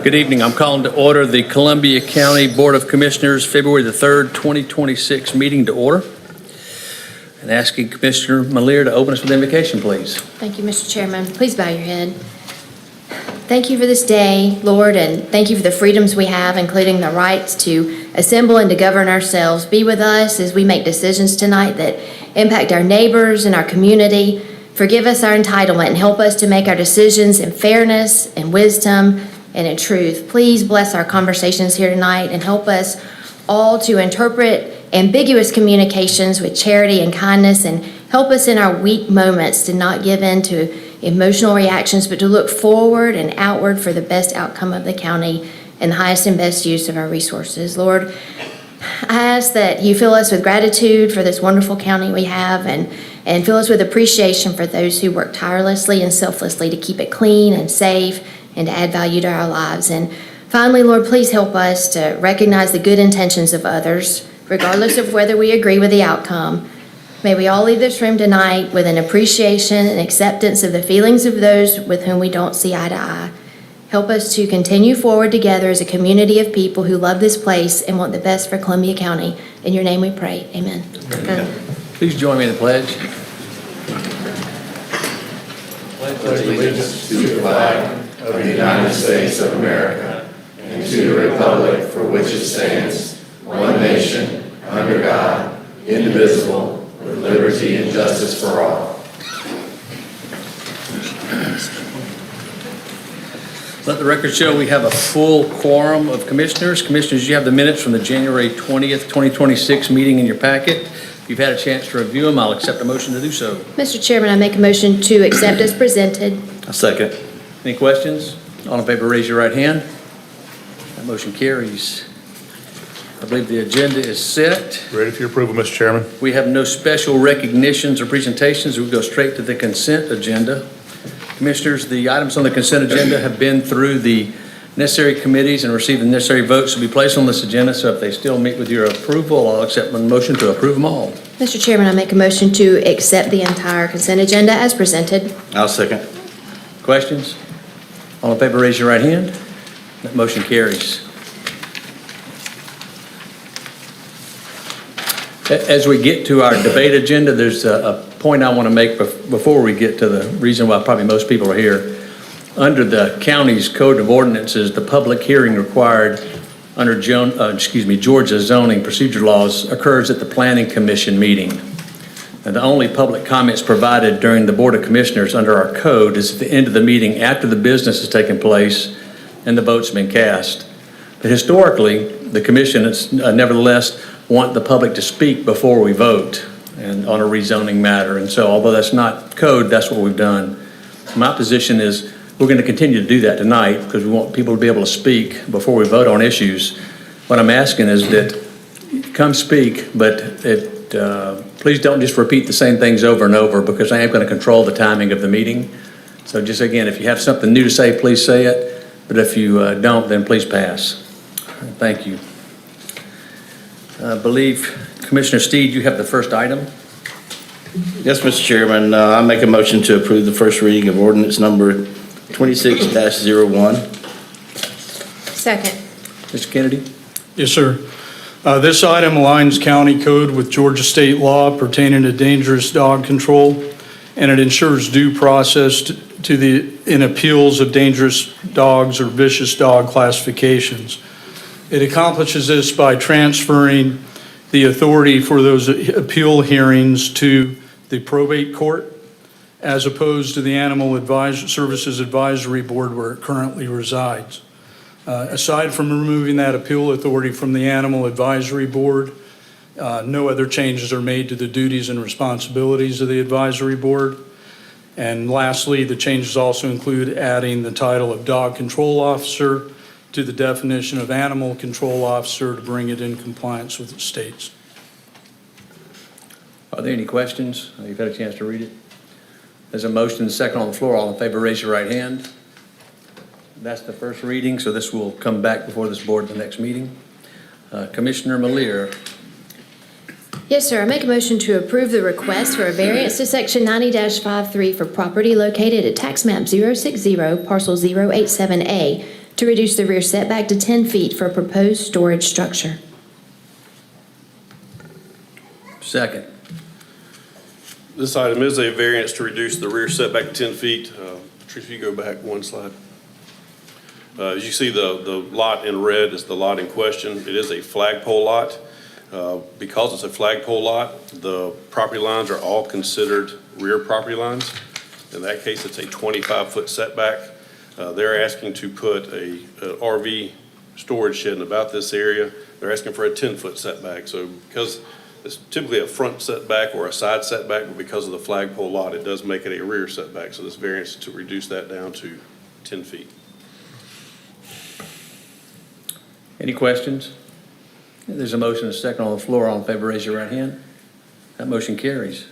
Good evening. I'm calling to order the Columbia County Board of Commissioners February the 3rd, 2026 meeting to order. And asking Commissioner Malier to open us with invocation, please. Thank you, Mr. Chairman. Please bow your head. Thank you for this day, Lord, and thank you for the freedoms we have, including the rights to assemble and to govern ourselves. Be with us as we make decisions tonight that impact our neighbors and our community. Forgive us our entitlement and help us to make our decisions in fairness and wisdom and in truth. Please bless our conversations here tonight and help us all to interpret ambiguous communications with charity and kindness, and help us in our weak moments to not give in to emotional reactions, but to look forward and outward for the best outcome of the county and the highest and best use of our resources. Lord, I ask that you fill us with gratitude for this wonderful county we have, and fill us with appreciation for those who work tirelessly and selflessly to keep it clean and safe and to add value to our lives. And finally, Lord, please help us to recognize the good intentions of others, regardless of whether we agree with the outcome. May we all leave this room tonight with an appreciation and acceptance of the feelings of those with whom we don't see eye to eye. Help us to continue forward together as a community of people who love this place and want the best for Columbia County. In your name we pray. Amen. Please join me in the pledge. Pledge allegiance to the flag of the United States of America and to the republic for which it stands, one nation, under God, indivisible, with liberty and justice for all. Let the record show we have a full quorum of commissioners. Commissioners, you have the minutes from the January 20th, 2026 meeting in your packet. If you've had a chance to review them, I'll accept a motion to do so. Mr. Chairman, I make a motion to accept as presented. A second. Any questions? All in favor, raise your right hand. That motion carries. I believe the agenda is set. Ready for your approval, Mr. Chairman. We have no special recognitions or presentations. We'll go straight to the consent agenda. Commissioners, the items on the consent agenda have been through the necessary committees and received the necessary votes to be placed on this agenda. So if they still meet with your approval, I'll accept a motion to approve them all. Mr. Chairman, I make a motion to accept the entire consent agenda as presented. I'll second. Questions? All in favor, raise your right hand. That motion carries. As we get to our debate agenda, there's a point I want to make before we get to the reason why probably most people are here. Under the county's code of ordinances, the public hearing required under Georgia zoning procedure laws occurs at the Planning Commission meeting. And the only public comments provided during the Board of Commissioners under our code is at the end of the meeting after the business has taken place and the vote's been cast. But historically, the commission has nevertheless want the public to speak before we vote and on a rezoning matter. And so although that's not code, that's what we've done. My position is we're going to continue to do that tonight because we want people to be able to speak before we vote on issues. What I'm asking is that come speak, but please don't just repeat the same things over and over, because I am going to control the timing of the meeting. So just again, if you have something new to say, please say it. But if you don't, then please pass. Thank you. I believe, Commissioner Steed, you have the first item. Yes, Mr. Chairman, I make a motion to approve the first reading of ordinance number 26-01. Second. Mr. Kennedy? Yes, sir. This item aligns county code with Georgia state law pertaining to dangerous dog control, and it ensures due process in appeals of dangerous dogs or vicious dog classifications. It accomplishes this by transferring the authority for those appeal hearings to the probate court, as opposed to the Animal Services Advisory Board where it currently resides. Aside from removing that appeal authority from the Animal Advisory Board, no other changes are made to the duties and responsibilities of the advisory board. And lastly, the changes also include adding the title of dog control officer to the definition of animal control officer to bring it in compliance with the states. Are there any questions? You've had a chance to read it. There's a motion and a second on the floor. All in favor, raise your right hand. That's the first reading, so this will come back before this board at the next meeting. Commissioner Malier. Yes, sir. I make a motion to approve the request for a variance to section 90-53 for property located at tax map 060, parcel 087A, to reduce the rear setback to 10 feet for a proposed storage structure. Second. This item is a variance to reduce the rear setback 10 feet. Patrice, if you go back one slide. As you see, the lot in red is the lot in question. It is a flagpole lot. Because it's a flagpole lot, the property lines are all considered rear property lines. In that case, it's a 25-foot setback. They're asking to put a RV storage shed in about this area. They're asking for a 10-foot setback. So because it's typically a front setback or a side setback, but because of the flagpole lot, it does make it a rear setback. So this variance is to reduce that down to 10 feet. Any questions? There's a motion and a second on the floor. All in favor, raise your right hand. That motion carries.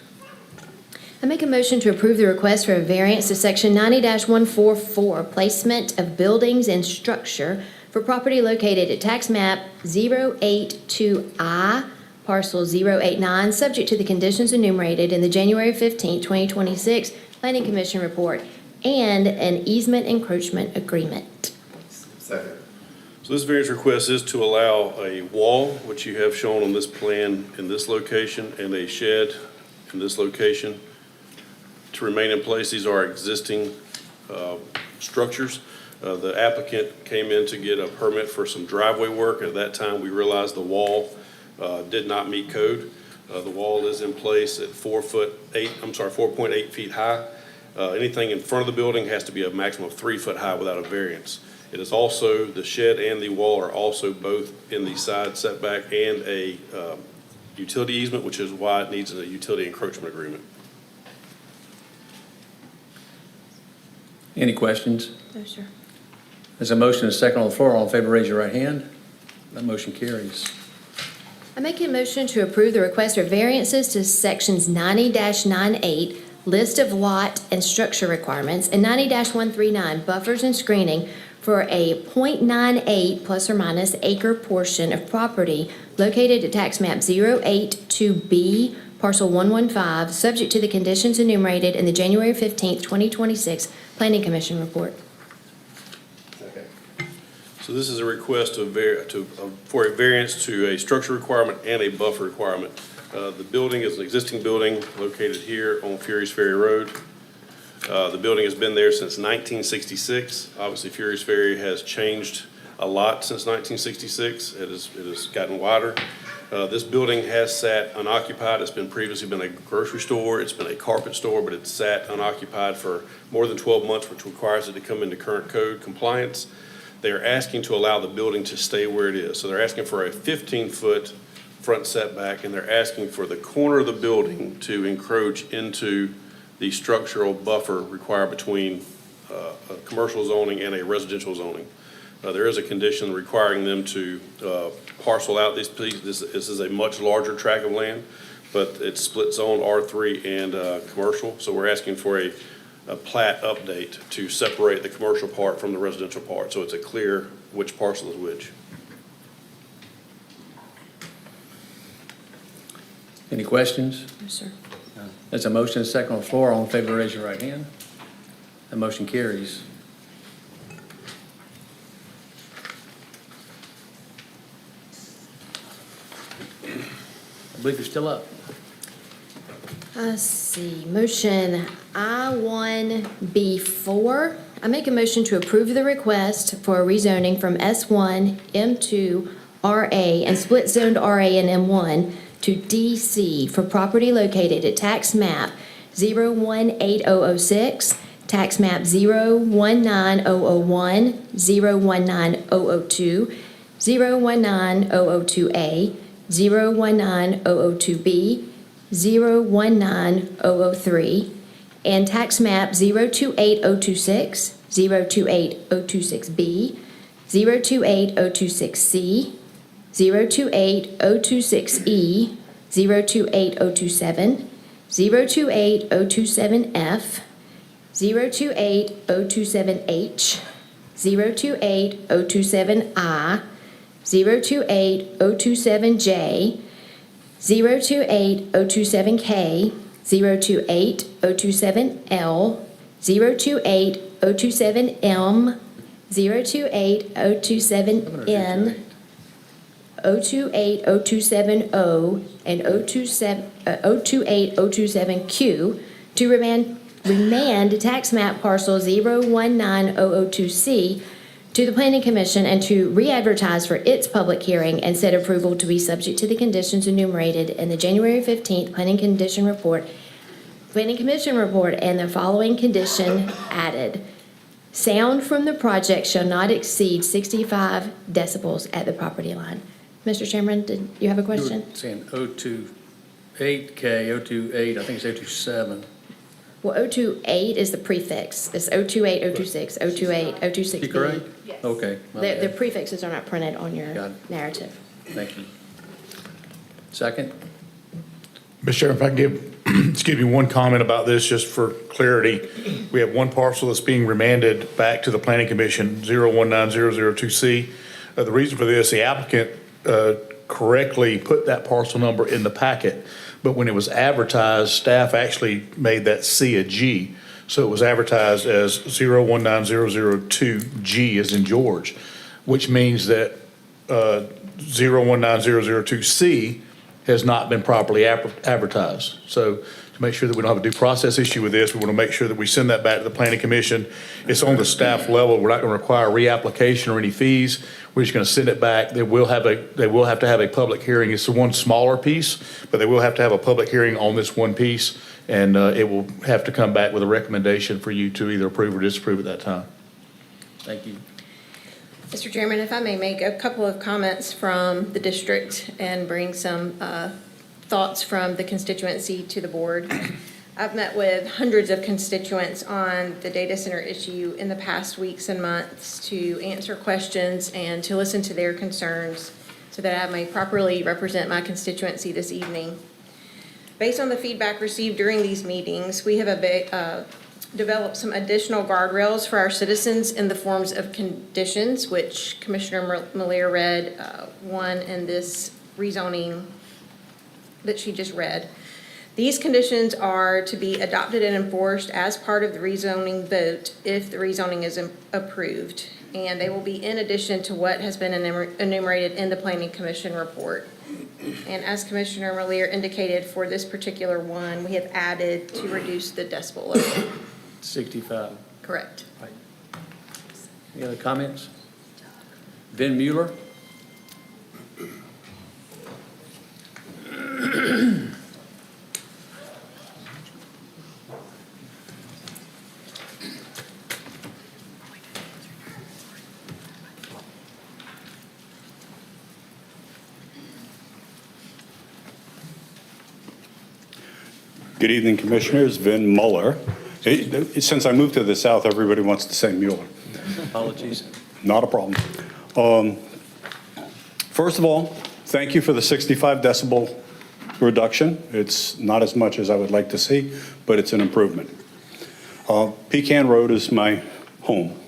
I make a motion to approve the request for a variance to section 90-144, placement of buildings and structure for property located at tax map 082I, parcel 089, subject to the conditions enumerated in the January 15, 2026 Planning Commission report and an easement encroachment agreement. Second. So this variance request is to allow a wall, which you have shown on this plan in this location, and a shed in this location to remain in place. These are existing structures. The applicant came in to get a permit for some driveway work. At that time, we realized the wall did not meet code. The wall is in place at 4.8 feet high. Anything in front of the building has to be a maximum of 3 foot high without a variance. It is also, the shed and the wall are also both in the side setback and a utility easement, which is why it needs a utility encroachment agreement. Any questions? No, sir. There's a motion and a second on the floor. All in favor, raise your right hand. That motion carries. I make a motion to approve the request for variances to sections 90-98, list of lot and structure requirements, and 90-139, buffers and screening for a .98 plus or minus acre portion of property located at tax map 082B, parcel 115, subject to the conditions enumerated in the January 15, 2026 Planning Commission report. Second. So this is a request for a variance to a structure requirement and a buffer requirement. The building is an existing building located here on Furious Ferry Road. The building has been there since 1966. Obviously, Furious Ferry has changed a lot since 1966. It has gotten wider. This building has sat unoccupied. It's previously been a grocery store. It's been a carpet store, but it's sat unoccupied for more than 12 months, which requires it to come into current code compliance. They are asking to allow the building to stay where it is. So they're asking for a 15-foot front setback, and they're asking for the corner of the building to encroach into the structural buffer required between a commercial zoning and a residential zoning. There is a condition requiring them to parcel out these pieces. This is a much larger tract of land, but it's split zone R3 and commercial. So we're asking for a plat update to separate the commercial part from the residential part, so it's a clear which parcel is which. Any questions? No, sir. There's a motion and a second on the floor. All in favor, raise your right hand. That motion carries. I believe you're still up. Let's see, motion I-1B4. I make a motion to approve the request for a rezoning from S1, M2, RA, and split zoned RA and M1 to DC for property located at tax map 018006, tax map 019001, 019002, 019002A, 019002B, 019003, and tax map 028026, 028026B, 028026C, 028026E, 028027, 028027F, 028027H, 028027I, 028027J, 028027K, 028027L, 028027M, 028027N, 028027O, and 028027Q to remand tax map parcel 019002C to the Planning Commission and to re-advertise for its public hearing and set approval to be subject to the conditions enumerated in the January 15th Planning Commission report and the following condition added. Sound from the project shall not exceed 65 decibels at the property line. Mr. Chairman, did you have a You were question? saying 028K, 028, I think it's 027. Well, 028 is the prefix. It's 028, 026, 028, 026B. You correct? Yes. Okay. my The bad. prefixes are not printed on your Got it. narrative. Thank you. Second? Mr. Chairman, if I can give, excuse me, one comment about this, just for clarity. We have one parcel that's being remanded back to the Planning Commission, 019002C. The reason for this, the applicant correctly put that parcel number in the packet, but when it was advertised, staff actually made that C a G. So it was advertised as 019002G as in George, which means that 019002C has not been properly advertised. So to make sure that we don't have a due process issue with this, we want to make sure that we send that back to the Planning Commission. It's on the staff level. We're not going to require reapplication or any fees. We're just going to send it back. They will have to have a public hearing. It's the one smaller piece, but they will have to have a public hearing on this one piece. And it will have to come back with a recommendation for you to either approve or disapprove at that time. Thank you. Mr. Chairman, if I may make a couple of comments from the district and bring some thoughts from the constituency to the board. I've met with hundreds of constituents on the data center issue in the past weeks and months to answer questions and to listen to their concerns so that I may properly represent my constituency this evening. Based on the feedback received during these meetings, we have developed some additional guardrails for our citizens in the forms of conditions, which Commissioner Malier read one in this rezoning that she just read. These conditions are to be adopted and enforced as part of the rezoning vote if the rezoning is approved. And they will be in addition to what has been enumerated in the Planning Commission report. And as Commissioner Malier indicated, for this particular one, we have added to reduce the decibel level. 65. Correct. Right. Any other comments? Vin Mueller? Good evening, Commissioners. Vin Mueller. Since I moved to the south, everybody wants to say Mueller. Apologies. Not a problem. First of all, thank you for the 65 decibel reduction. It's not as much as I would like to see, but it's an improvement. Pecan Road is my home.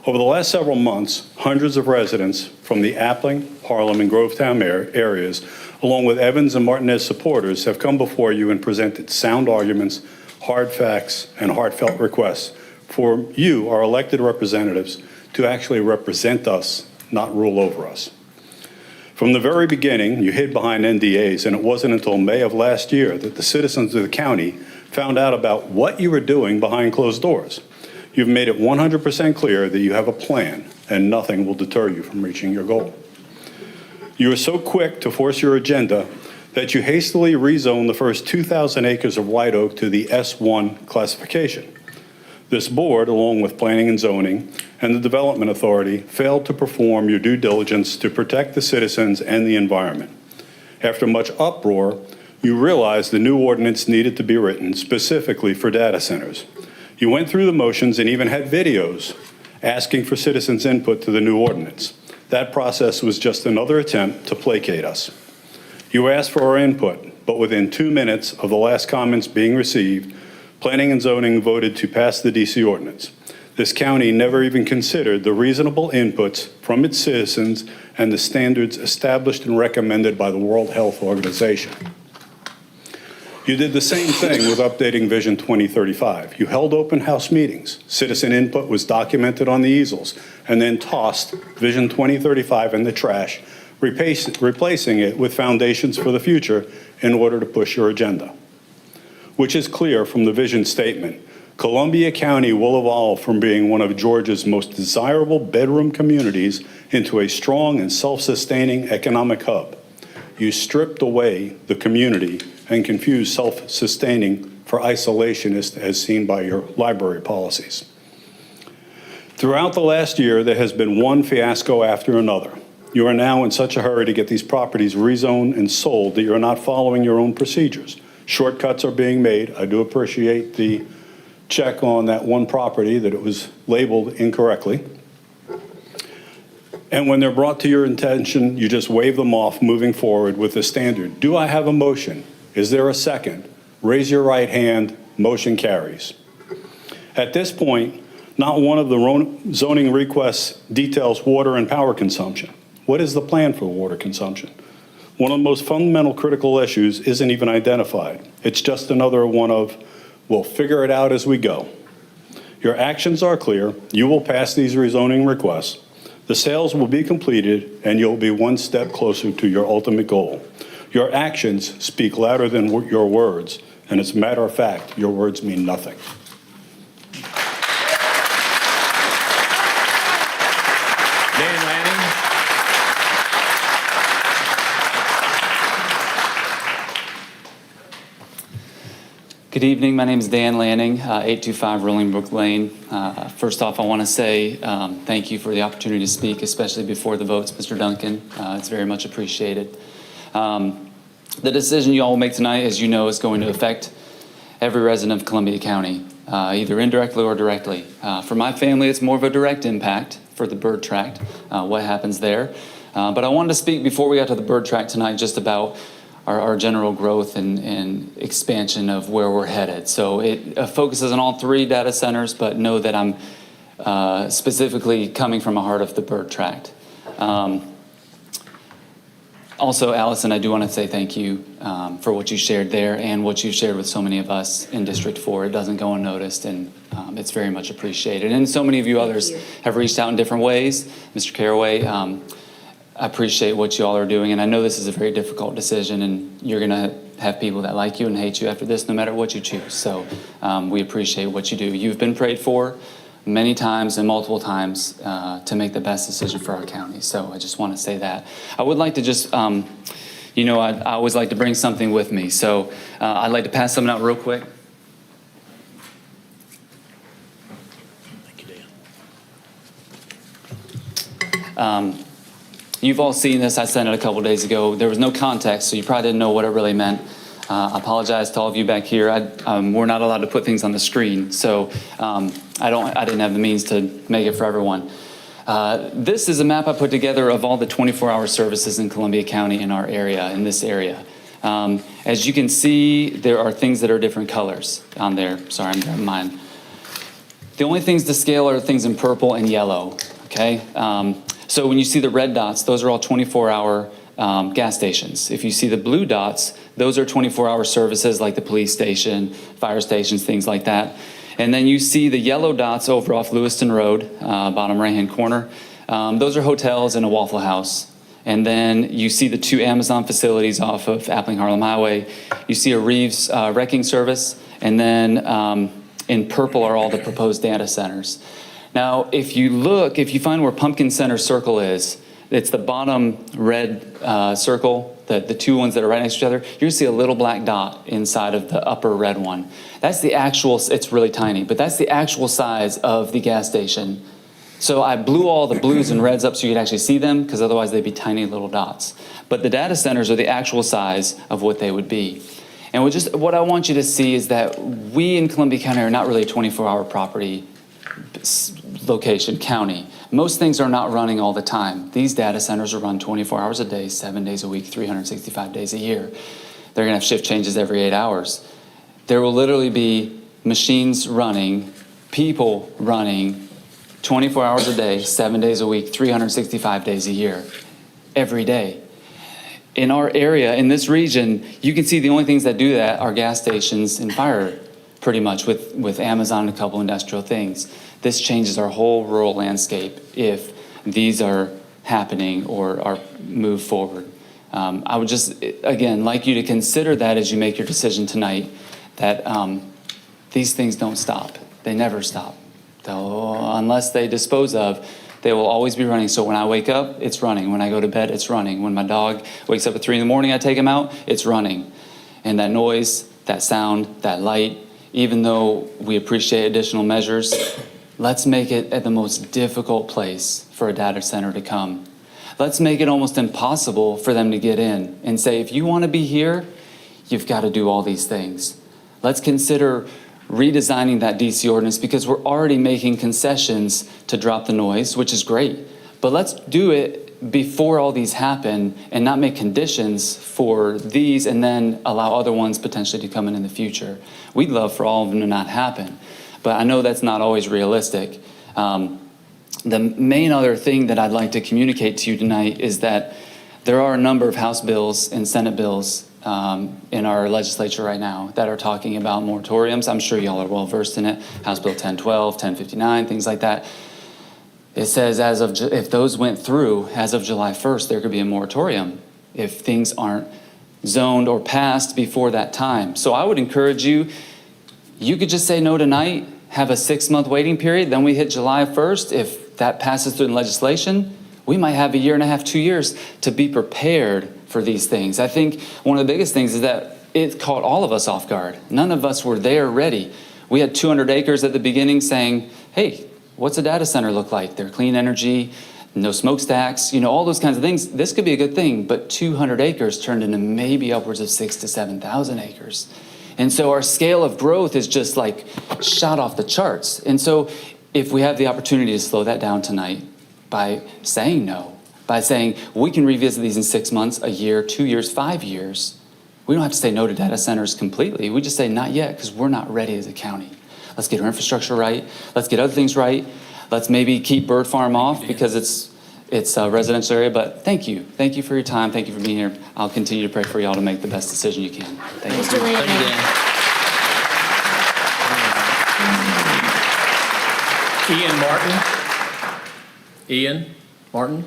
Over the last several months, hundreds of residents from the Appling, Harlem, and Grovetown areas, along with Evans and Martinez supporters, have come before you and presented sound arguments, hard facts, and heartfelt requests for you, our elected representatives, to actually represent us, not rule over us. From the very beginning, you hid behind NDAs, and it wasn't until May of last year that the citizens of the county found out about what you were doing behind closed doors. You've made it 100% clear that you have a plan, and nothing will deter you from reaching your goal. You were so quick to force your agenda that you hastily rezoned the first 2,000 acres of White Oak to the S1 classification. This board, along with Planning and Zoning and the Development Authority, failed to perform your due diligence to protect the citizens and the environment. After much uproar, you realized the new ordinance needed to be written specifically for data centers. You went through the motions and even had videos asking for citizens' input to the new ordinance. That process was just another attempt to placate us. You asked for our input, but within 2 minutes of the last comments being received, Planning and Zoning voted to pass the DC ordinance. This county never even considered the reasonable inputs from its citizens and the standards established and recommended by the World Health Organization. You did the same thing with updating Vision 2035. You held open house meetings. Citizen input was documented on the easels and then tossed Vision 2035 in the trash, replacing it with Foundations for the Future in order to push your agenda. Which is clear from the vision statement. Columbia County will evolve from being one of Georgia's most desirable bedroom communities into a strong and self-sustaining economic hub. You stripped away the community and confused self-sustaining for isolationist as seen by your library policies. Throughout the last year, there has been one fiasco after another. You are now in such a hurry to get these properties rezoned and sold that you're not following your own procedures. Shortcuts are being made. I do appreciate the check on that one property that it was labeled incorrectly. And when they're brought to your attention, you just wave them off moving forward with the standard. Do I have a motion? Is there a second? Raise your right hand. Motion carries. At this point, not one of the zoning requests details water and power consumption. What is the plan for water consumption? One of the most fundamental critical issues isn't even identified. It's just another one of, we'll figure it out as we go. Your actions are clear. You will pass these rezoning requests. The sales will be completed, and you'll be one step closer to your ultimate goal. Your actions speak louder than your words, and as a matter of fact, your words mean nothing. Dan Lanning. Good evening. My name is Dan Lanning, 825 Rolling Brook Lane. First off, I want to say thank you for the opportunity to speak, especially before the votes, Mr. Duncan. It's very much appreciated. The decision you all will make tonight, as you know, is going to affect every resident of Columbia County, either indirectly or directly. For my family, it's more of a direct impact for the bird tract, what happens there. But I wanted to speak before we got to the bird tract tonight just about our general growth and expansion of where we're headed. So it focuses on all three data centers, but know that I'm specifically coming from the heart of the bird tract. Also, Allison, I do want to say thank you for what you shared there and what you shared with so many of us in District 4. It doesn't go unnoticed, and it's very much appreciated. And so many of you others have reached out in different ways. Mr. Caraway, I appreciate what you all are doing, and I know this is a very difficult decision, and you're going to have people that like you and hate you after this, no matter what you choose. So we appreciate what you do. You've been prayed for many times and multiple times to make the best decision for our county. So I just want to say that. I would like to just, you know, I always like to bring something with me. So I'd like to pass something out real quick. Thank you, Dan. You've all seen this. I sent it a couple days ago. There was no context, so you probably didn't know what it really meant. I apologize to all of you back here. We're not allowed to put things on the screen, so I didn't have the means to make it for everyone. This is a map I put together of all the 24-hour services in Columbia County in our area, in this area. As you can see, there are things that are different colors on there. Sorry, I'm grabbing mine. The only things to scale are things in purple and yellow, okay? So when you see the red dots, those are all 24-hour gas stations. If you see the blue dots, those are 24-hour services like the police station, fire stations, things like that. And then you see the yellow dots over off Lewiston Road, bottom right-hand corner. Those are hotels and a Waffle House. And then you see the two Amazon facilities off of Appling Harlem Highway. You see a Reeves wrecking service. And then in purple are all the proposed data centers. Now, if you find where Pumpkin Center Circle is, it's the bottom red circle, the two ones that are right next to each other. You're gonna see a little black dot inside of the upper red one. That's the actual, it's really tiny, but that's the actual size of the gas station. So I blew all the blues and reds up so you could actually see them, because otherwise they'd be tiny little dots. But the data centers are the actual size of what they would be. And what I want you to see is that we in Columbia County are not really a 24-hour property location, county. Most things are not running all the time. These data centers are run 24 hours a day, 7 days a week, 365 days a year. They're gonna have shift changes every 8 hours. There will literally be machines running, people running 24 hours a day, 7 days a week, 365 days a year, every day. in our area, in this region, you can see the only things that do that are gas stations and fire, pretty much, with Amazon and a couple industrial things. This changes our whole rural landscape if these are happening or are moved forward. I would just, again, like you to consider that as you make your decision tonight, that these things don't stop. They never stop. Unless they dispose of, they will always be running. So when I wake up, it's running. When I go to bed, it's running. When my dog wakes up at 3 a.m, I take him out, it's running. And that noise, that sound, that light, even though we appreciate additional measures, let's make it at the most difficult place for a data center to come. Let's make it almost impossible for them to get in and say, if you want to be here, you've got to do all these things. Let's consider redesigning that DC ordinance, because we're already making concessions to drop the noise, which is great. But let's do it before all these happen and not make conditions for these and then allow other ones potentially to come in the future. We'd love for all of them to not happen, but I know that's not always realistic. The main other thing that I'd like to communicate to you tonight is that there are a number of House bills and Senate bills in our legislature right now that are talking about moratoriums. I'm sure y'all are well versed in it. House Bill 1012, 1059, things like that. It says if those went through as of July 1st, there could be a moratorium if things aren't zoned or passed before that time. So I would encourage you, you could just say no tonight, have a 6-month waiting period, then we hit July 1st. If that passes through in legislation, we might have 1.5 years, 2 years to be prepared for these things. I think one of the biggest things is that it caught all of us off guard. None of us were there ready. We had 200 acres at the beginning saying, hey, what's a data center look like? They're clean energy, no smokestacks, all those kinds of things. This could be a good thing, but 200 acres turned into maybe upwards of 6,000 to 7,000 acres. And so our scale of growth is just like shot off the charts. And so if we have the opportunity to slow that down tonight by saying no, by saying we can revisit these in 6 months, 1 year, 2 years, 5 years, we don't have to say no to data centers completely. We just say not yet because we're not ready as a county. Let's get our infrastructure right. Let's get other things right. Let's maybe keep Bird Farm off because it's a residential area. But thank you. Thank you for your time. Thank you for being here. I'll continue to pray for y'all to make the best decision you can. Thank you. Mr. Lee. Thank you, Dan. Ian Martin? Ian Martin?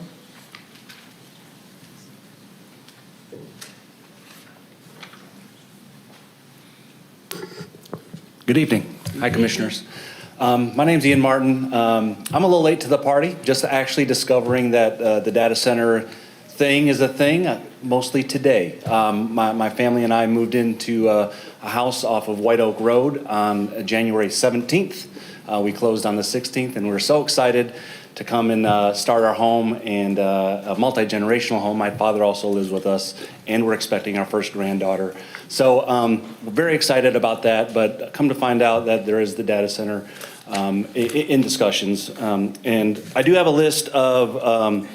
Good evening. Hi, Commissioners. My name's Ian Martin. I'm a little late to the party, just actually discovering that the data center thing is a thing, mostly today. My family and I moved into a house off of White Oak Road on January 17th. We closed on the 16th, and we're so excited to come and start our home, and a multi-generational home. My father also lives with us, and we're expecting our first granddaughter. So we're very excited about that, but come to find out that there is the data center in discussions. And I do have a list of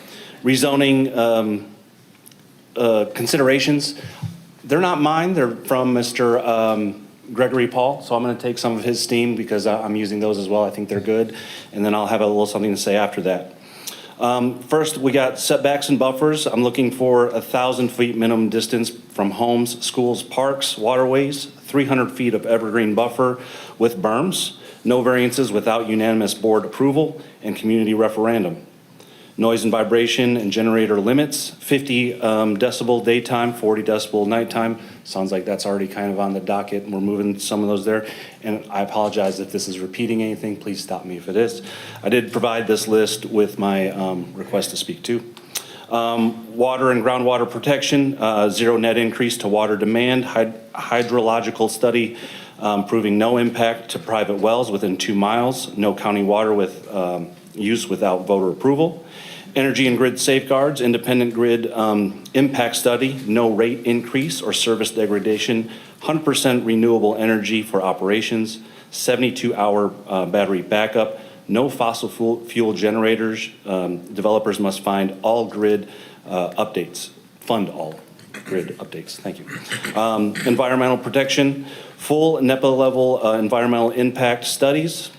rezoning considerations. They're not mine, they're from Mr. Gregory Paul, so I'm going to take some of his steam because I'm using those as well. I think they're good, and then I'll have a little something to say after that. First, we got setbacks and buffers. I'm looking for 1,000 feet minimum distance from homes, schools, parks, waterways, 300 feet of evergreen buffer with berms, no variances without unanimous board approval and community referendum. Noise and vibration and generator limits, 50 decibel daytime, 40 decibel nighttime. Sounds like that's already kind of on the docket, and we're moving some of those there. And I apologize if this is repeating anything. Please stop me if it is. I did provide this list with my request to speak to. Water and groundwater protection, zero net increase to water demand, hydrological study proving no impact to private wells within 2 miles, no county water with use without voter approval. Energy and grid safeguards, independent grid impact study, no rate increase or service degradation, 100% renewable energy for operations, 72-hour battery backup, no fossil fuel generators. Developers must find all grid updates, fund all grid updates. Thank you. Environmental protection, full NEPA level environmental impact studies.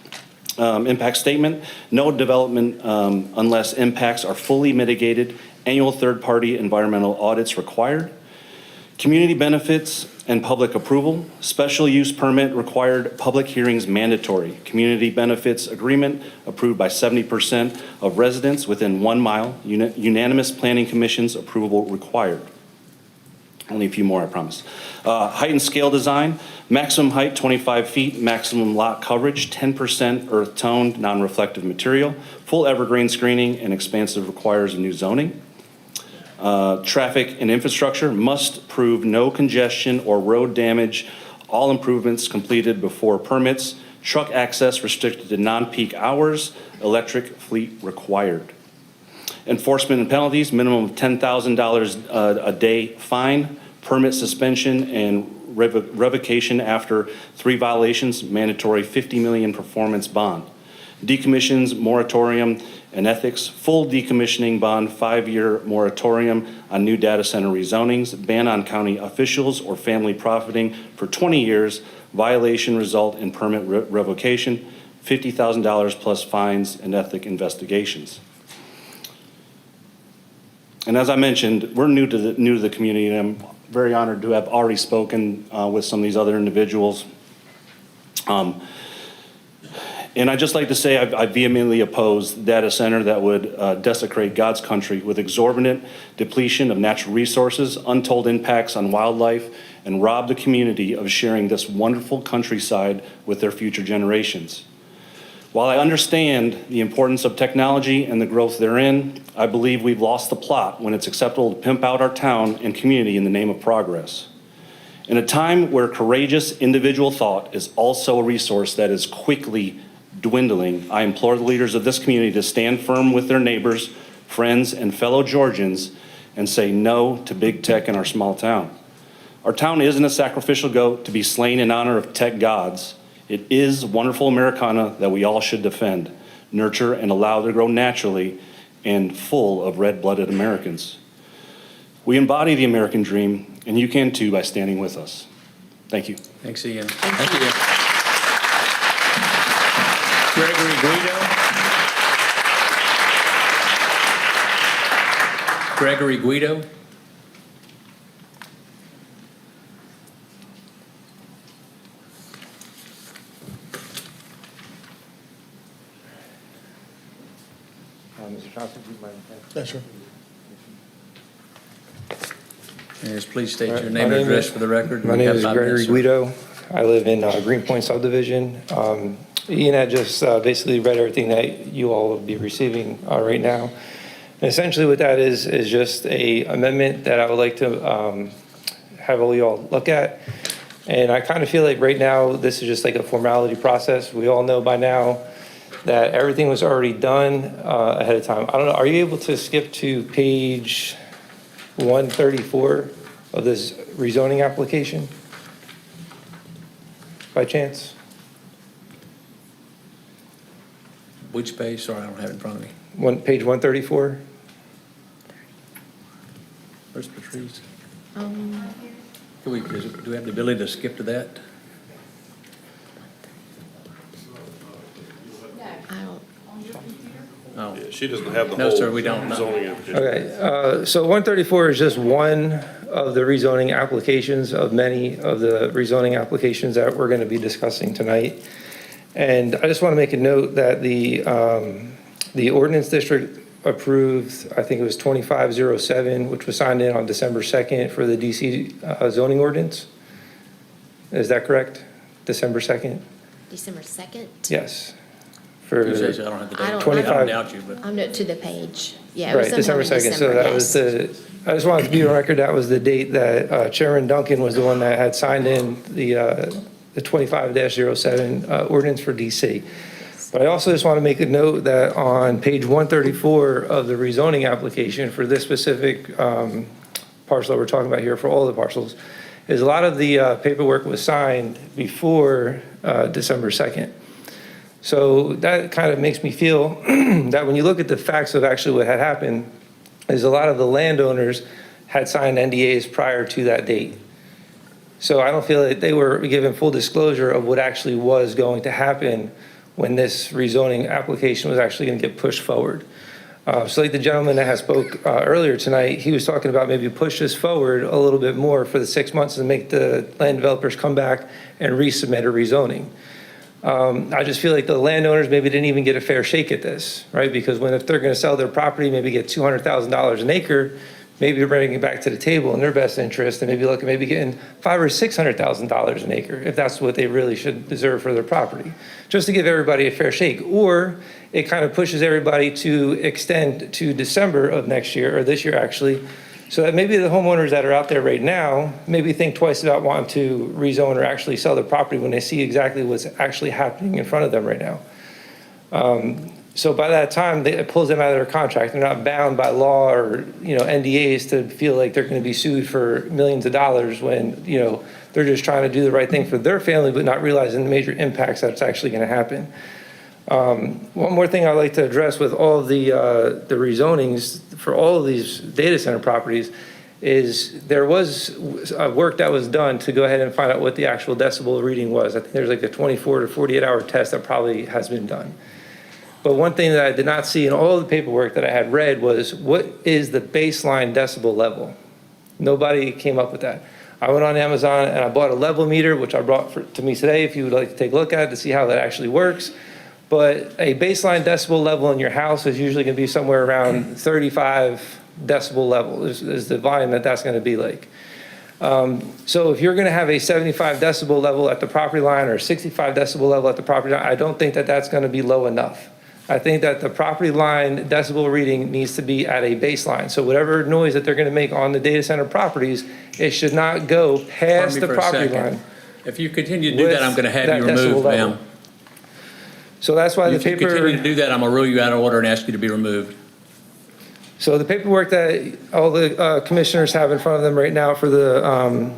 Impact statement, no development unless impacts are fully mitigated Annual third-party environmental audits required. Community benefits and public approval. Special use permit required, public hearings mandatory. Community benefits agreement approved by 70% of residents within 1 mile. Unanimous planning commission's approval required. Only a few more, I promise. Height and scale design, maximum height 25 feet, maximum lot coverage 10% earth toned, non-reflective material. Full evergreen screening and expansive requires a new zoning. Traffic and infrastructure must prove no congestion or road damage. All improvements completed before permits. Truck access restricted to non-peak hours. Electric fleet required. Enforcement and penalties, minimum of $10,000 a day fine. Permit suspension and revocation after 3 violations. Mandatory $50 million performance bond. Decommissions, moratorium, and ethics, full decommissioning bond, 5-year moratorium on new data center rezonings, ban on county officials or family profiting for 20 years, violation result in permit revocation, $50,000 plus fines and ethic investigations. And as I mentioned, we're new to the community, and I'm very honored to have already spoken with some of these other individuals. And I'd just like to say I vehemently oppose data center that would desecrate God's country with exorbitant depletion of natural resources, untold impacts on wildlife, and rob the community of sharing this wonderful countryside with their future generations. While I understand the importance of technology and the growth therein, I believe we've lost the plot when it's acceptable to pimp out our town and community in the name of progress. In a time where courageous individual thought is also a resource that is quickly dwindling, I implore the leaders of this community to stand firm with their neighbors, friends, and fellow Georgians and say no to big tech in our small town. Our town isn't a sacrificial goat to be slain in honor of tech gods. It is wonderful Americana that we all should defend, nurture, and allow to grow naturally and full of red-blooded Americans. We embody the American dream, and you can too by standing with us. Thank you. Thanks, Ian. Thank you. Gregory Guido. Gregory Guido. Mr. Johnson, do you mind? Yes, sir. Yes, please state your name and address for the record. My name is Gregory Guido. I live in Greenpoint subdivision. Ian had just basically read everything that you all will be receiving right now. And essentially what that is just a amendment that I would like to have all y'all look at. And I kind of feel like right now, this is just like a formality process. We all know by now that everything was already done ahead of time. I don't know, are you able to skip to page 134 of this rezoning application? By chance? Which page? Sorry, I don't have it in front of me. Page 134? Where's Patrice? Do we have the ability to skip to that? I don't. Oh, Yeah, she doesn't have the No, whole sir, we don't. zoning application. Okay, so 134 is just one of the rezoning applications of many of the rezoning applications that we're going to be discussing tonight. And I just want to make a note that the ordinance district approved, I think it was 2507, which was signed in on December 2nd for the DC zoning ordinance. Is that correct? December 2nd? December 2nd? Yes. Who says I don't have the I date? don't- I 25 don't doubt you, but. I'm not to the page. Yeah, it was Right, sometime December in 2nd. So December, that was yes. I just wanted to be on record, that was the date that Chairman Duncan was the one that had signed in the 25-07 ordinance for DC. But I also just want to make a note that on page 134 of the rezoning application for this specific parcel that we're talking about here, for all the parcels, is a lot of the paperwork was signed before December 2nd. So that kind of makes me feel that when you look at the facts of actually what had happened, is a lot of the landowners had signed NDAs prior to that date. So I don't feel that they were given full disclosure of what actually was going to happen when this rezoning application was actually going to get pushed forward. So like the gentleman that has spoke earlier tonight, he was talking about maybe push this forward a little bit more for the 6 months and make the land developers come back and resubmit a rezoning. I just feel like the landowners maybe didn't even get a fair shake at this, right? Because if they're going to sell their property, maybe get $200,000 an acre, maybe they're bringing it back to the table in their best interest and maybe look at maybe getting $500,000 or $600,000 an acre if that's what they really should deserve for their property, just to give everybody a fair shake. Or it kind of pushes everybody to extend to December of next year, or this year actually, so that maybe the homeowners that are out there right now maybe think twice about wanting to rezone or actually sell their property when they see exactly what's actually happening in front of them right now. So by that time, it pulls them out of their contract. They're not bound by law or, NDAs to feel like they're going to be sued for millions of dollars when, they're just trying to do the right thing for their family, but not realizing the major impacts that's actually going to happen. One more thing I'd like to address with all of the rezonings for all of these data center properties is there was work that was done to go ahead and find out what the actual decibel reading was. I think there's like a 24 to 48 hour test that probably has been done. But one thing that I did not see in all the paperwork that I had read was what is the baseline decibel level? Nobody came up with that. I went on Amazon and I bought a level meter, which I brought to me today if you would like to take a look at it to see how that actually works. But a baseline decibel level in your house is usually going to be somewhere around 35 decibel level is the volume that's going to be like. So if you're going to have a 75 decibel level at the property line or a 65 decibel level at the property line, I don't think that that's going to be low enough. I think that the property line decibel reading needs to be at a baseline. So whatever noise that they're going to make on the data center properties, it should not go past the property line. If you continue to do that, I'm going to have you that decibel removed, level. ma'am. So that's why the If you paper. continue to do that, I'm going to rule you out of order and ask you to be removed. So the paperwork that all the commissioners have in front of them right now for the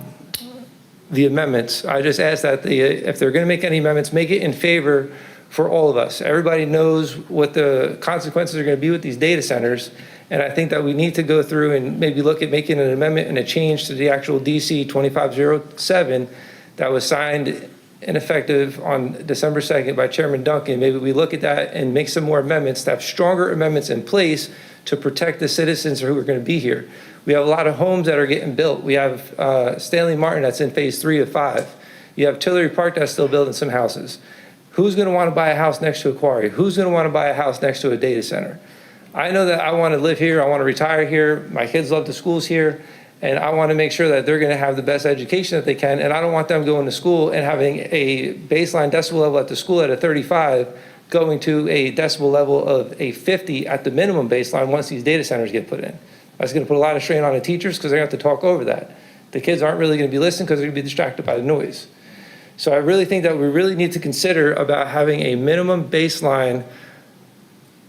amendments, I just ask that if they're going to make any amendments, make it in favor for all of us. Everybody knows what the consequences are going to be with these data centers. And I think that we need to go through and maybe look at making an amendment and a change to the actual DC 2507 that was signed and effective on December 2nd by Chairman Duncan. Maybe we look at that and make some more amendments, to have stronger amendments in place to protect the citizens who are going to be here. We have a lot of homes that are getting built. We have Stanley Martin that's in phase 3 of 5. You have Tillery Park that's still building some houses. Who's going to want to buy a house next to a quarry? Who's going to want to buy a house next to a data center? I know that I want to live here. I want to retire here. My kids love the schools here. And I want to make sure that they're going to have the best education that they can. And I don't want them going to school and having a baseline decibel level at the school at a 35, going to a decibel level of a 50 at the minimum baseline once these data centers get put in. That's going to put a lot of strain on the teachers because they're going to have to talk over that. The kids aren't really going to be listening because they're going to be distracted by the noise. So I really think that we really need to consider about having a minimum baseline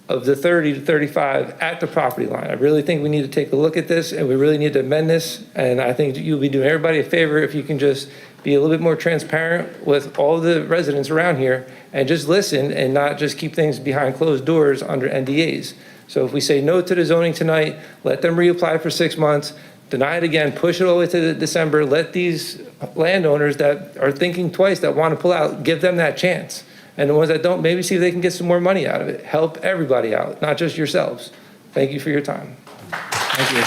of the 30 to 35 at the property line. I really think we need to take a look at this and we really need to amend this. And I think you'll be doing everybody a favor if you can just be a little bit more transparent with all the residents around here and just listen and not just keep things behind closed doors under NDAs. So if we say no to the zoning tonight, let them reapply for 6 months, deny it again, push it all the way to December, let these landowners that are thinking twice, that want to pull out, give them that chance. And the ones that don't, maybe see if they can get some more money out of it. Help everybody out, not just yourselves. Thank you for your time. Thank you.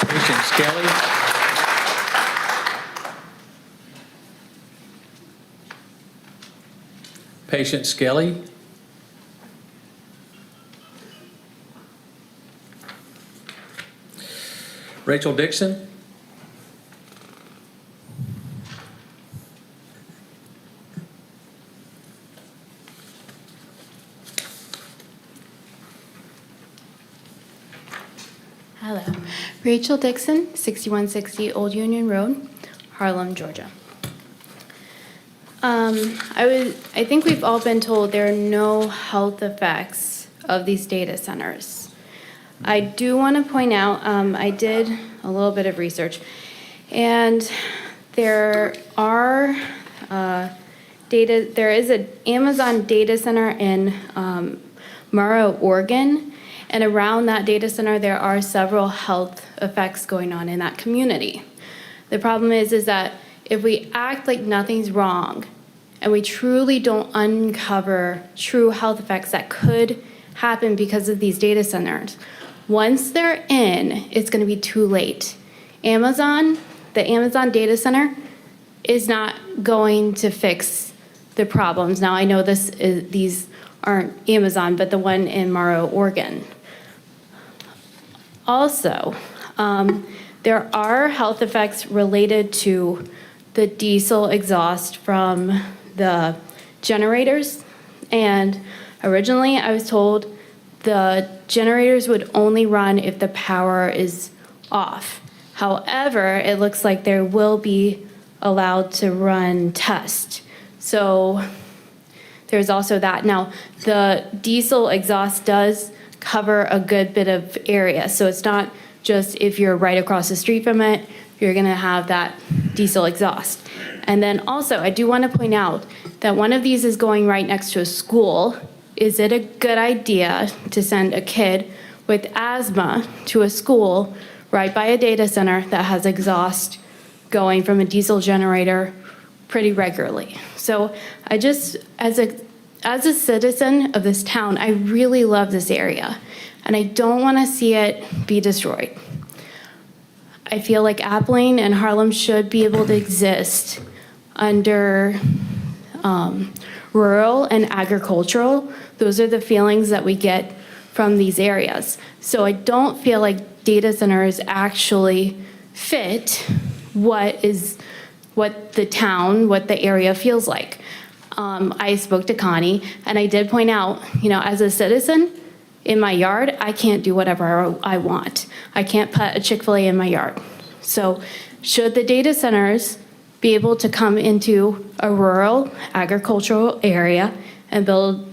Patient Skelly. Patient Skelly. Rachel Dixon. Hello. Rachel Dixon, 6160 Old Union Road, Harlem, Georgia. I think we've all been told there are no health effects of these data centers. I do want to point out, I did a little bit of research, and there is an Amazon data center in Murrah, Oregon, and around that data center, there are several health effects going on in that community. The problem is that if we act like nothing's wrong, and we truly don't uncover true health effects that could happen because of these data centers, once they're in, it's going to be too late. The Amazon data center is not going to fix the problems. Now, I know these aren't Amazon, but the one in Morrow, Oregon. Also, there are health effects related to the diesel exhaust from the generators. And originally, I was told the generators would only run if the power is off. However, it looks like they will be allowed to run test. So there's also that. Now, the diesel exhaust does cover a good bit of area. So it's not just if you're right across the street from it, you're going to have that diesel exhaust. And then also, I do want to point out that one of these is going right next to a school. Is it a good idea to send a kid with asthma to a school right by a data center that has exhaust going from a diesel generator pretty regularly? So I just, as a citizen of this town, I really love this area, and I don't want to see it be destroyed. I feel like Abilene and Harlem should be able to exist under rural and agricultural. Those are the feelings that we get from these areas. So I don't feel like data centers actually fit what the town, what the area feels like. I spoke to Connie, and I did point out, as a citizen in my yard, I can't do whatever I want. I can't put a Chick-fil-A in my yard. So should the data centers be able to come into a rural agricultural area and build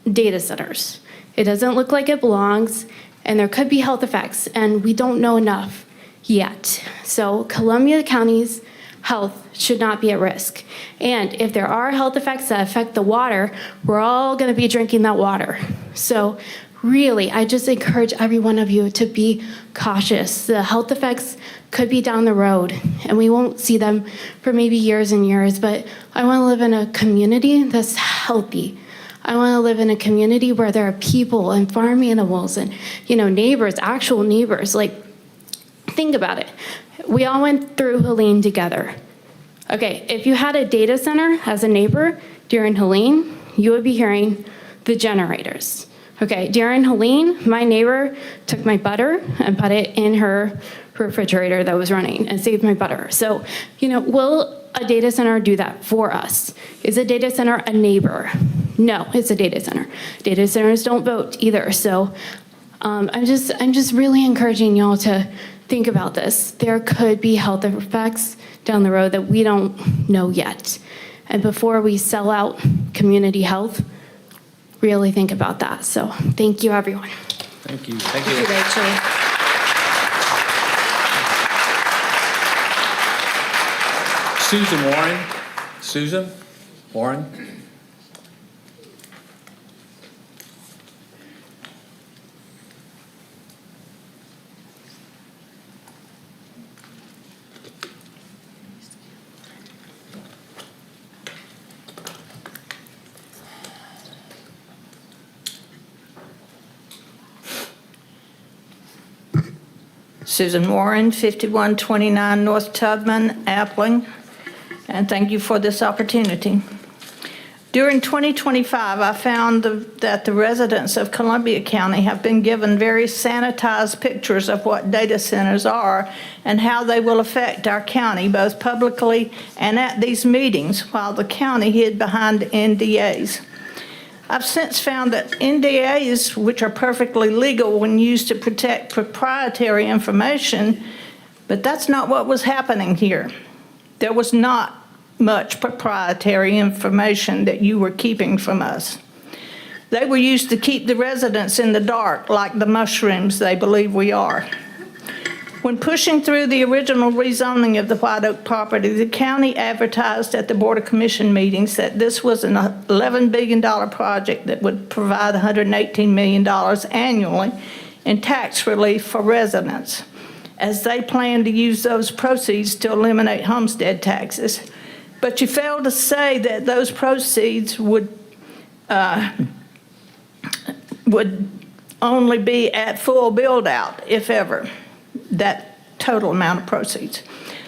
data centers? It doesn't look like it belongs, and there could be health effects, and we don't know enough yet. So Columbia County's health should not be at risk. And if there are health effects that affect the water, we're all going to be drinking that water. So really, I just encourage every one of you to be cautious. The health effects could be down the road, and we won't see them for maybe years and years, but I want to live in a community that's healthy. I want to live in a community where there are people and farm animals and, neighbors, actual neighbors. Like, think about it. We all went through Helene together. Okay, if you had a data center as a neighbor during Helene, you would be hearing the generators. Okay, during Helene, my neighbor took my butter and put it in her refrigerator that was running and saved my butter. So, will a data center do that for us? Is a data center a neighbor? No, it's a data center. Data centers don't vote either. So I'm just really encouraging y'all to think about this. There could be health effects down the road that we don't know yet. And before we sell out community health, really think about that. So thank you, everyone. Thank you. Thank you, Rachel. Susan Warren. Susan Warren. Susan Warren, 5129 North Tubman, Appling, and thank you for this opportunity. During 2025, I found that the residents of Columbia County have been given very sanitized pictures of what data centers are and how they will affect our county, both publicly and at these meetings, while the county hid behind NDAs. I've since found that NDAs, which are perfectly legal when used to protect proprietary information, but that's not what was happening here. There was not much proprietary information that you were keeping from us. They were used to keep the residents in the dark, like the mushrooms they believe we are. When pushing through the original rezoning of the White Oak property, the county advertised at the Board of Commission meetings that this was an $11 billion project that would provide $118 million annually in tax relief for residents, as they plan to use those proceeds to eliminate homestead taxes. But you failed to say that those proceeds would only be at full build-out, if ever, that total amount of proceeds.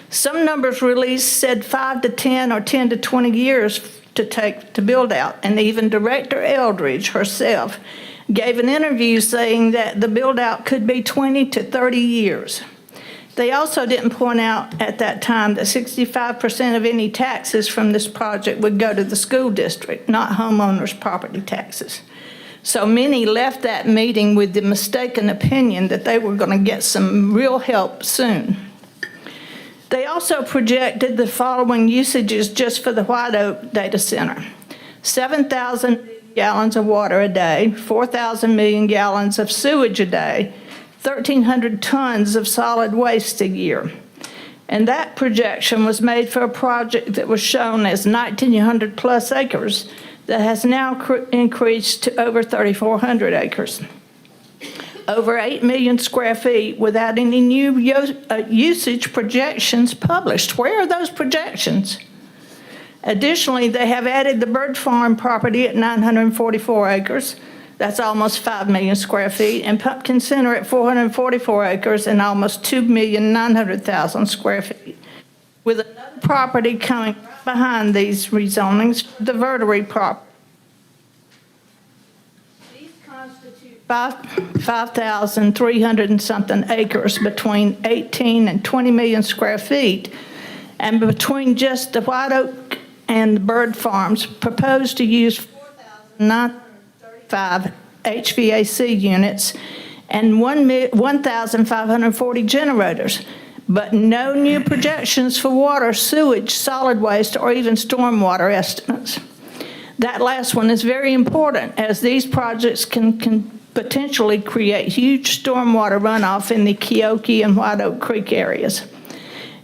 Some numbers released said 5 to 10 or 10 to 20 years to take to build out, and even Director Eldridge herself gave an interview saying that the build-out could be 20 to 30 years. They also didn't point out at that time that 65% of any taxes from this project would go to the school district, not homeowners' property taxes. So many left that meeting with the mistaken opinion that they were going to get some real help soon. They also projected the following usages just for the White Oak data center: 7,000 gallons of water a day, 4,000 million gallons of sewage a day, 1,300 tons of solid waste a year. And that projection was made for a project that was shown as 1,900 plus acres that has now increased to over 3,400 acres. Over 8 million square feet without any new usage projections published. Where are those projections? Additionally, they have added the bird farm property at 944 acres. That's almost 5 million square feet, and Pumpkin Center at 444 acres and almost 2,900,000 square feet. With another property coming right behind these rezonings, the Verdery property. These constitute 5,300 and something acres between 18 and 20 million square feet, and between just the White Oak and the bird farms proposed to use 4,935 HVAC units and 1,540 generators, but no new projections for water, sewage, solid waste, or even stormwater estimates. That last one is very important, as these projects can potentially create huge stormwater runoff in the Keokee and White Oak Creek areas.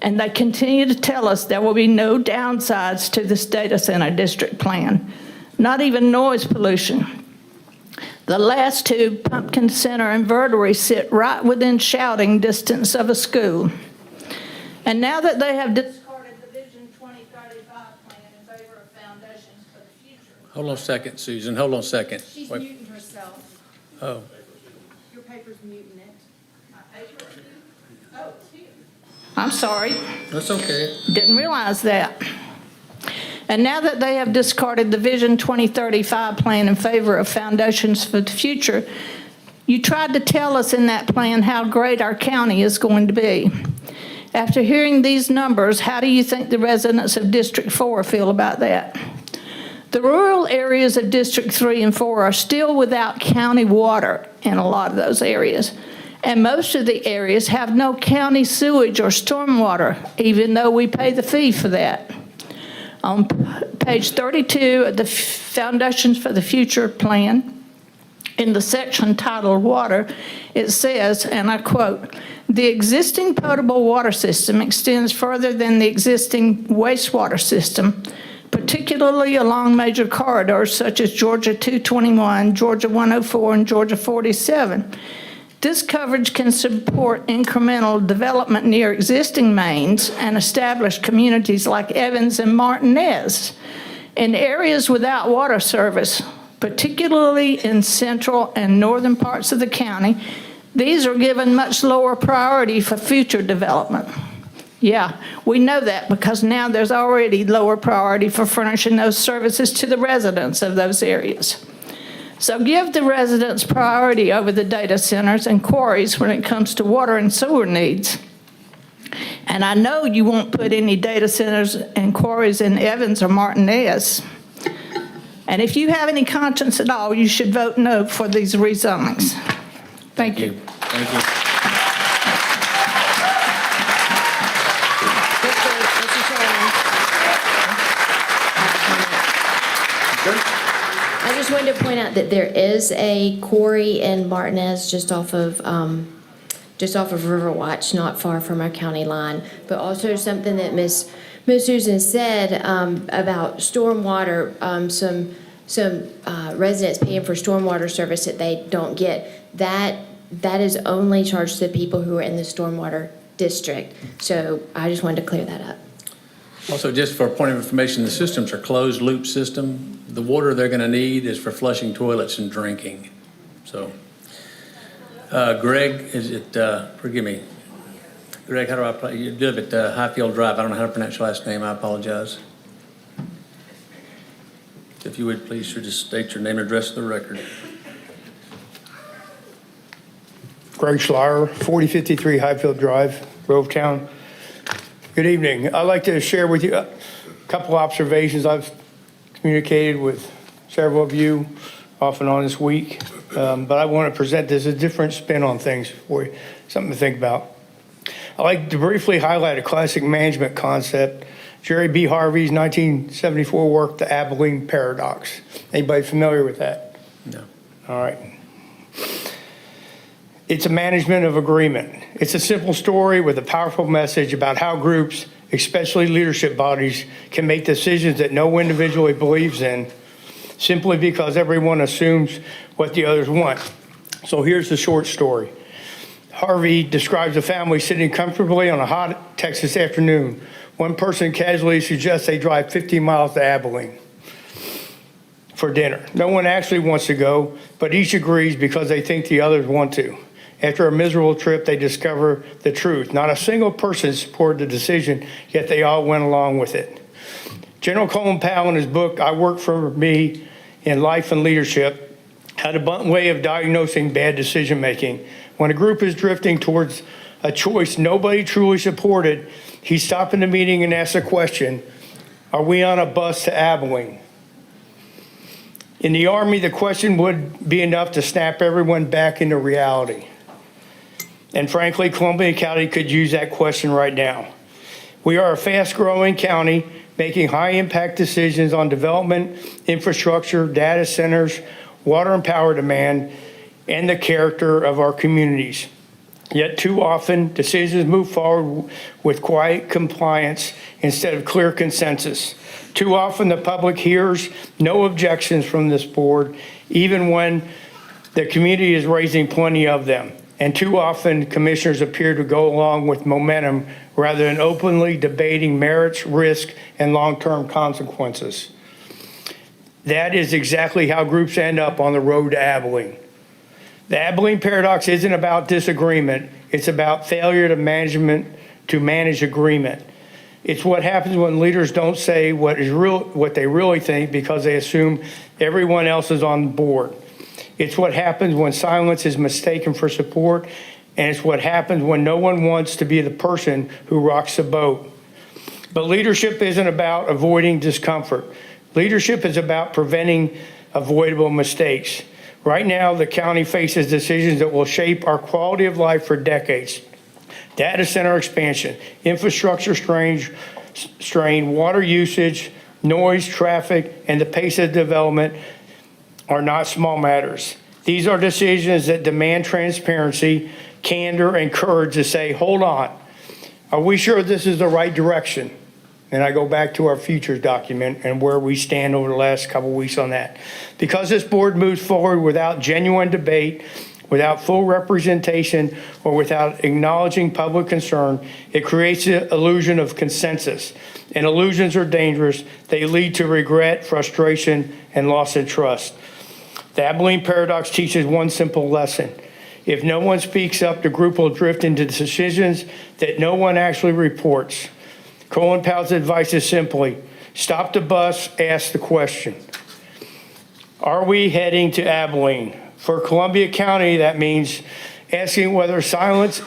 And they continue to tell us there will be no downsides to this data center district plan, not even noise pollution. The last two, Pumpkin Center and Verdery, sit right within shouting distance of a school. And now that they have discarded the Vision 2035 plan in favor of foundations for the future. Hold on a second, Susan, hold on a second. She's Wait. muting herself. Oh, Your paper's muting it. Oh, it's here. I'm sorry. that's okay. Didn't realize that. And now that they have discarded the Vision 2035 plan in favor of foundations for the future, you tried to tell us in that plan how great our county is going to be. After hearing these numbers, how do you think the residents of District 4 feel about that? The rural areas of District 3 and 4 are still without county water in a lot of those areas. And most of the areas have no county sewage or stormwater, even though we pay the fee for that. On page 32 of the Foundations for the Future plan, in the section titled Water, it says, and I quote, "The existing potable water system extends further than the existing wastewater system, particularly along major corridors such as Georgia 221, Georgia 104, and Georgia 47. This coverage can support incremental development near existing mains and establish communities like Evans and Martinez. In areas without water service, particularly in central and northern parts of the county, these are given much lower priority for future development." Yeah, we know that because now there's already lower priority for furnishing those services to the residents of those areas. So give the residents priority over the data centers and quarries when it comes to water and sewer needs. And I know you won't put any data centers and quarries in Evans or Martinez. And if you have any conscience at all, you should vote no for these rezonings. Thank you. Thank you. I just wanted to point out that there is a quarry in Martinez just off of Riverwatch, not far from our county line. But also something that Miss Susan said about stormwater, some residents paying for stormwater service that they don't get. That is only charged to the people who are in the stormwater district. So I just wanted to clear that up. Also, just for a point of information, the systems are closed loop system. The water they're going to need is for flushing toilets and drinking. So, Greg, is it, forgive me. Greg, how do I play? You live at Highfield Drive. I don't know how to pronounce your last name. I apologize. If you would, please, just state your name and address for the record. Greg Schleier, 4053 Highfield Drive, Grovetown. Good evening. I'd like to share with you a couple observations. I've communicated with several of you off and on this week, but I want to present this as a different spin on things for you, something to think about. I'd like to briefly highlight a classic management concept, Jerry B. Harvey's 1974 work, The Abilene Paradox. Anybody familiar with that? No. All right. It's a management of agreement. It's a simple story with a powerful message about how groups, especially leadership bodies, can make decisions that no individual believes in simply because everyone assumes what the others want. So here's the short story. Harvey describes a family sitting comfortably on a hot Texas afternoon. One person casually suggests they drive 50 miles to Abilene for dinner. No one actually wants to go, but each agrees because they think the others want to. After a miserable trip, they discover the truth. Not a single person supported the decision, yet they all went along with it. General Colin Powell, in his book, I Work for Me in Life and Leadership, had a blunt way of diagnosing bad decision-making. When a group is drifting towards a choice nobody truly supported, he stopped in the meeting and asked a question, are we on a bus to Abilene? In the Army, the question would be enough to snap everyone back into reality. And frankly, Columbia County could use that question right now. We are a fast-growing county making high-impact decisions on development, infrastructure, data centers, water and power demand, and the character of our communities. Yet too often, decisions move forward with quiet compliance instead of clear consensus. Too often, the public hears no objections from this board, even when the community is raising plenty of them. And too often, commissioners appear to go along with momentum rather than openly debating merits, risk, and long-term consequences. That is exactly how groups end up on the road to Abilene. The Abilene Paradox isn't about disagreement. It's about failure to manage agreement. It's what happens when leaders don't say what they really think because they assume everyone else is on board. It's what happens when silence is mistaken for support, and it's what happens when no one wants to be the person who rocks the boat. But leadership isn't about avoiding discomfort. Leadership is about preventing avoidable mistakes. Right now, the county faces decisions that will shape our quality of life for decades. Data center expansion, infrastructure strain, water usage, noise, traffic, and the pace of development are not small matters. These are decisions that demand transparency, candor, and courage to say, hold on, are we sure this is the right direction? And I go back to our futures document and where we stand over the last couple of weeks on that. Because this board moves forward without genuine debate, without full representation, or without acknowledging public concern, it creates an illusion of consensus. And illusions are dangerous. They lead to regret, frustration, and loss of trust. The Abilene Paradox teaches one simple lesson. If no one speaks up, the group will drift into decisions that no one actually reports. Colin Powell's advice is simply, stop the bus, ask the question. Are we heading to Abilene? For Columbia County, that means asking whether silence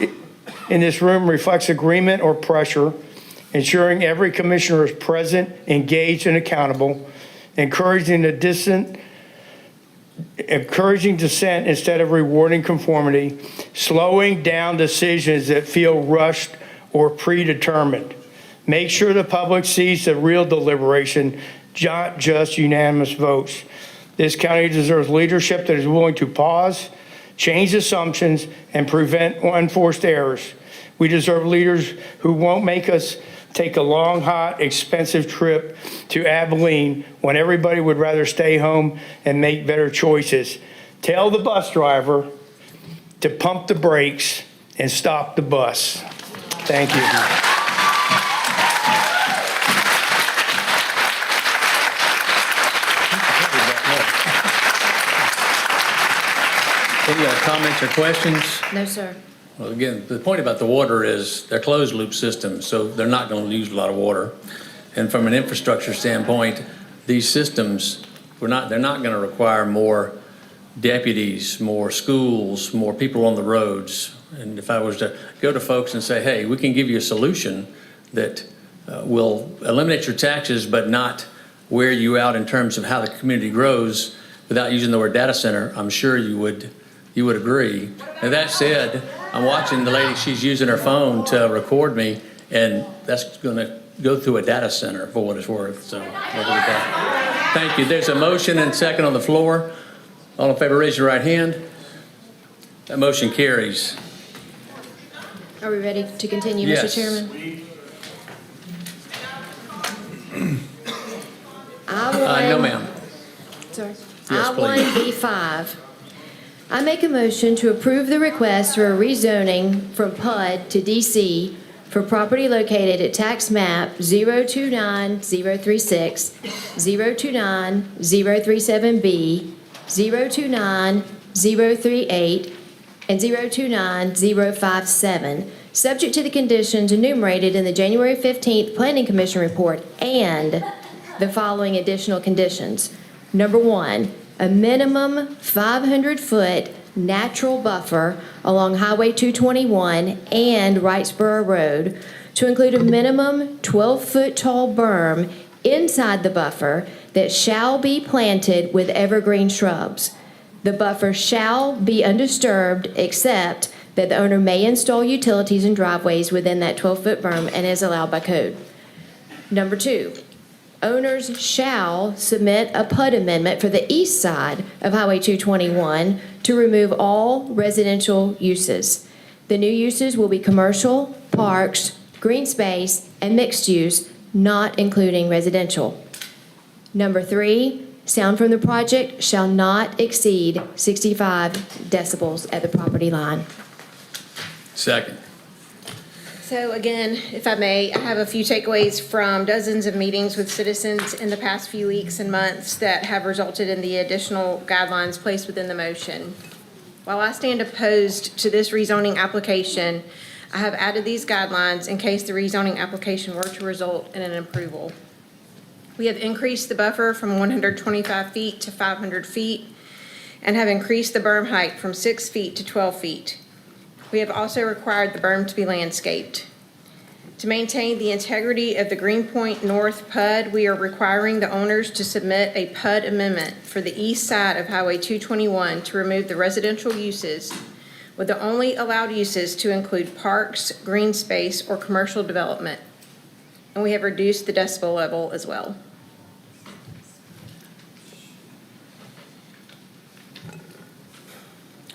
in this room reflects agreement or pressure, ensuring every commissioner is present, engaged, and accountable, encouraging dissent instead of rewarding conformity, slowing down decisions that feel rushed or predetermined. Make sure the public sees the real deliberation, not just unanimous votes. This county deserves leadership that is willing to pause, change assumptions, and prevent unforced errors. We deserve leaders who won't make us take a long, hot, expensive trip to Abilene when everybody would rather stay home and make better choices. Tell the bus driver to pump the brakes and stop the bus. Thank you. Any other comments or questions? No, sir. Well, again, the point about the water is they're closed loop systems, so they're not going to use a lot of water. And from an infrastructure standpoint, these systems, they're not going to require more deputies, more schools, more people on the roads. And if I was to go to folks and say, hey, we can give you a solution that will eliminate your taxes but not wear you out in terms of how the community grows without using the word data center, I'm sure you would agree. Now, that said, I'm watching the lady, she's using her phone to record me, and that's going to go through a data center for what it's worth. So, we'll look at that. Thank you. There's a motion and second on the floor. All in favor, raise your right hand. That motion carries. Are we ready to continue, Yes. Mr. Chairman? No, ma'am. Sorry. Yes, please. I-1B5. I make a motion to approve the request for a rezoning from PUD to DC for property located at tax map 029036, 029037B, 029038, and 029057, subject to the conditions enumerated in the January 15th Planning Commission report and the following additional conditions. Number 1, a minimum 500-foot natural buffer along Highway 221 and Wrightsboro Road to include a minimum 12-foot tall berm inside the buffer that shall be planted with evergreen shrubs. The buffer shall be undisturbed except that the owner may install utilities and driveways within that 12-foot berm and is allowed by code. Number 2, owners shall submit a PUD amendment for the east side of Highway 221 to remove all residential uses. The new uses will be commercial, parks, green space, and mixed use, not including residential. Number 3, sound from the project shall not exceed 65 decibels at the property line. Second. So again, if I may, I have a few takeaways from dozens of meetings with citizens in the past few weeks and months that have resulted in the additional guidelines placed within the motion. While I stand opposed to this rezoning application, I have added these guidelines in case the rezoning application were to result in an approval. We have increased the buffer from 125 feet to 500 feet and have increased the berm height from 6 feet to 12 feet. We have also required the berm to be landscaped. To maintain the integrity of the Greenpoint North PUD, we are requiring the owners to submit a PUD amendment for the east side of Highway 221 to remove the residential uses, with the only allowed uses to include parks, green space, or commercial development. And we have reduced the decibel level as well.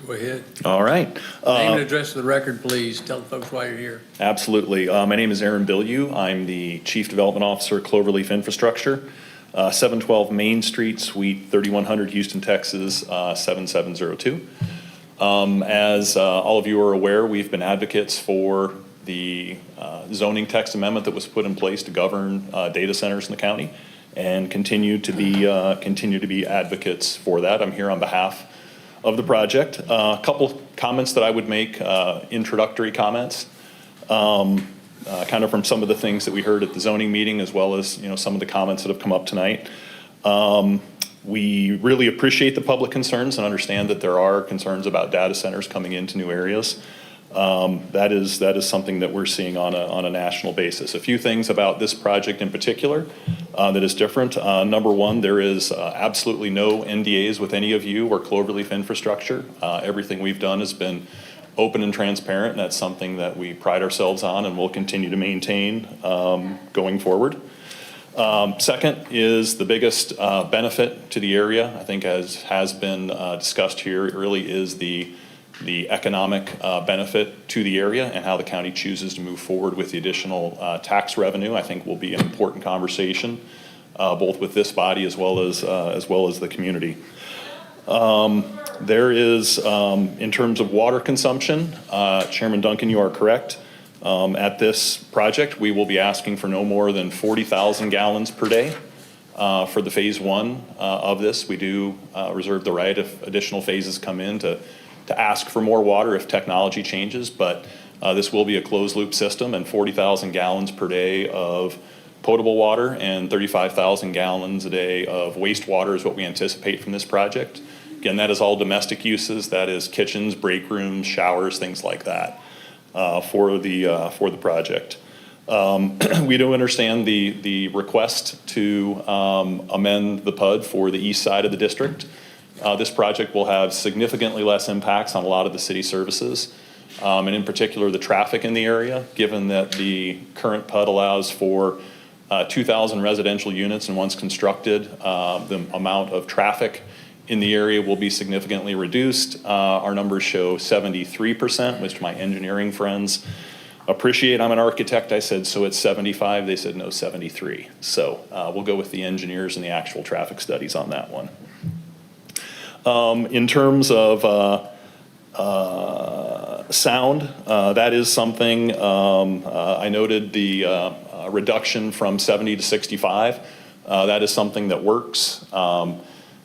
Go ahead. All right. Name and address for the record, please. Tell the folks why you're here. Absolutely. My name is Aaron Bilyeu. I'm the Chief Development Officer at Cloverleaf Infrastructure, 712 Main Street, Suite 3100, Houston, Texas, 7702. As all of you are aware, we've been advocates for the zoning text amendment that was put in place to govern data centers in the county, and continue to be advocates for that. I'm here on behalf of the project. A couple comments that I would make, introductory comments, kind of from some of the things that we heard at the zoning meeting, as well as some of the comments that have come up tonight. We really appreciate the public concerns and understand that there are concerns about data centers coming into new areas. That is something that we're seeing on a national basis. A few things about this project in particular that is different. Number one, there is absolutely no NDAs with any of you or Cloverleaf Infrastructure. Everything we've done has been open and transparent, and that's something that we pride ourselves on and will continue to maintain going forward. Second is the biggest benefit to the area, I think, as has been discussed here, it really is the economic benefit to the area and how the county chooses to move forward with the additional tax revenue. I think will be an important conversation, both with this body as well as the community. There is, in terms of water consumption, Chairman Duncan, you are correct. At this project, we will be asking for no more than 40,000 gallons per day for the phase one of this. We do reserve the right, if additional phases come in, to ask for more water if technology changes, but this will be a closed loop system, and 40,000 gallons per day of potable water and 35,000 gallons a day of wastewater is what we anticipate from this project. Again, that is all domestic uses. That is kitchens, break rooms, showers, things like that for the project. We do understand the request to amend the PUD for the east side of the district. This project will have significantly less impacts on a lot of the city services, and in particular the traffic in the area, given that the current PUD allows for 2,000 residential units, and once constructed, the amount of traffic in the area will be significantly reduced. Our numbers show 73%, which my engineering friends appreciate. I'm an architect. I said, so it's 75. They said, no, 73. So we'll go with the engineers and the actual traffic studies on that one. In terms of sound, that is something I noted the reduction from 70 to 65. That is something that works.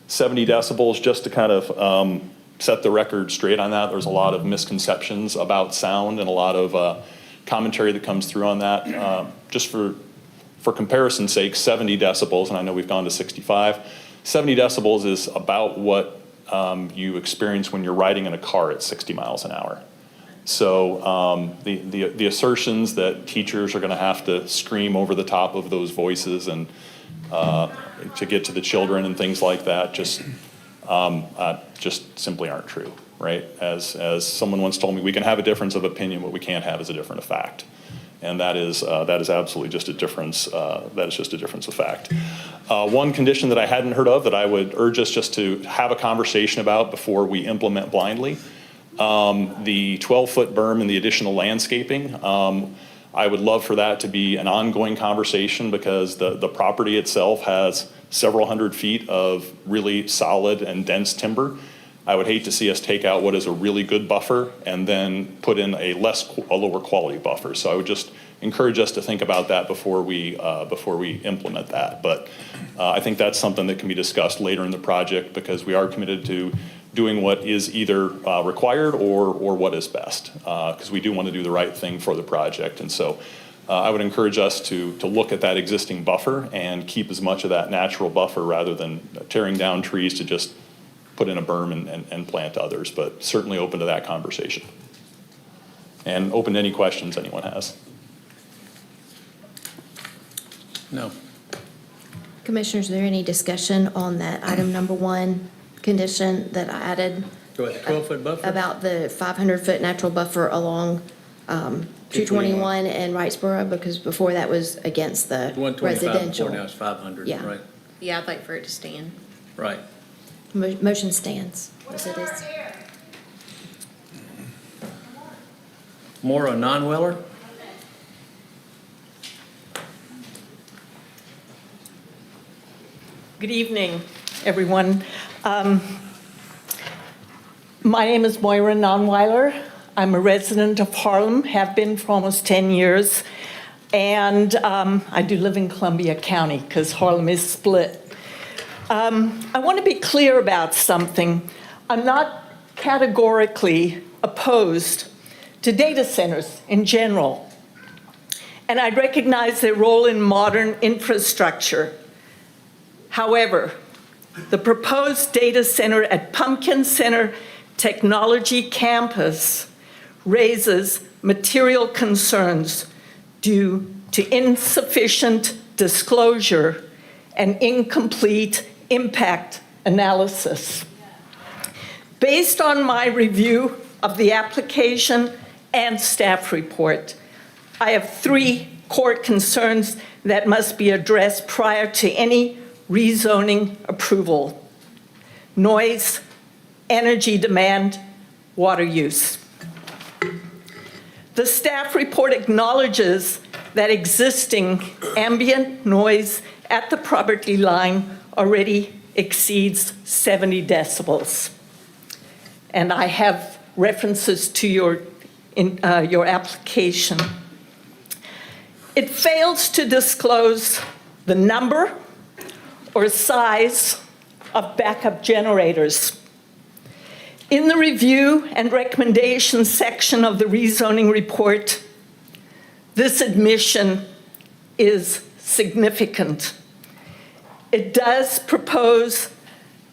70 decibels, just to kind of set the record straight on that, there's a lot of misconceptions about sound and a lot of commentary that comes through on that. Just for comparison's sake, 70 decibels, and I know we've gone to 65, 70 decibels is about what you experience when you're riding in a car at 60 miles an hour. So the assertions that teachers are going to have to scream over the top of those voices and to get to the children and things like that just simply aren't true, right? As someone once told me, we can have a difference of opinion, what we can't have is a difference of fact. And that is absolutely just a difference. That is just a difference of fact. One condition that I hadn't heard of that I would urge us just to have a conversation about before we implement blindly, the 12-foot berm and the additional landscaping. I would love for that to be an ongoing conversation because the property itself has several hundred feet of really solid and dense timber. I would hate to see us take out what is a really good buffer and then put in a lower quality buffer. So I would just encourage us to think about that before we implement that. But I think that's something that can be discussed later in the project because we are committed to doing what is either required or what is best, because we do want to do the right thing for the project. And so I would encourage us to look at that existing buffer and keep as much of that natural buffer rather than tearing down trees to just put in a berm and plant others, but certainly open to that conversation. And open to any questions anyone has. No. Commissioners, is there any discussion on that item number 1 condition that I added? Go ahead, 12-foot buffer? About the 500-foot natural buffer along 221 and Wrightsboro, because before that was against the 125 residential. before, now it's 500, Yeah. right? Yeah, I'd like for it to stand. Right. Motion stands, as it is. Maura non-Weller? Good evening, everyone. My name is Moira Nonweiler. I'm a resident of Harlem, have been for almost 10 years. And I do live in Columbia County because Harlem is split. I want to be clear about something. I'm not categorically opposed to data centers in general. And I recognize their role in modern infrastructure. However, the proposed data center at Pumpkin Center Technology Campus raises material concerns due to insufficient disclosure and incomplete impact analysis. Based on my review of the application and staff report, I have 3 core concerns that must be addressed prior to any rezoning approval: noise, energy demand, water use. The staff report acknowledges that existing ambient noise at the property line already exceeds 70 decibels. And I have references to your application. It fails to disclose the number or size of backup generators. In the review and recommendations section of the rezoning report, this admission is significant. It does propose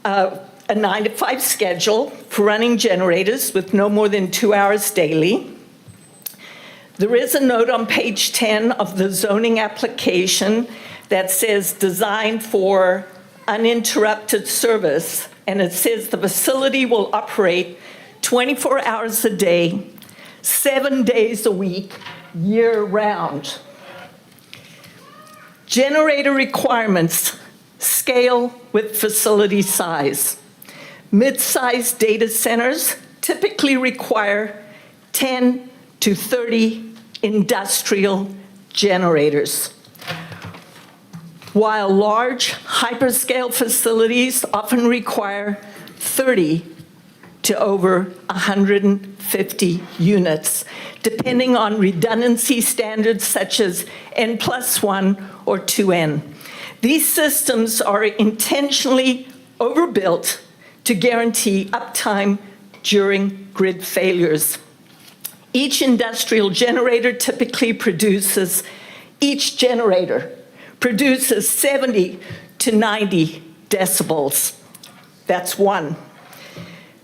a 9-to-5 schedule for running generators with no more than 2 hours daily. There is a note on page 10 of the zoning application that says designed for uninterrupted service, and it says the facility will operate 24 hours a day, 7 days a week, year-round. Generator requirements scale with facility size. Mid-sized data centers typically require 10 to 30 industrial generators, while large hyperscale facilities often require 30 to over 150 units, depending on redundancy standards such as N+1 or 2N. These systems are intentionally overbuilt to guarantee uptime during grid failures. Each industrial generator typically produces 70 to 90 decibels. That's one.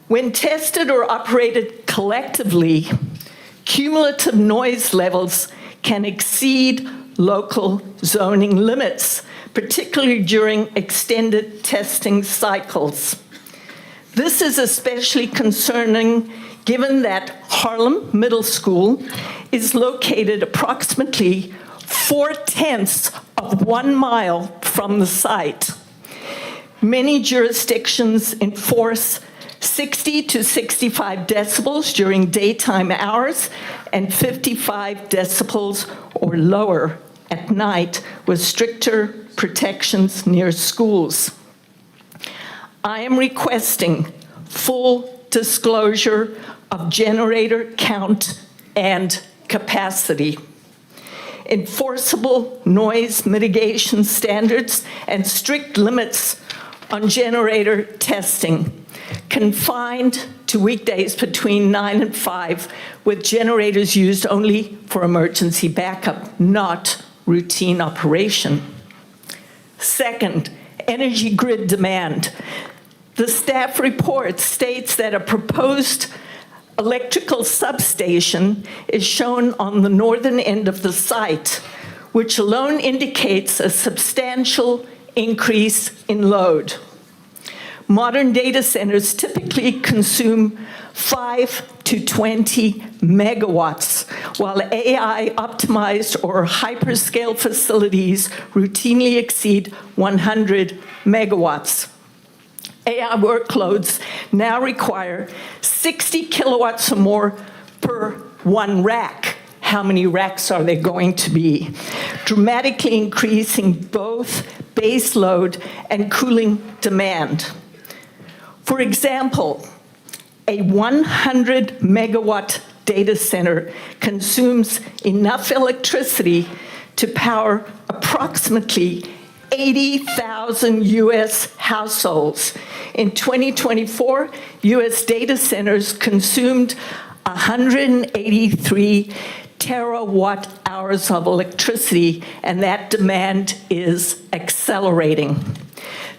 When tested or operated collectively, cumulative noise levels can exceed local zoning limits, particularly during extended testing cycles. This is especially concerning given that Harlem Middle School is located approximately 4/10 of 1 mile from the site. Many jurisdictions enforce 60 to 65 decibels during daytime hours and 55 decibels or lower at night with stricter protections near schools. I am requesting full disclosure of generator count and capacity, enforceable noise mitigation standards, and strict limits on generator testing, confined to weekdays between 9 and 5, with generators used only for emergency backup, not routine operation. Second, energy grid demand. The staff report states that a proposed electrical substation is shown on the northern end of the site, which alone indicates a substantial increase in load. Modern data centers typically consume 5 to 20 megawatts, while AI-optimized or hyperscale facilities routinely exceed 100 megawatts. AI workloads now require 60 kilowatts or more per one rack. How many racks are there going to be? Dramatically increasing both base load and cooling demand. For example, a 100 megawatt data center consumes enough electricity to power approximately 80,000 U.S. households. In 2024, U.S. data centers consumed 183 terawatt hours of electricity, and that demand is accelerating.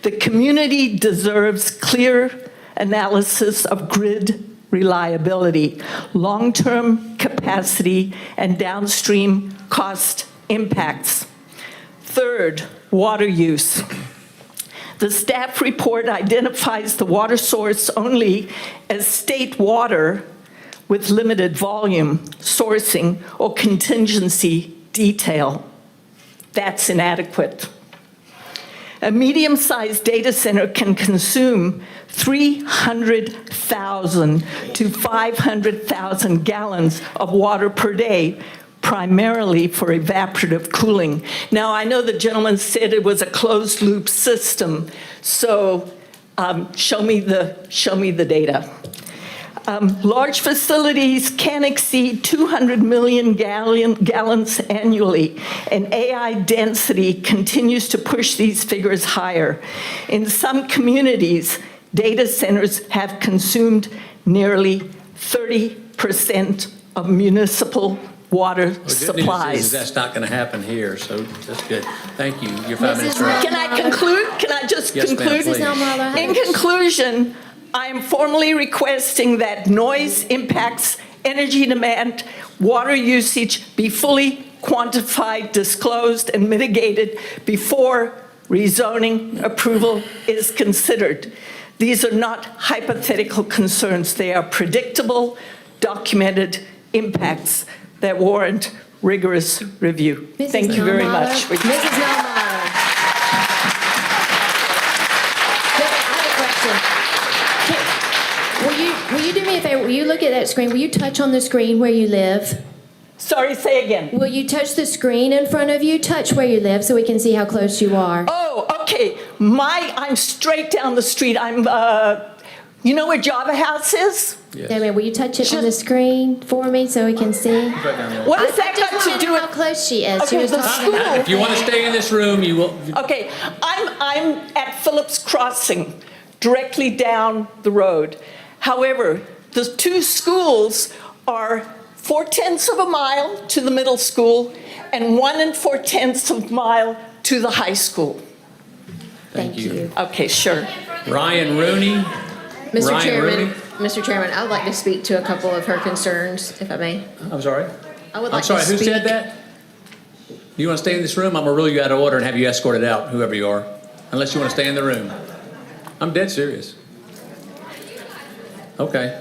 The community deserves clear analysis of grid reliability, long-term capacity, and downstream cost impacts. Third, water use. The staff report identifies the water source only as state water with limited volume, sourcing, or contingency detail. That's inadequate. A medium-sized data center can consume 300,000 to 500,000 gallons of water per day, primarily for evaporative cooling. Now, I know the gentleman said it was a closed-loop system, so show me the data. Large facilities can exceed 200 million gallons annually, and AI density continues to push these figures higher. In some communities, data centers have consumed nearly 30% of municipal water The good news is supplies. that's not going to happen here, so that's good. Thank you. Your 5 minutes Mrs. are up. Can I conclude? Can I just Yes, ma'am, conclude? please. Mrs. Elmore, In conclusion, I am formally requesting that noise impacts, energy demand, water usage be fully quantified, disclosed, and mitigated before rezoning approval is considered. These are not hypothetical concerns. They are predictable, documented impacts that warrant rigorous review. Mrs. Thank you very Nalmala. much. Mrs. Nalmala. I have a question. Will you do me a favor? Will you look at that screen? Will you touch on the screen where you live? Sorry, say again. Will you touch the screen in front of you? Touch where you live so we can see how close you are. Oh, okay. I'm straight down the street. You know where Java House is? Damien, will you touch it on the screen for me so we can see? What does that just got to wanna do know with how close she is? She Okay, was the talking school. about If you want to stay in this room, you will. Okay, I'm at Phillips Crossing, directly down the road. However, the two schools are 4/10 of a mile to the middle school and 1 4/10 of a mile to the high school. Thank you. Okay, sure. Ryan Rooney. Mr. Ryan Chairman, Rooney. Mr. Chairman, I would like to speak to a couple of her concerns, if I may. I'm sorry. I would I'm like sorry, to who said speak- that? You want to stay in this room? I'm going to rule you out of order and have you escorted out, whoever you are, unless you want to stay in the room. I'm dead serious. Okay.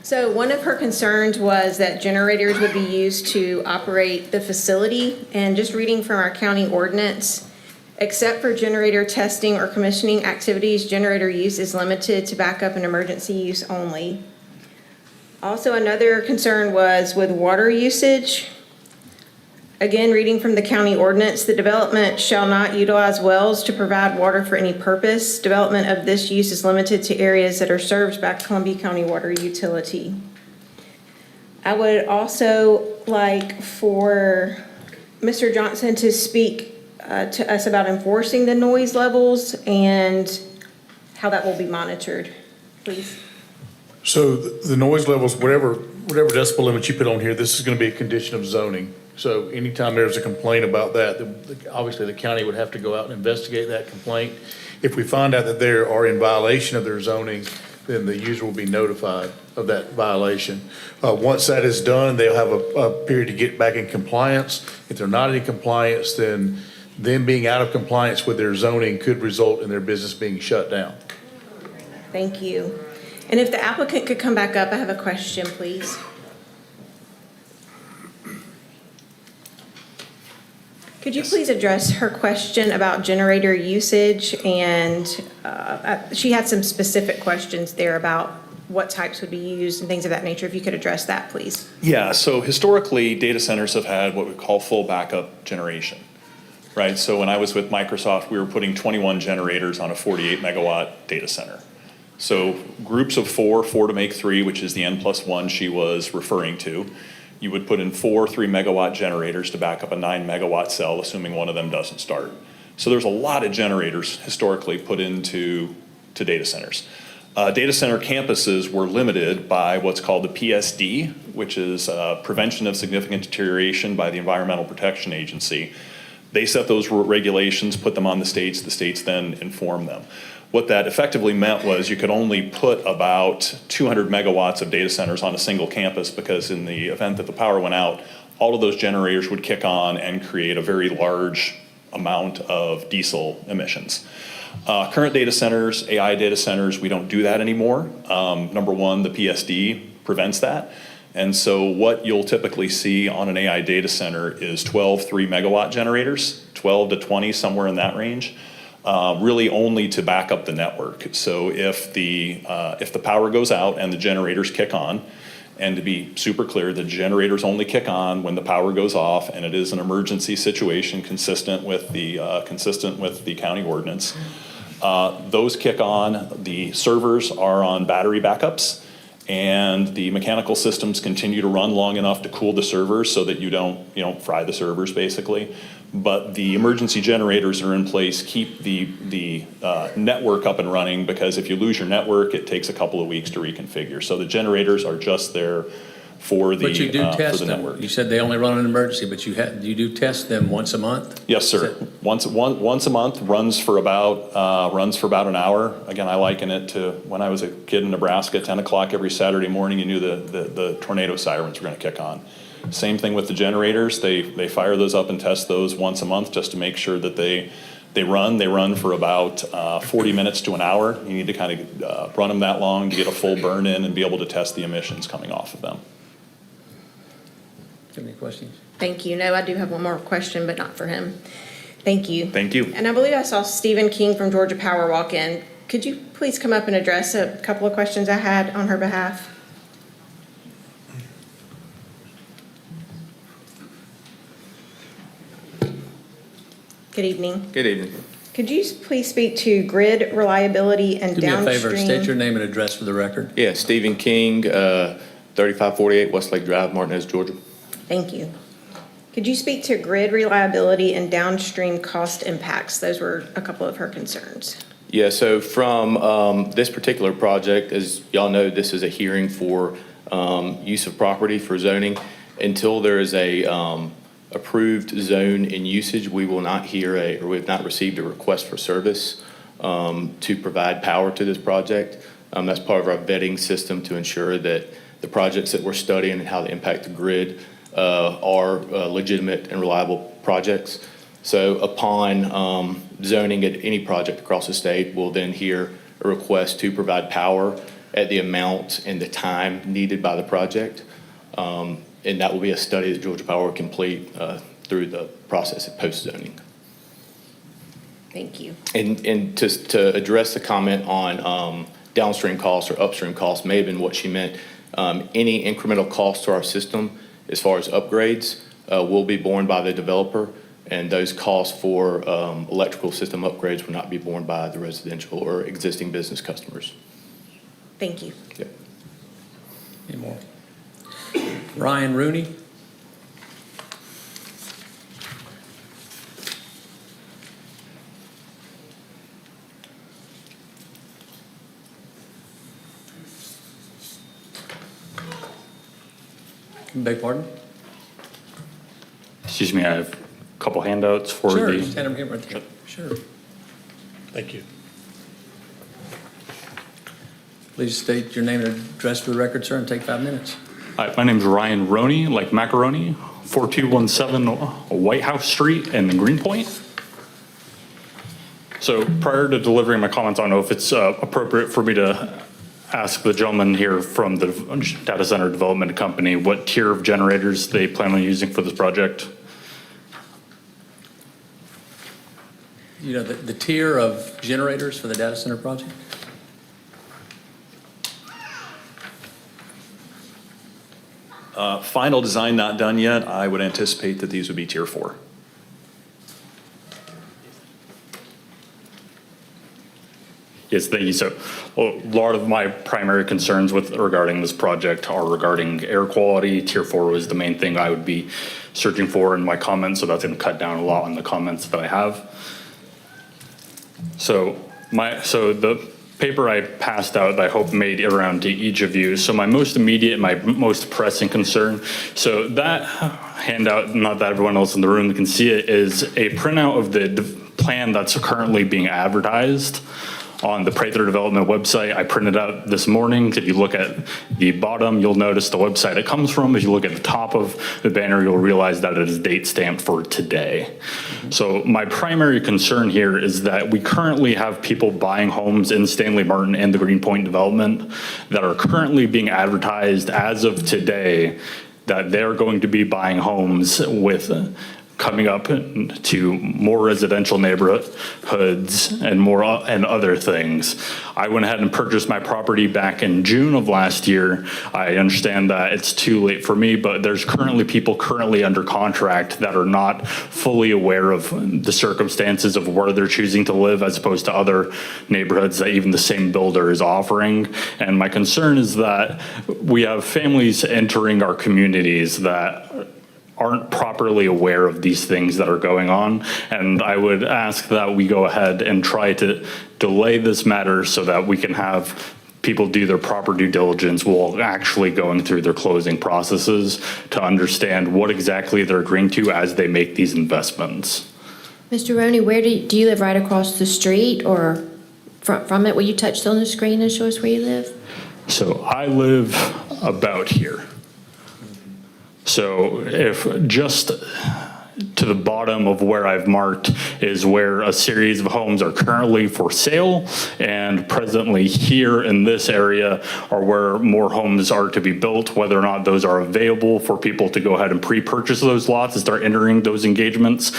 So one of her concerns was that generators would be used to operate the facility. And just reading from our county ordinance, except for generator testing or commissioning activities, generator use is limited to backup and emergency use only. Also, another concern was with water usage. Again, reading from the county ordinance, the development shall not utilize wells to provide water for any purpose. Development of this use is limited to areas that are served by Columbia County Water Utility. I would also like for Mr. Johnson to speak to us about enforcing the noise levels and how that will be monitored, please. So the noise levels, whatever decibel limit you put on here, this is going to be a condition of zoning. So anytime there's a complaint about that, obviously the county would have to go out and investigate that complaint. If we find out that they are in violation of their zoning, then the user will be notified of that violation. Once that is done, they'll have a period to get back in compliance. If they're not in compliance, then them being out of compliance with their zoning could result in their business being shut down. Thank you. And if the applicant could come back up, I have a question, please. Could you please address her question about generator usage? And she had some specific questions there about what types would be used and things of that nature. If you could address that, please. Yeah, so historically, data centers have had what we call full backup generation, right? So when I was with Microsoft, we were putting 21 generators on a 48 megawatt data center. So groups of four to make three, which is the N+1 she was referring to. You would put in 4 3-megawatt generators to back up a 9-megawatt cell, assuming one of them doesn't start. So there's a lot of generators historically put into data centers. Data center campuses were limited by what's called the PSD, which is Prevention of Significant Deterioration by the Environmental Protection Agency. They set those regulations, put them on the states then inform them. What that effectively meant was you could only put about 200 megawatts of data centers on a single campus, because in the event that the power went out, all of those generators would kick on and create a very large amount of diesel emissions. Current data centers, AI data centers, we don't do that anymore. Number one, the PSD prevents that. And so what you'll typically see on an AI data center is 12 3-megawatt generators, 12 to 20, somewhere in that range. Really only to back up the network. So if the power goes out and the generators kick on, and to be super clear, the generators only kick on when the power goes off, and it is an emergency situation consistent with the county ordinance. Those kick on. The servers are on battery backups, and the mechanical systems continue to run long enough to cool the servers so that you don't fry the servers basically. but the emergency generators are in place, keep the network up and running, because if you lose your network, it takes a couple of weeks to reconfigure. So the generators are just there for the, But you do for test the them. network. You said they only run an emergency, but you do test them once a month? Yes, sir. Once a month, runs for about an hour. Again, I liken it to when I was a kid in Nebraska, 10 o'clock every Saturday morning, you knew the tornado sirens were gonna kick on. Same thing with the generators. They fire those up and test those once a month just to make sure that they run. They run for about 40 minutes to an hour. You need to kind of run them that long to get a full burn in and be able to test the emissions coming off of them. Have any questions? Thank you. No, I do have one more question, but not for him. Thank you. Thank you. And I believe I saw Stephen King from Georgia Power walk in. Could you please come up and address a couple of questions I had on her behalf? Good evening. Good evening. Could you please speak to grid reliability and Do me a downstream? favor, state your name and address for the record. Yeah, Stephen King, 3548 Westlake Drive, Martinez, Georgia. Thank you. Could you speak to grid reliability and downstream cost impacts? Those were a couple of her concerns. Yeah, so from this particular project, as y'all know, this is a hearing for use of property for zoning. Until there is a approved zone in usage, we will not hear or we have not received a request for service to provide power to this project. That's part of our vetting system to ensure that the projects that we're studying and how they impact the grid are legitimate and reliable projects. So upon zoning at any project across the state, we'll then hear a request to provide power at the amount and the time needed by the project. And that will be a study that Georgia Power will complete through the process of post-zoning. Thank you. And to address the comment on downstream costs or upstream costs, may have been what she meant. Any incremental cost to our system as far as upgrades will be borne by the developer, and those costs for electrical system upgrades will not be borne by the residential or existing business customers. Thank you. Yep. Any more? Ryan Rooney? Beg pardon? Excuse me, I have a couple handouts for Sure, the. stand up here right there. Sure. Thank you. Please state your name and address for the record, sir, and take 5 minutes. Hi, my name's Ryan Roney, like macaroni, 4217 White House Street in Greenpoint. So prior to delivering my comments, I don't know if it's appropriate for me to ask the gentleman here from the data center development company what tier of generators they plan on using for this project. You know, the tier of generators for the data center project? Final design not done yet. I would anticipate that these would be tier 4. Yes, thank you. So a lot of my primary concerns regarding this project are regarding air quality. Tier 4 was the main thing I would be searching for in my comments, so that's going to cut down a lot on the comments that I have. So the paper I passed out, I hope made it around to each of you. So my most immediate, my most pressing concern, so that handout, not that everyone else in the room can see it, is a printout of the plan that's currently being advertised on the Prather Development website. I printed out this morning. If you look at the bottom, you'll notice the website it comes from. If you look at the top of the banner, you'll realize that it is date stamped for today. So my primary concern here is that we currently have people buying homes in Stanley Martin and the Greenpoint development that are currently being advertised as of today that they're going to be buying homes with coming up to more residential neighborhoods and more and other things. I went ahead and purchased my property back in June of last year. I understand that it's too late for me, but there's currently people under contract that are not fully aware of the circumstances of where they're choosing to live as opposed to other neighborhoods that even the same builder is offering. And my concern is that we have families entering our communities that aren't properly aware of these things that are going on. And I would ask that we go ahead and try to delay this matter so that we can have people do their proper due diligence while actually going through their closing processes to understand what exactly they're agreeing to as they make these investments. Mr. Roney, where do you live right across the street or from it? Will you touch on the screen and show us where you live? So I live about here. So if just to the bottom of where I've marked is where a series of homes are currently for sale, and presently here in this area are where more homes are to be built, whether or not those are available for people to go ahead and pre-purchase those lots and start entering those engagements.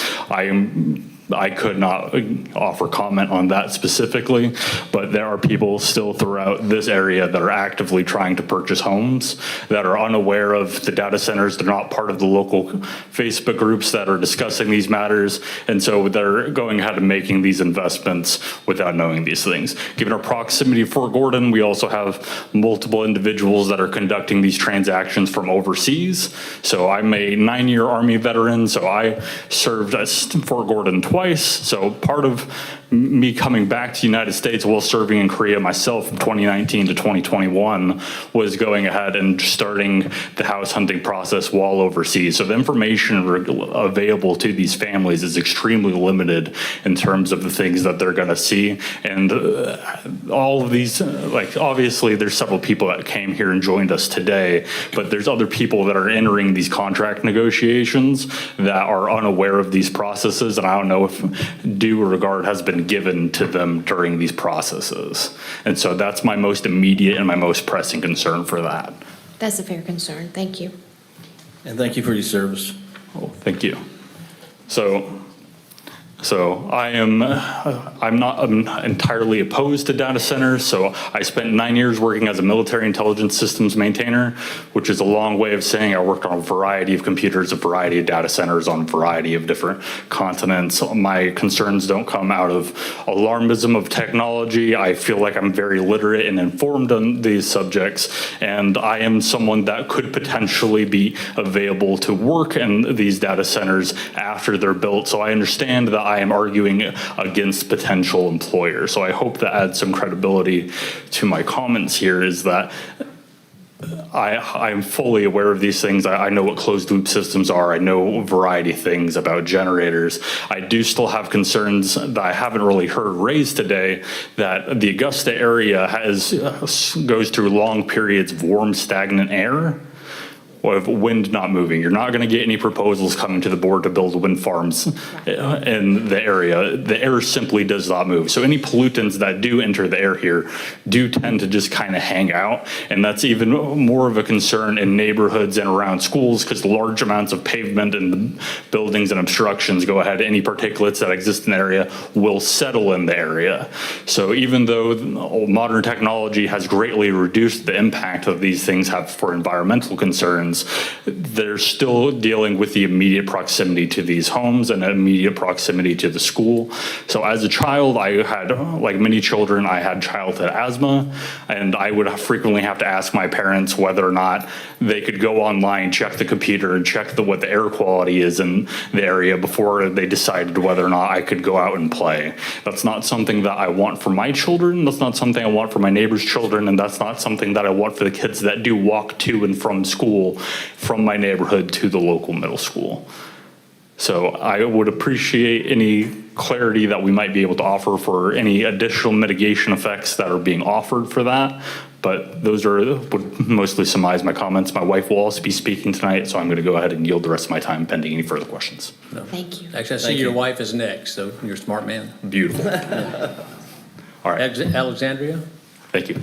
I could not offer comment on that specifically, but there are people still throughout this area that are actively trying to purchase homes that are unaware of the data centers. They're not part of the local Facebook groups that are discussing these matters. And so they're going ahead and making these investments without knowing these things. Given our proximity to Fort Gordon, we also have multiple individuals that are conducting these transactions from overseas. So I'm a 9-year Army veteran, so I served at Fort Gordon twice. So part of me coming back to the United States while serving in Korea myself from 2019 to 2021 was going ahead and starting the house hunting process while overseas. So the information available to these families is extremely limited in terms of the things that they're going to see. And all of these, like obviously there's several people that came here and joined us today, but there's other people that are entering these contract negotiations that are unaware of these processes. And I don't know if due regard has been given to them during these processes. And so that's my most immediate and my most pressing concern for that. That's a fair concern. Thank you. And thank you for your service. Oh, thank you. So I'm not entirely opposed to data centers. So I spent 9 years working as a military intelligence systems maintainer, which is a long way of saying I worked on a variety of computers, a variety of data centers on a variety of different continents. My concerns don't come out of alarmism of technology. I feel like I'm very literate and informed on these subjects, and I am someone that could potentially be available to work in these data centers after they're built. So I understand that I am arguing against potential employers. So I hope that adds some credibility to my comments here, is that I'm fully aware of these things. I know what closed loop systems are. I know a variety of things about generators. I do still have concerns that I haven't really heard raised today, that the Augusta area goes through long periods of warm, stagnant air, of wind not moving. You're not going to get any proposals coming to the board to build wind farms in the area. The air simply does not move. So any pollutants that do enter the air here do tend to just kind of hang out. And that's even more of a concern in neighborhoods and around schools, because large amounts of pavement and the buildings and obstructions go ahead. Any particulates that exist in the area will settle in the area. So even though modern technology has greatly reduced the impact of these things have for environmental concerns, they're still dealing with the immediate proximity to these homes and immediate proximity to the school. So as a child, I had, like many children, I had childhood asthma, and I would frequently have to ask my parents whether or not they could go online, check the computer, and check what the air quality is in the area before they decided whether or not I could go out and play. That's not something that I want for my children. That's not something I want for my neighbor's children, and that's not something that I want for the kids that do walk to and from school from my neighborhood to the local middle school. So I would appreciate any clarity that we might be able to offer for any additional mitigation effects that are being offered for that. But those would mostly surmise my comments. My wife will also be speaking tonight, so I'm going to go ahead and yield the rest of my time pending any further questions. No. Thank you. Actually, I see your wife is next, so you're a smart man. Beautiful. All right. Alexandria? Thank you.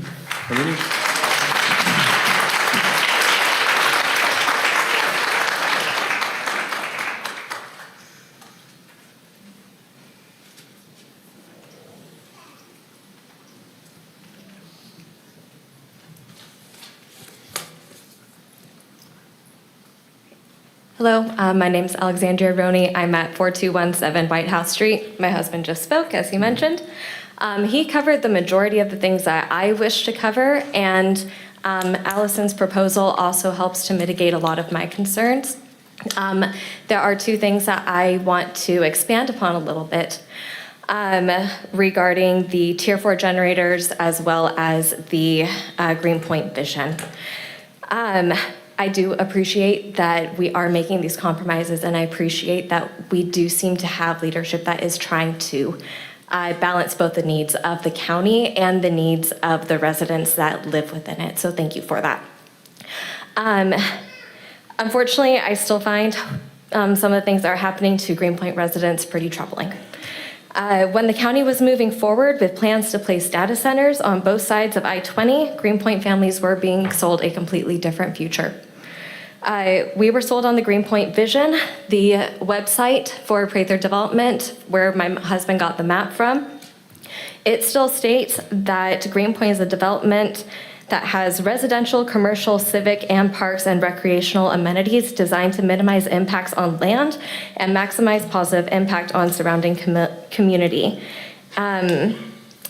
Hello, my name is Alexandria Roney. I'm at 4217 White House Street. My husband just spoke, as he mentioned. He covered the majority of the things that I wish to cover, and Allison's proposal also helps to mitigate a lot of my concerns. There are two things that I want to expand upon a little bit regarding the Tier 4 generators as well as the Greenpoint vision. I do appreciate that we are making these compromises, and I appreciate that we do seem to have leadership that is trying to balance both the needs of the county and the needs of the residents that live within it. So thank you for that. Unfortunately, I still find some of the things that are happening to Greenpoint residents pretty troubling. When the county was moving forward with plans to place data centers on both sides of I-20, Greenpoint families were being sold a completely different future. We were sold on the Greenpoint vision, the website for Prather Development, where my husband got the map from. It still states that Greenpoint is a development that has residential, commercial, civic, and parks and recreational amenities designed to minimize impacts on land and maximize positive impact on surrounding community. And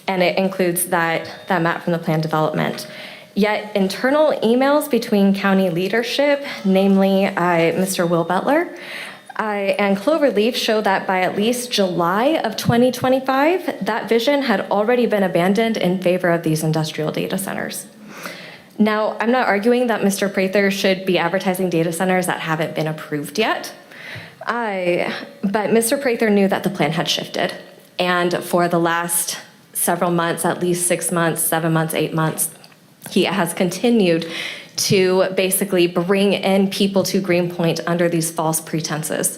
it includes that map from the plan development. Yet internal emails between county leadership, namely Mr. Will Butler, and Cloverleaf show that by at least July of 2025, that vision had already been abandoned in favor of these industrial data centers. Now, I'm not arguing that Mr. Prather should be advertising data centers that haven't been approved yet, but Mr. Prather knew that the plan had shifted. And for the last several months, at least 6 months, 7 months, 8 months, he has continued to basically bring in people to Greenpoint under these false pretenses.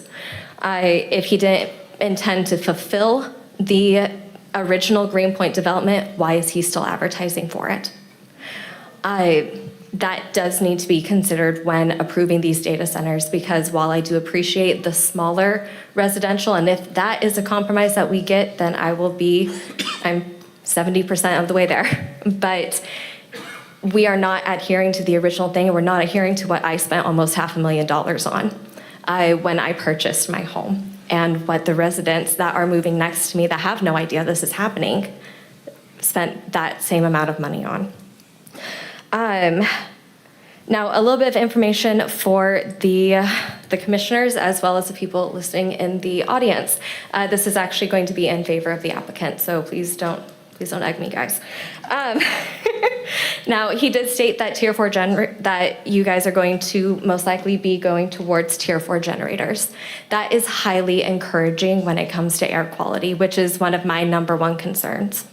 If he didn't intend to fulfill the original Greenpoint development, why is he still advertising for it? That does need to be considered when approving these data centers, because while I do appreciate the smaller residential, and if that is a compromise that we get, then I'm 70% of the way there. But we are not adhering to the original thing, and we're not adhering to what I spent almost $500,000 on when I purchased my home, and what the residents that are moving next to me that have no idea this is happening spent that same amount of money on. Now, a little bit of information for the commissioners as well as the people listening in the audience. This is actually going to be in favor of the applicant, so please don't egg me, guys. Now, he did state that Tier 4 that you guys are going to most likely be going towards Tier 4 generators. That is highly encouraging when it comes to air quality, which is one of my #1 concerns.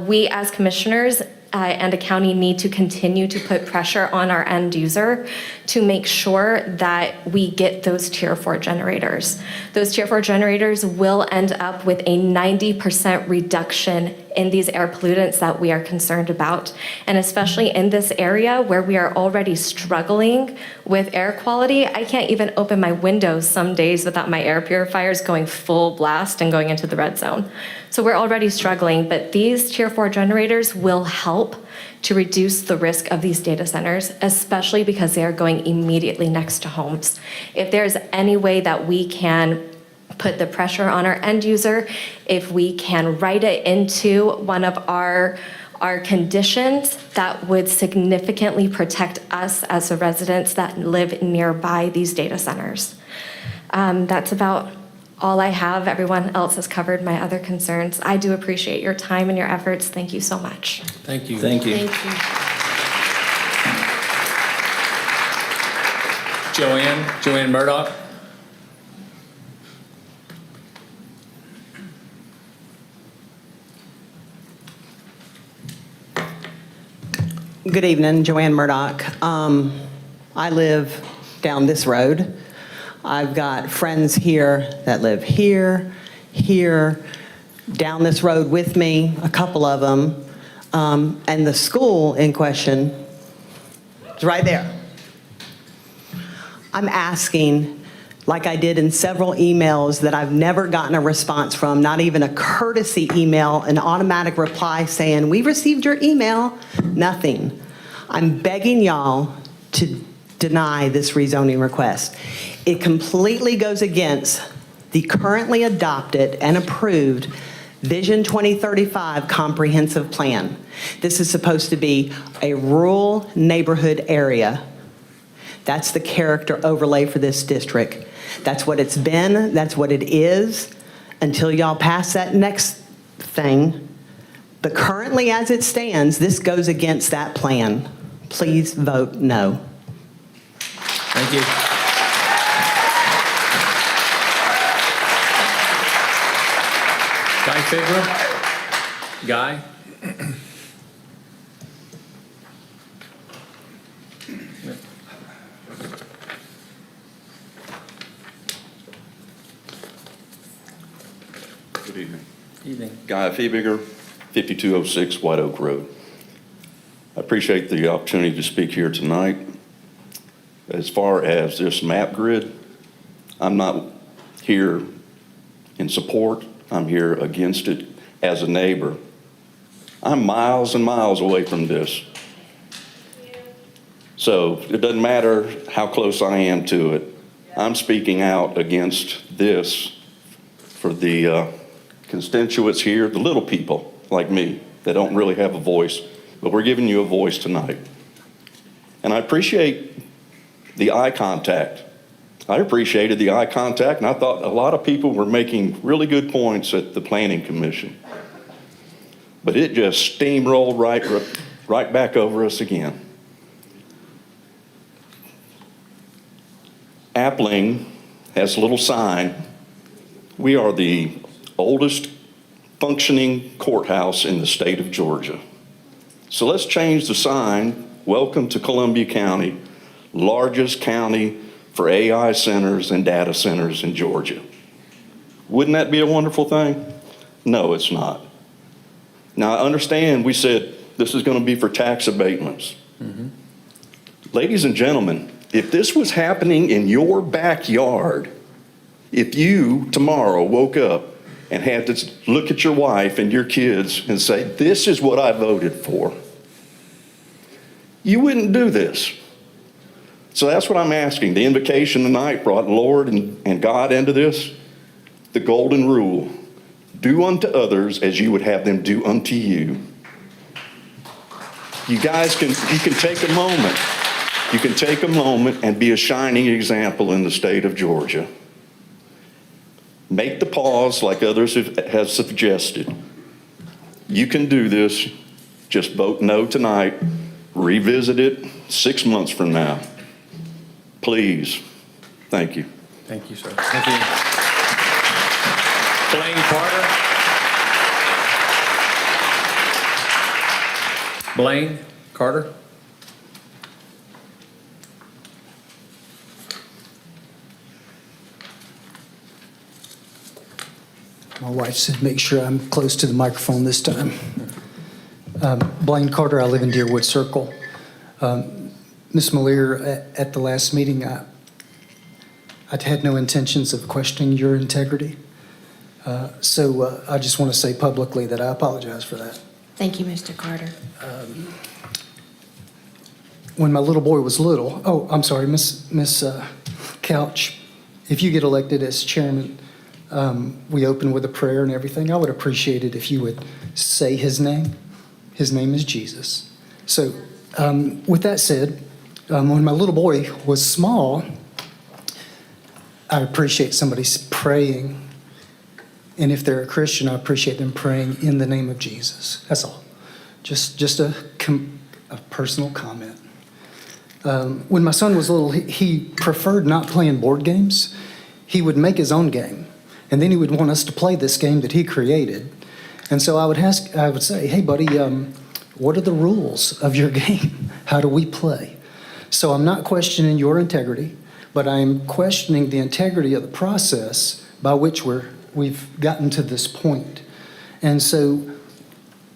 We as commissioners and the county need to continue to put pressure on our end user to make sure that we get those Tier 4 generators. Those Tier 4 generators will end up with a 90% reduction in these air pollutants that we are concerned about. And especially in this area where we are already struggling with air quality, I can't even open my windows some days without my air purifiers going full blast and going into the red zone. So we're already struggling, but these Tier 4 generators will help to reduce the risk of these data centers, especially because they are going immediately next to homes. If there's any way that we can put the pressure on our end user, if we can write it into one of our conditions, that would significantly protect us as the residents that live nearby these data centers. That's about all I have. Everyone else has covered my other concerns. I do appreciate your time and your efforts. Thank you so much. Thank you. Thank you. Thank you. Joanne Murdoch. Good evening, Joanne Murdoch. I live down this road. I've got friends here that live here, down this road with me, a couple of them. And the school in question is right there. I'm asking, like I did in several emails that I've never gotten a response from, not even a courtesy email, an automatic reply saying, "We received your email," nothing. I'm begging y'all to deny this rezoning request. It completely goes against the currently adopted and approved Vision 2035 comprehensive plan. This is supposed to be a rural neighborhood area That's the character overlay for this district. That's what it's been, that's what it is, until y'all pass that next thing. But currently, as it stands, this goes against that plan. Please vote no. Thank you. Guy Figler? Guy? Good evening. Evening. Guy Fiebiger, 5206 White Oak Road. I appreciate the opportunity to speak here tonight. As far as this map grid, I'm not here in support. I'm here against it as a neighbor. I'm miles and miles away from this. So it doesn't matter how close I am to it. I'm speaking out against this for the constituents here, the little people like me that don't really have a voice, but we're giving you a voice tonight. And I appreciate the eye contact. I appreciated the eye contact, and I thought a lot of people were making really good points at the Planning Commission. But it just steamrolled right back over us again. Appling has a little sign. We are the oldest functioning courthouse in the state of Georgia. So let's change the sign. Welcome to Columbia County, largest county for AI centers and data centers in Georgia. Wouldn't that be a wonderful thing? No, it's not. Now, I understand we said this is going to be for tax abatements. Mm-hmm. Ladies and gentlemen, if this was happening in your backyard, if you tomorrow woke up and had to look at your wife and your kids and say, this is what I voted for, you wouldn't do this. So that's what I'm asking. The invocation tonight brought Lord and God into this. The golden rule, do unto others as you would have them do unto you. You guys you can take a moment. You can take a moment and be a shining example in the state of Georgia. Make the pause like others have suggested. You can do this. Just vote no tonight. Revisit it 6 months from now. Please. Thank you. Thank you, sir. Thank you. Blaine Carter? Blaine Carter? My wife said, make sure I'm close to the microphone this time. Blaine Carter, I live in Deerwood Circle. Ms. Malier, at the last meeting, I had no intentions of questioning your integrity. So I just want to say publicly that I apologize for that. Thank you, Mr. Carter. When my little boy was little, I'm sorry, Miss Couch, if you get elected as chairman, we open with a prayer and everything. I would appreciate it if you would say his name. His name is Jesus. So with that said, when my little boy was small, I appreciate somebody praying. And if they're a Christian, I appreciate them praying in the name of Jesus. That's all. Just a personal comment. When my son was little, he preferred not playing board games. He would make his own game. And then he would want us to play this game that he created. And so I would say, hey, buddy, what are the rules of your game? How do we play? So I'm not questioning your integrity, but I'm questioning the integrity of the process by which we've gotten to this point. And so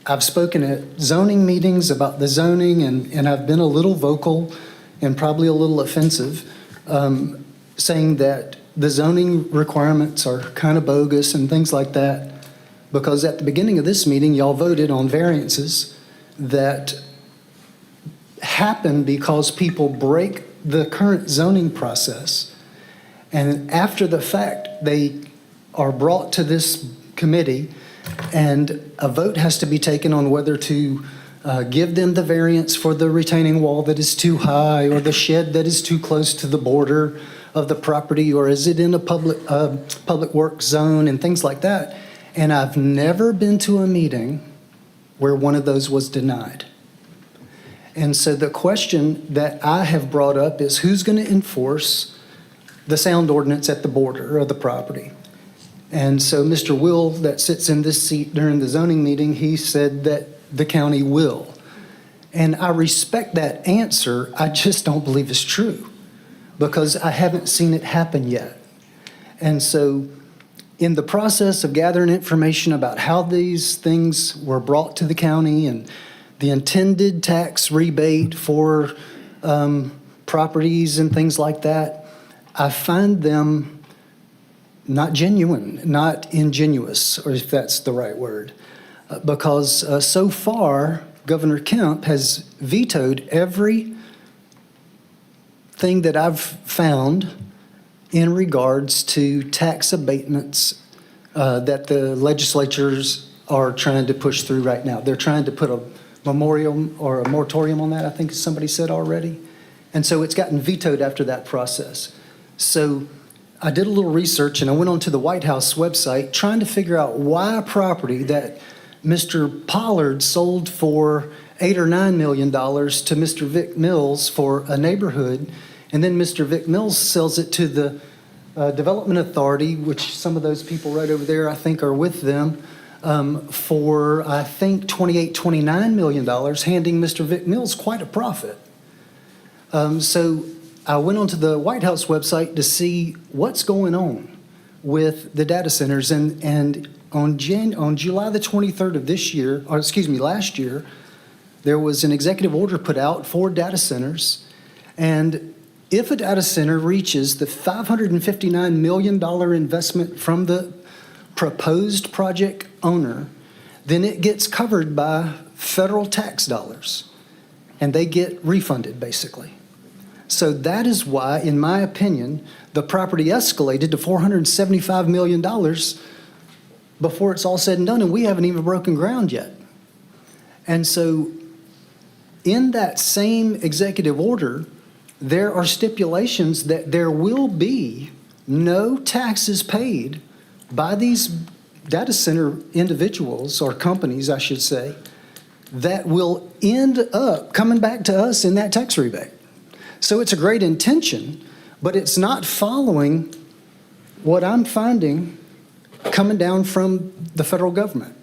I've spoken at zoning meetings about the zoning, and I've been a little vocal and probably a little offensive, saying that the zoning requirements are kind of bogus and things like that, because at the beginning of this meeting, y'all voted on variances that happen because people break the current zoning process. And after the fact, they are brought to this committee, and a vote has to be taken on whether to give them the variance for the retaining wall that is too high, or the shed that is too close to the border of the property, or is it in a public works zone and things like that. And I've never been to a meeting where one of those was denied. And so the question that I have brought up is, who's going to enforce the sound ordinance at the border of the property? And so Mr. Will, that sits in this seat during the zoning meeting, he said that the county will. And I respect that answer. I just don't believe it's true, because I haven't seen it happen yet. And so in the process of gathering information about how these things were brought to the county and the intended tax rebate for properties and things like that, I find them not genuine, not ingenuous, or if that's the right word, because so far, Governor Kemp has vetoed every thing that I've found in regards to tax abatements that the legislatures are trying to push through right now. They're trying to put a memoriam or a moratorium on that, I think somebody said already. And so it's gotten vetoed after that process. So I did a little research and I went onto the White House website trying to figure out why a property that Mr. Pollard sold for $8 or $9 million to Mr. Vic Mills for a neighborhood, and then Mr. Vic Mills sells it to the Development Authority, which some of those people right over there I think are with them, for I think $28-29 million, handing Mr. Vic Mills quite a profit. So I went onto the White House website to see what's going on with the data centers, and on July the 23rd of this year, or excuse me, last year, there was an executive order put out for data centers, and if a data center reaches the $559 million investment from the proposed project owner, then it gets covered by federal tax dollars, and they get refunded, basically. So that is why, in my opinion, the property escalated to $475 million before it's all said and done, and we haven't even broken ground yet. And so in that same executive order, there are stipulations that there will be no taxes paid by these data center individuals, or companies, I should say, that will end up coming back to us in that tax rebate. So it's a great intention, but it's not following what I'm finding coming down from the federal government.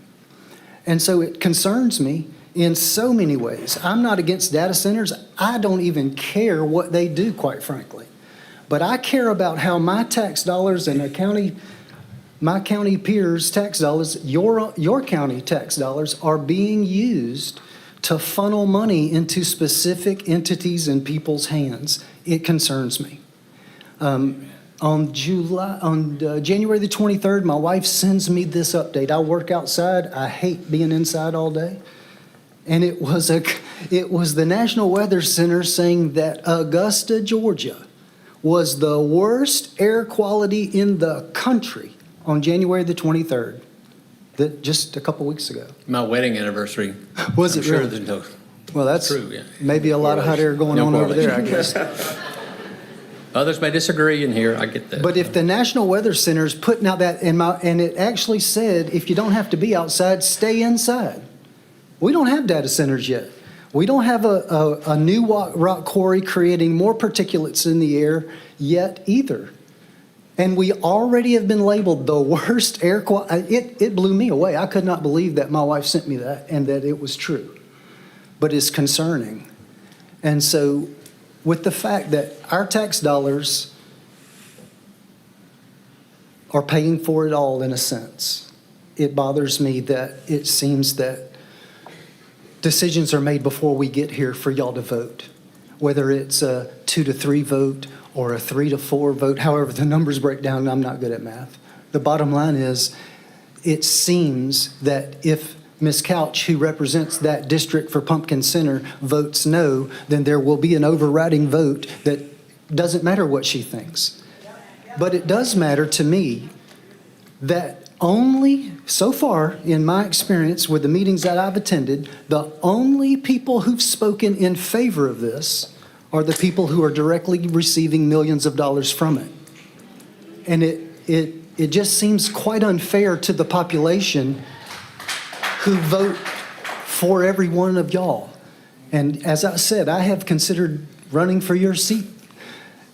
And so it concerns me in so many ways. I'm not against data centers. I don't even care what they do, quite frankly. But I care about how my tax dollars and my county peers' tax dollars, your county tax dollars, are being used to funnel money into specific entities and people's hands. It concerns me. On January the 23rd, my wife sends me this update. I work outside. I hate being inside all day. And it was the National Weather Center saying that Augusta, Georgia, was the worst air quality in the country on January the 23rd, just a couple weeks ago. My wedding anniversary. Was it I'm sure really? there's no. Well, that's true, yeah. maybe a lot of hot air going No on over there, I correlation. guess. Others may disagree in here, I get that. But if the National Weather Center's putting out that, and it actually said, if you don't have to be outside, stay inside. We don't have data centers yet. We don't have a new rock quarry creating more particulates in the air yet either. And we already have been labeled the worst air quality. It blew me away. I could not believe that my wife sent me that and that it was true. But it's concerning. And so with the fact that our tax dollars are paying for it all in a sense, it bothers me that it seems that decisions are made before we get here for y'all to vote, whether it's a 2-3 vote or a 3-4 vote, however the numbers break down. I'm not good at math. The bottom line is, it seems that if Ms. Couch, who represents that district for Pumpkin Center, votes no, then there will be an overriding vote that doesn't matter what she thinks. But it does matter to me that so far, in my experience with the meetings that I've attended, the only people who've spoken in favor of this are the people who are directly receiving millions of dollars from it. And it just seems quite unfair to the population who vote for every one of y'all. And as I said, I have considered running for your seat.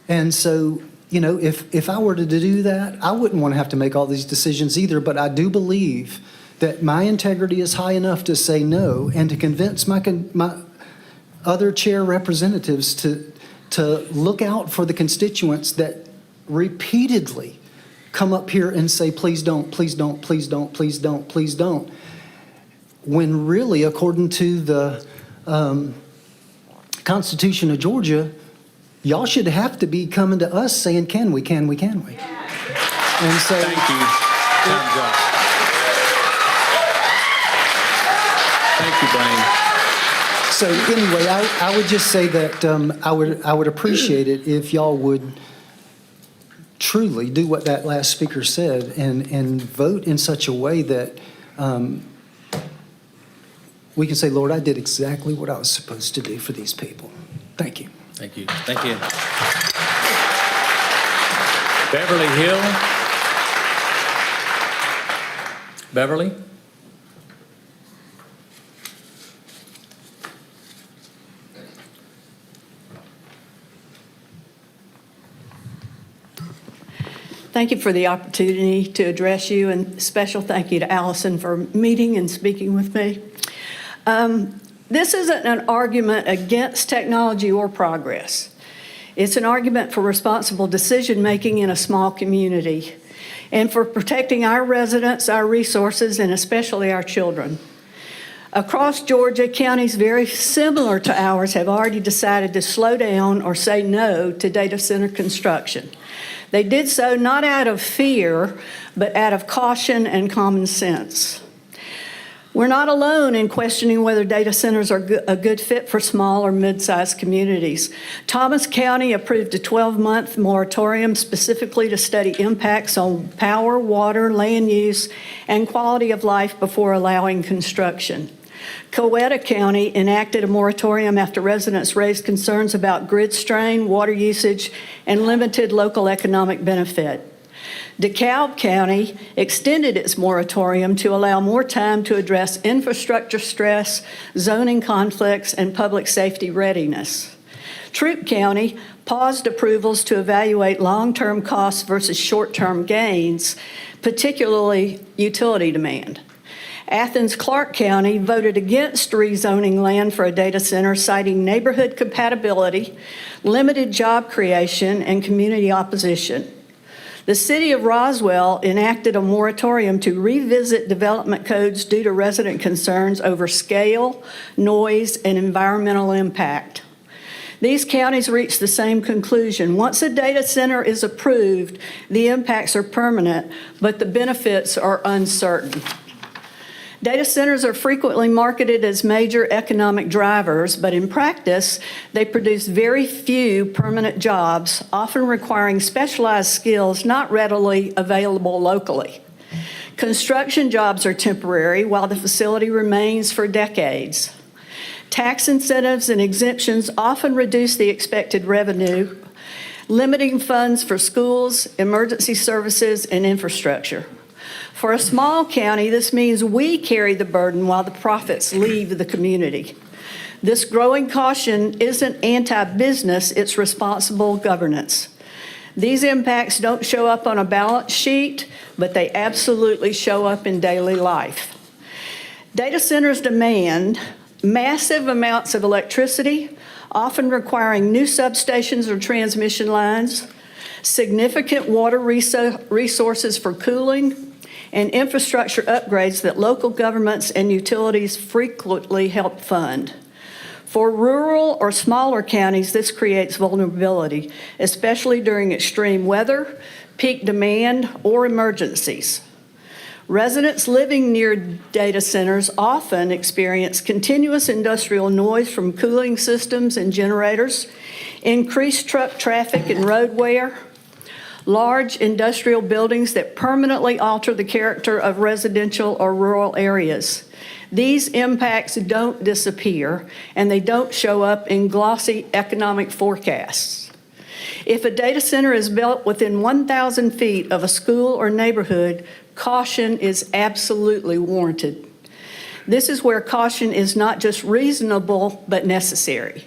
And so, you know, if I were to do that, I wouldn't want to have to make all these decisions either, but I do believe that my integrity is high enough to say no and to convince my other chair representatives to look out for the constituents that repeatedly come up here and say, please don't, please don't, please don't, please don't, please don't. When really, according to the Constitution of Georgia, y'all should have to be coming to us saying, can we, can we, can we? And so. Thank you. Time's up. Thank you, Blaine. So anyway, I would just say that I would appreciate it if y'all would truly do what that last speaker said and vote in such a way that we can say, Lord, I did exactly what I was supposed to do for these people. Thank you. Thank you. Thank you. Beverly Hill. Beverly? Thank you for the opportunity to address you, and special thank you to Allison for meeting and speaking with me. This isn't an argument against technology or progress. It's an argument for responsible decision-making in a small community and for protecting our residents, our resources, and especially our children. Across Georgia, counties very similar to ours have already decided to slow down or say no to data center construction. They did so not out of fear, but out of caution and common sense. We're not alone in questioning whether data centers are a good fit for small or mid-sized communities. Thomas County approved a 12-month moratorium specifically to study impacts on power, water, land use, and quality of life before allowing construction. Coweta County enacted a moratorium after residents raised concerns about grid strain, water usage, and limited local economic benefit. DeKalb County extended its moratorium to allow more time to address infrastructure stress, zoning conflicts, and public safety readiness. Troup County paused approvals to evaluate long-term costs versus short-term gains, particularly utility demand. Athens-Clarke County voted against rezoning land for a data center, citing neighborhood compatibility, limited job creation, and community opposition. The city of Roswell enacted a moratorium to revisit development codes due to resident concerns over scale, noise, and environmental impact. These counties reached the same conclusion. Once a data center is approved, the impacts are permanent, but the benefits are uncertain. Data centers are frequently marketed as major economic drivers, but in practice, they produce very few permanent jobs, often requiring specialized skills not readily available locally. Construction jobs are temporary, while the facility remains for decades. Tax incentives and exemptions often reduce the expected revenue, limiting funds for schools, emergency services, and infrastructure. For a small county, this means we carry the burden while the profits leave the community. This growing caution isn't anti-business, it's responsible governance. These impacts don't show up on a balance sheet, but they absolutely show up in daily life. Data centers demand massive amounts of electricity, often requiring new substations or transmission lines, significant water resources for cooling, and infrastructure upgrades that local governments and utilities frequently help fund. For rural or smaller counties, this creates vulnerability, especially during extreme weather, peak demand, or emergencies. Residents living near data centers often experience continuous industrial noise from cooling systems and generators, increased truck traffic and road wear, large industrial buildings that permanently alter the character of residential or rural areas. These impacts don't disappear, and they don't show up in glossy economic forecasts. If a data center is built within 1,000 feet of a school or neighborhood, caution is absolutely warranted. This is where caution is not just reasonable, but necessary.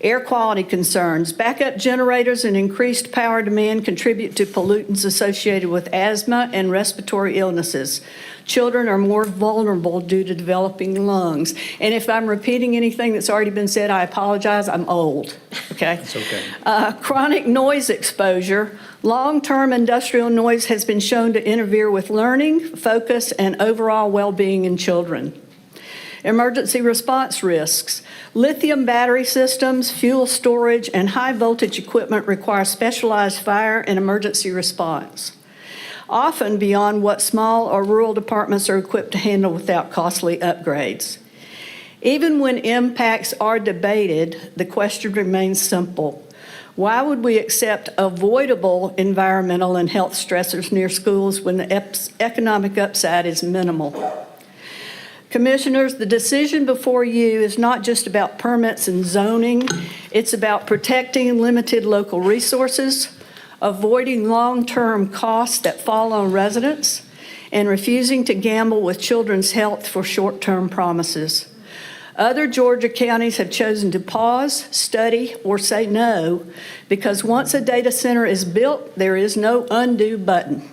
Air quality concerns, backup generators, and increased power demand contribute to pollutants associated with asthma and respiratory illnesses. Children are more vulnerable due to developing lungs. And if I'm repeating anything that's already been said, I apologize, I'm old, okay? It's okay. Chronic noise exposure. Long-term industrial noise has been shown to interfere with learning, focus, and overall well-being in children. Emergency response risks. Lithium battery systems, fuel storage, and high-voltage equipment require specialized fire and emergency response, often beyond what small or rural departments are equipped to handle without costly upgrades. Even when impacts are debated, the question remains simple. Why would we accept avoidable environmental and health stressors near schools when the economic upside is minimal? Commissioners, the decision before you is not just about permits and zoning. It's about protecting limited local resources, avoiding long-term costs that fall on residents, and refusing to gamble with children's health for short-term promises. Other Georgia counties have chosen to pause, study, or say no, because once a data center is built, there is no undo button.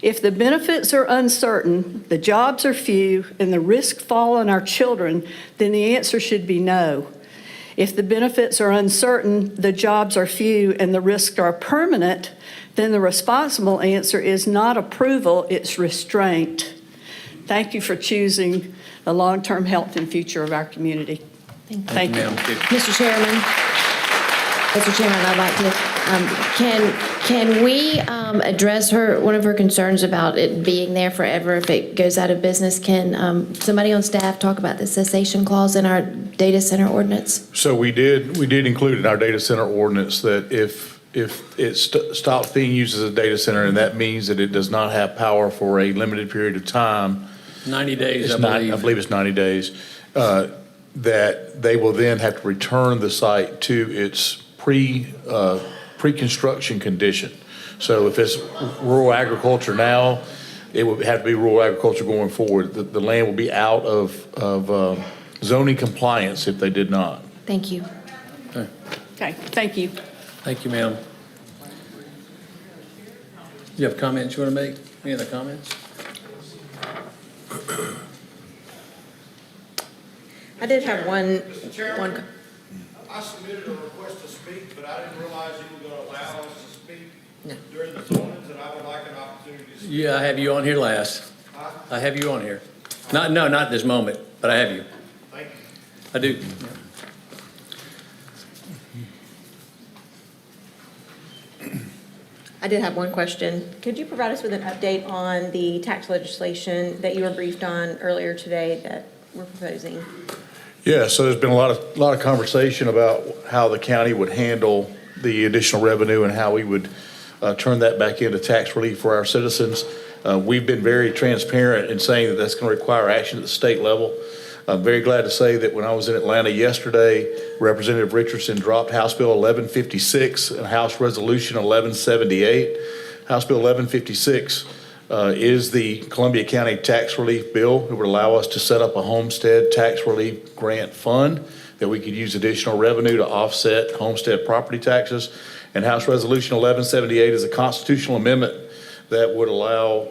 If the benefits are uncertain, the jobs are few, and the risks fall on our children, then the answer should be no. If the benefits are uncertain, the jobs are few, and the risks are permanent, then the responsible answer is not approval, it's restraint. Thank you for choosing the long-term health and future of our community. Thank you. Mr. Chairman, I'd like to, can we address one of her concerns about it being there forever if it goes out of business? Can somebody on staff talk about the cessation clause in our data center ordinance? So we did include in our data center ordinance that if it stops being used as a data center, and that means that it does not have power for a limited period of time. 90 days, I believe it's 90 days, that they will then have to return the site to its pre-construction condition. So if it's rural agriculture now, it would have to be rural agriculture going forward. The land will be out of zoning compliance if they did not. Thank you. Okay, thank you. Thank you, ma'am. You have comments you want to make? Any other comments? I did have one. I submitted a request to speak, but I didn't realize you were going to allow us to speak during the zonings, and I would like an opportunity to speak. Yeah, I have you on here last. I have you on here. Not this moment, but I have you. Thank you. I do. I did have one question. Could you provide us with an update on the tax legislation that you were briefed on earlier today that we're proposing? Yeah, so there's been a lot of conversation about how the county would handle the additional revenue and how we would turn that back into tax relief for our citizens. We've been very transparent in saying that that's going to require action at the state level. I'm very glad to say that when I was in Atlanta yesterday, Representative Richardson dropped House Bill 1156 and House Resolution 1178. House Bill 1156 is the Columbia County tax relief bill. It would allow us to set up a homestead tax relief grant fund that we could use additional revenue to offset homestead property taxes. And House Resolution 1178 is a constitutional amendment that would allow,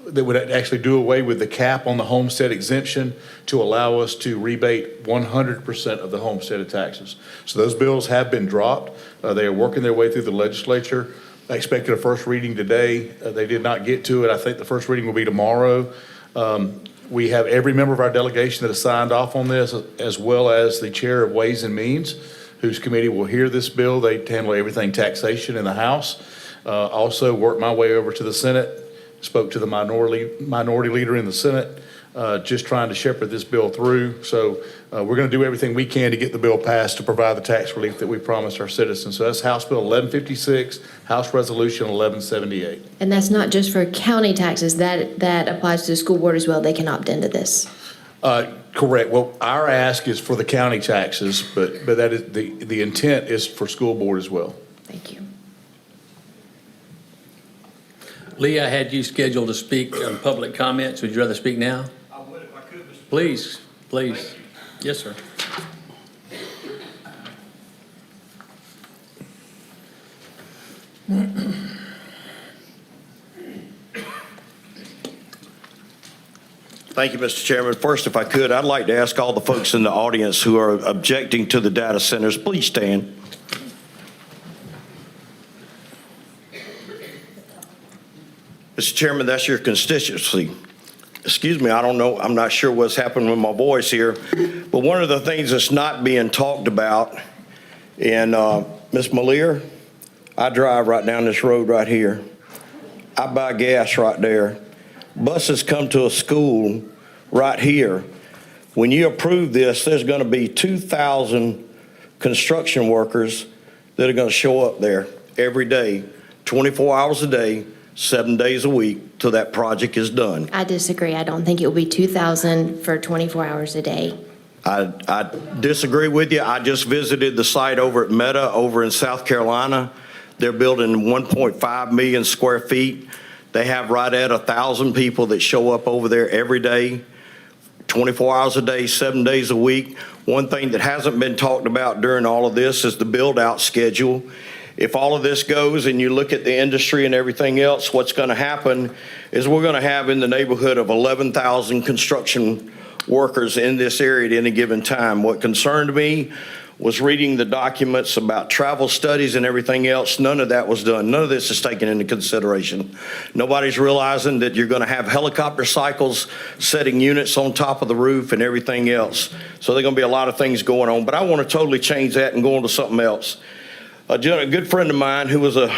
that would actually do away with the cap on the homestead exemption to allow us to rebate 100% of the homestead taxes. So those bills have been dropped. They are working their way through the legislature. I expected a first reading today. They did not get to it. I think the first reading will be tomorrow. We have every member of our delegation that has signed off on this, as well as the chair of Ways and Means, whose committee will hear this bill. They handle everything taxation in the House. Also worked my way over to the Senate, spoke to the minority leader in the Senate, just trying to shepherd this bill through. So we're going to do everything we can to get the bill passed to provide the tax relief that we promised our citizens. So that's House Bill 1156, House Resolution 1178. And that's not just for county taxes, that applies to the school board as well. They can opt into this. Correct. Well, our ask is for the county taxes, but that is, the intent is for school board as well. Thank you. Lee, I had you scheduled to speak on public comments. Would you rather speak now? I would if I could, Mr. Please, please. Yes, sir. Thank you, Mr. Chairman. First, if I could, I'd like to ask all the folks in the audience who are objecting to the data centers, please stand. Mr. Chairman, that's your constituency. Excuse me, I don't know, I'm not sure what's happened with my voice here, but one of the things that's not being talked about, and Ms. Malier, I drive right down this road right here. I buy gas right there. Buses come to a school right here. When you approve this, there's going to be 2,000 construction workers that are going to show up there every day, 24 hours a day, 7 days a week till that project is done. I disagree. I don't think it will be 2,000 for 24 hours a day. I disagree with you. I just visited the site over at Meta over in South Carolina. They're building 1.5 million square feet. They have right at 1,000 people that show up over there every day, 24 hours a day, 7 days a week. One thing that hasn't been talked about during all of this is the build-out schedule. If all of this goes and you look at the industry and everything else, what's going to happen is we're going to have in the neighborhood of 11,000 construction workers in this area at any given time. What concerned me was reading the documents about travel studies and everything else. None of that was done. None of this is taken into consideration. Nobody's realizing that you're going to have helicopter cycles setting units on top of the roof and everything else. So there are going to be a lot of things going on. But I want to totally change that and go on to something else. A good friend of mine who was a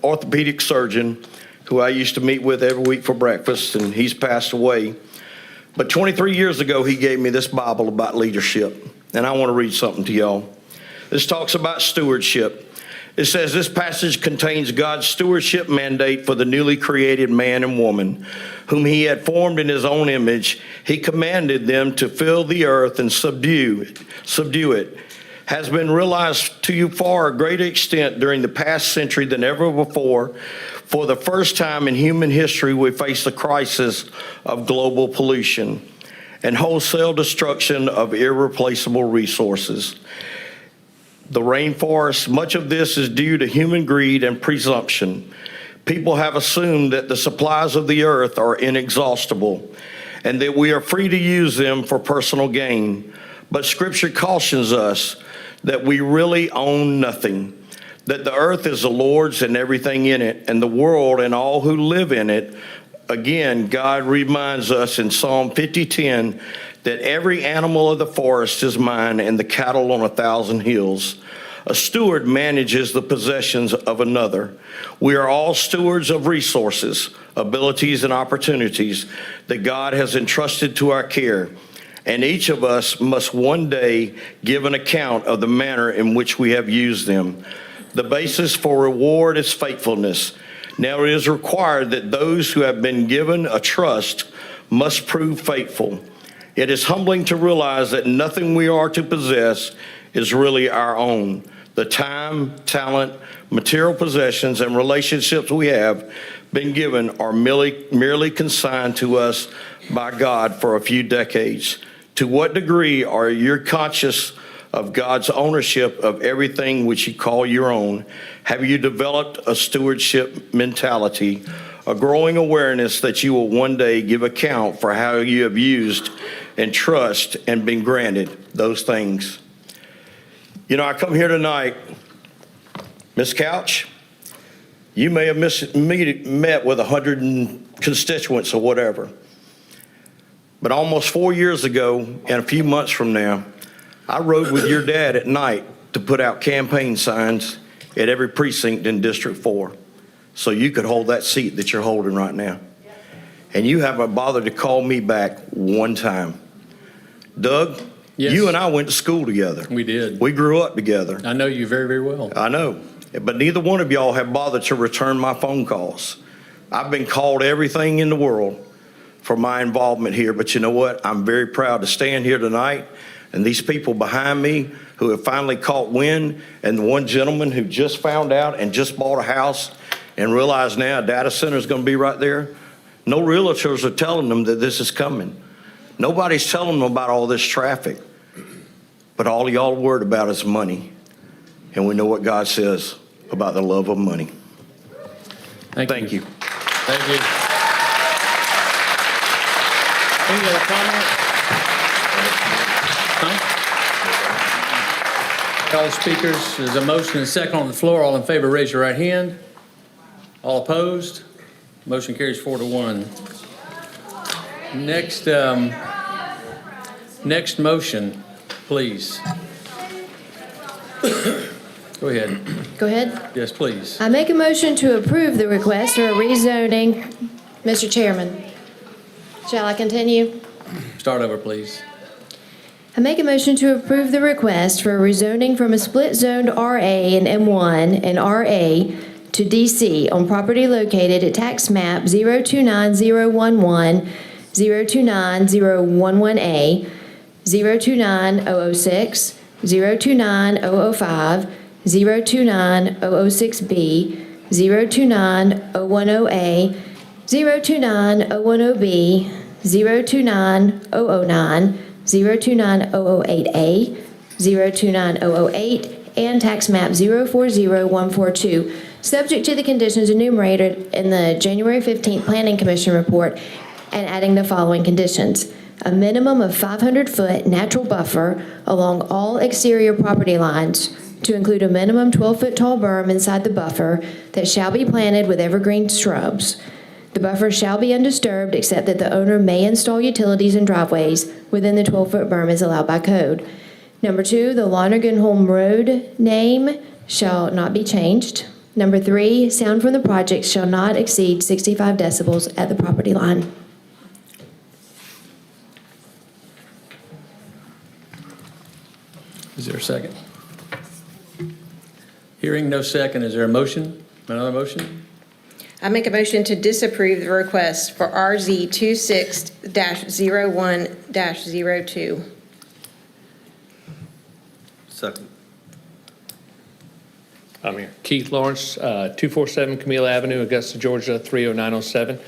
orthopedic surgeon who I used to meet with every week for breakfast, and he's passed away. But 23 years ago, he gave me this Bible about leadership, and I want to read something to y'all. This talks about stewardship. It says, this passage contains God's stewardship mandate for the newly created man and woman, whom he had formed in his own image. He commanded them to fill the earth and subdue it. Has been realized to you far a greater extent during the past century than ever before. For the first time in human history, we face the crisis of global pollution and wholesale destruction of irreplaceable resources. The rainforest, much of this is due to human greed and presumption. People have assumed that the supplies of the earth are inexhaustible and that we are free to use them for personal gain. But Scripture cautions us that we really own nothing, that the earth is the Lord's and everything in it, and the world and all who live in it. Again, God reminds us in Psalm 50:10 that every animal of the forest is mine and the cattle on 1,000 hills. A steward manages the possessions of another. We are all stewards of resources, abilities, and opportunities that God has entrusted to our care. And each of us must one day give an account of the manner in which we have used them. The basis for reward is faithfulness. Now it is required that those who have been given a trust must prove faithful. It is humbling to realize that nothing we are to possess is really our own. The time, talent, material possessions, and relationships we have been given are merely consigned to us by God for a few decades. To what degree are you conscious of God's ownership of everything which you call your own? Have you developed a stewardship mentality, a growing awareness that you will one day give account for how you have used and trust and been granted those things? You know, I come here tonight, Ms. Couch, you may have met with 100 constituents or whatever. But almost 4 years ago, and a few months from now, I rode with your dad at night to put out campaign signs at every precinct in District 4 so you could hold that seat that you're holding right now. and you haven't bothered to call me back one time. Doug, Yes. you and I went to school together. We did. We grew up together. I know you very, very well. I know, but neither one of y'all have bothered to return my phone calls. I've been called everything in the world for my involvement here, but you know what? I'm very proud to stand here tonight, and these people behind me who have finally caught wind, and the one gentleman who just found out and just bought a house and realized now a data center is going to be right there. No realtors are telling them that this is coming. Nobody's telling them about all this traffic, but all y'all are worried about is money. And we know what God says about the love of money. Thank you. Thank you. Any other comment? All speakers, there's a motion and a second on the floor. All in favor, raise your right hand. All opposed? Motion carries 4-1. Next motion, please. Go ahead. Go ahead. Yes, please. I make a motion to approve the request for a rezoning. Mr. Chairman, shall I continue? Start over, please. I make a motion to approve the request for a rezoning from a split-zoned RA and M1 and RA to DC on property located at tax map 029011, 029011A, 029006, 029005, 029006B, 029010A, 029010B, 029009, 029008A, 029008, and tax map 040142, subject to the conditions enumerated in the January 15th Planning Commission report, and adding the following conditions. A minimum of 500-foot natural buffer along all exterior property lines to include a minimum 12-foot tall berm inside the buffer that shall be planted with evergreen shrubs. The buffer shall be undisturbed except that the owner may install utilities and driveways within the 12-foot berm as allowed by code. Number 2, the Lonergan-Holm Road name shall not be changed. Number 3, sound from the project shall not exceed 65 decibels at the property line. Is there a second? Hearing no second, is there a motion? Another motion? I make a motion to disapprove the request for RZ 26-01-02. Second. I'm here. Keith Lawrence, 247 Camille Avenue, Augusta, Georgia, 30907.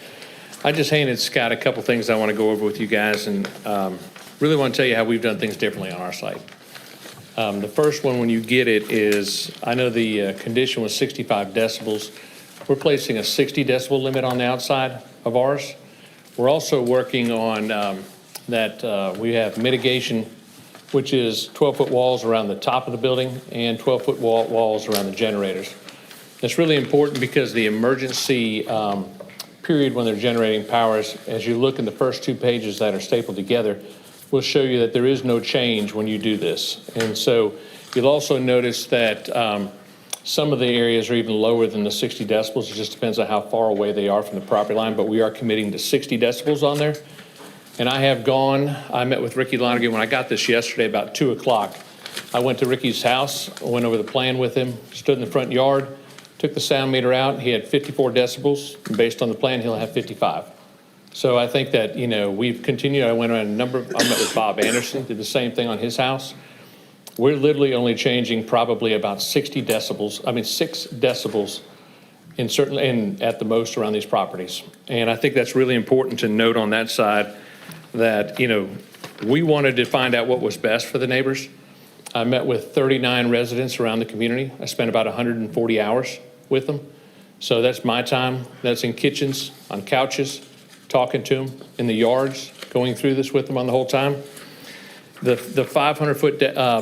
I just handed Scott a couple things I want to go over with you guys, and really want to tell you how we've done things differently on our site. The first one, when you get it, is I know the condition was 65 decibels. We're placing a 60 decibel limit on the outside of ours. We're also working on that we have mitigation, which is 12-foot walls around the top of the building and 12-foot walls around the generators. That's really important because the emergency period when they're generating power, as you look in the first 2 pages that are stapled together, will show you that there is no change when you do this. And so you'll also notice that some of the areas are even lower than the 60 decibels. It just depends on how far away they are from the property line, but we are committing to 60 decibels on there. And I met with Ricky Lonergan when I got this yesterday about 2 o'clock. I went to Ricky's house, went over the plan with him, stood in the front yard, took the sound meter out. He had 54 decibels. And based on the plan, he'll have 55. So I think that, we've continued. I went around I met with Bob Anderson, did the same thing on his house. We're literally only changing probably about 6 decibels at the most around these properties. And I think that's really important to note on that side that, we wanted to find out what was best for the neighbors. I met with 39 residents around the community. I spent about 140 hours with them. So that's my time. That's in kitchens, on couches, talking to them, in the yards, going through this with them on the whole time. The 500-foot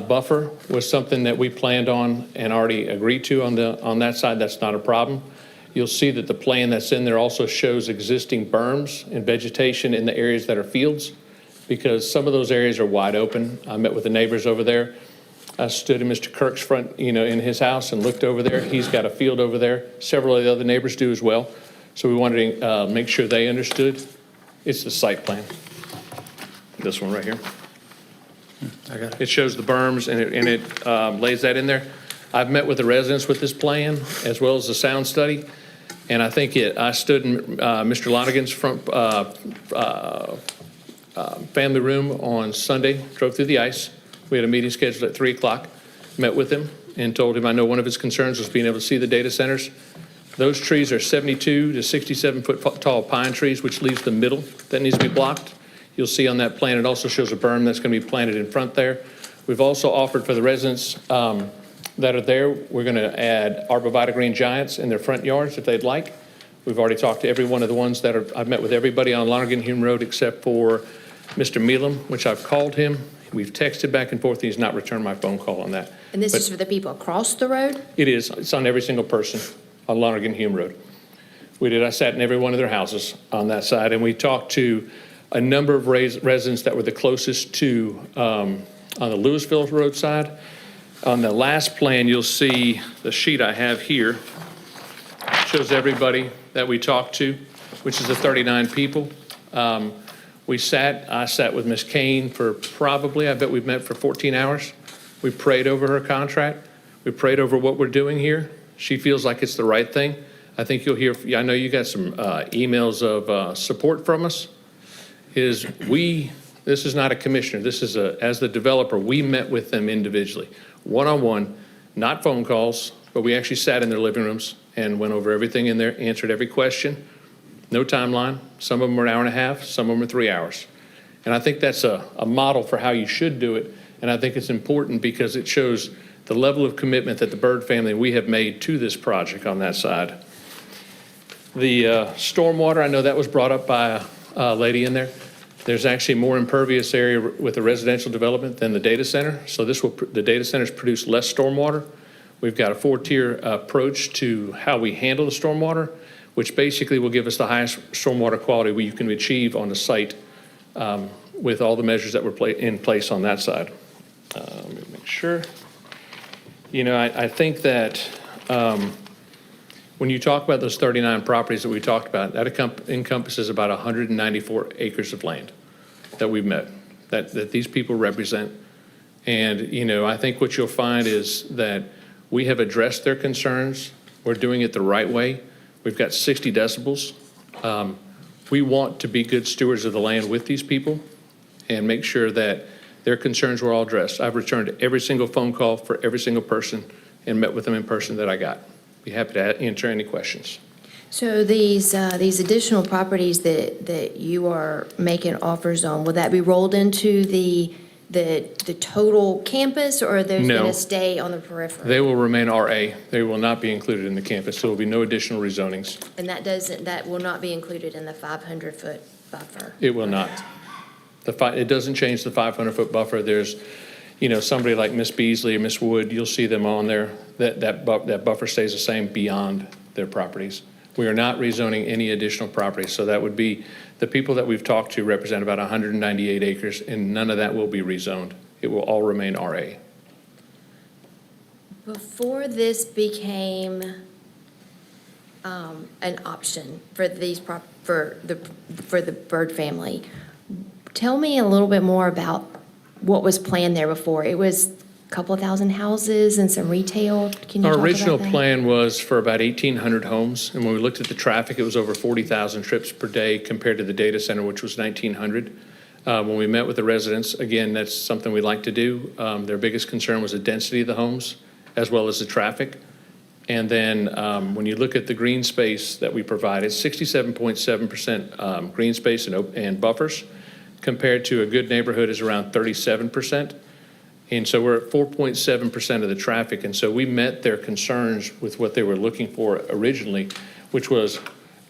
buffer was something that we planned on and already agreed to on that side. That's not a problem. You'll see that the plan that's in there also shows existing berms and vegetation in the areas that are fields, because some of those areas are wide open. I met with the neighbors over there. I stood in Mr. Kirk's front, in his house and looked over there. He's got a field over there. Several of the other neighbors do as well. So we wanted to make sure they understood It's the site plan. This one right here. I got it. It shows the berms and it lays that in there. I've met with the residents with this plan as well as the sound study. And I think I stood in Mr. Lonigan's front family room on Sunday, drove through the ice. We had a meeting scheduled at 3 o'clock, met with him and told him I know one of his concerns was being able to see the data centers. Those trees are 72 to 67 foot tall pine trees, which leaves the middle that needs to be blocked. You'll see on that plan, it also shows a berm that's going to be planted in front there. We've also offered for the residents that are there, we're going to add arborvitae green giants in their front yards if they'd like. We've already talked to every one of the ones that are, I've met with everybody on Lonergan Hume Road except for Mr. Meelam, which I've called him. We've texted back and forth. He's not returned my phone call on that. And this But is for the people across the road? it is. It's on every single person on Lonergan Hume Road. I sat in every one of their houses on that side, and we talked to a number of residents that were the closest to, on the Louisville Road side. On the last plan, you'll see the sheet I have here. Shows everybody that we talked to, which is the 39 people. I sat with Ms. Kane for probably, I bet we've met for 14 hours. We prayed over her contract. We prayed over what we're doing here. She feels like it's the right thing. I think you'll hear, I know you got some emails of support from us. This is not a commissioner. This is as the developer, we met with them individually, one-on-one, not phone calls, but we actually sat in their living rooms and went over everything in there, answered every question. No timeline. Some of them are an hour and a half, some of them are 3 hours. And I think that's a model for how you should do it. And I think it's important because it shows the level of commitment that the Byrd family, we have made to this project on that side. The stormwater, I know that was brought up by a lady in there. There's actually more impervious area with the residential development than the data center. So the data centers produce less stormwater. We've got a 4-tier approach to how we handle the stormwater, which basically will give us the highest stormwater quality you can achieve on the site with all the measures that were in place on that side. Let me make sure. I think that when you talk about those 39 properties that we talked about, that encompasses about 194 acres of land that we've met, that these people represent. And, I think what you'll find is that we have addressed their concerns. We're doing it the right way. We've got 60 decibels. We want to be good stewards of the land with these people and make sure that their concerns were all addressed. I've returned every single phone call for every single person and met with them in person that I got. Be happy to answer any questions. So these additional properties that you are making offers on, will that be rolled into the total campus, or are those No. going to stay on the periphery? They will remain RA. They will not be included in the campus. There will be no additional rezonings. And that will not be included in the 500-foot buffer? It will not. It doesn't change the 500-foot buffer. There's, somebody like Miss Beasley or Miss Wood, you'll see them on there. That buffer stays the same beyond their properties. We are not rezoning any additional properties. So that would be, the people that we've talked to represent about 198 acres, and none of that will be rezoned. It will all remain RA. Before this became an option for for the Byrd family, tell me a little bit more about what was planned there before. It was a couple of thousand houses and some retail. Can you Our talk original about that? plan was for about 1,800 homes, and when we looked at the traffic, it was over 40,000 trips per day compared to the data center, which was 1,900. When we met with the residents, again, that's something we like to do. Their biggest concern was the density of the homes as well as the traffic. And then when you look at the green space that we provide, it's 67.7% green space and buffers, compared to a good neighborhood is around 37%. And so we're at 4.7% of the traffic. And so we met their concerns with what they were looking for originally, which was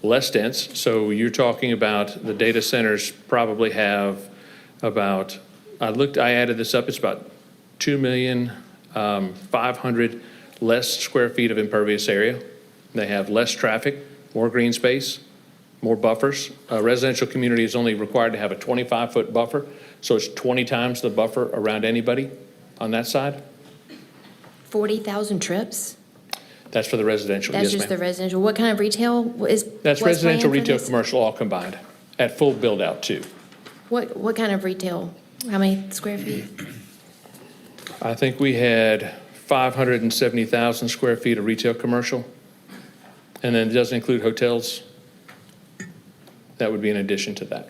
less dense. So you're talking about the data centers probably have about, I added this up, it's about 2,500,000 less square feet of impervious area. They have less traffic, more green space, more buffers. A residential community is only required to have a 25-foot buffer, so it's 20 times the buffer around anybody on that side. 40,000 trips? That's for the residential, That's yes, just the ma'am. residential. What kind of retail is? That's was residential, planned for retail, this? commercial, all combined at full build-out too. What kind of retail? How many square feet? I think we had 570,000 square feet of retail commercial, and then it doesn't include hotels. That would be in addition to that.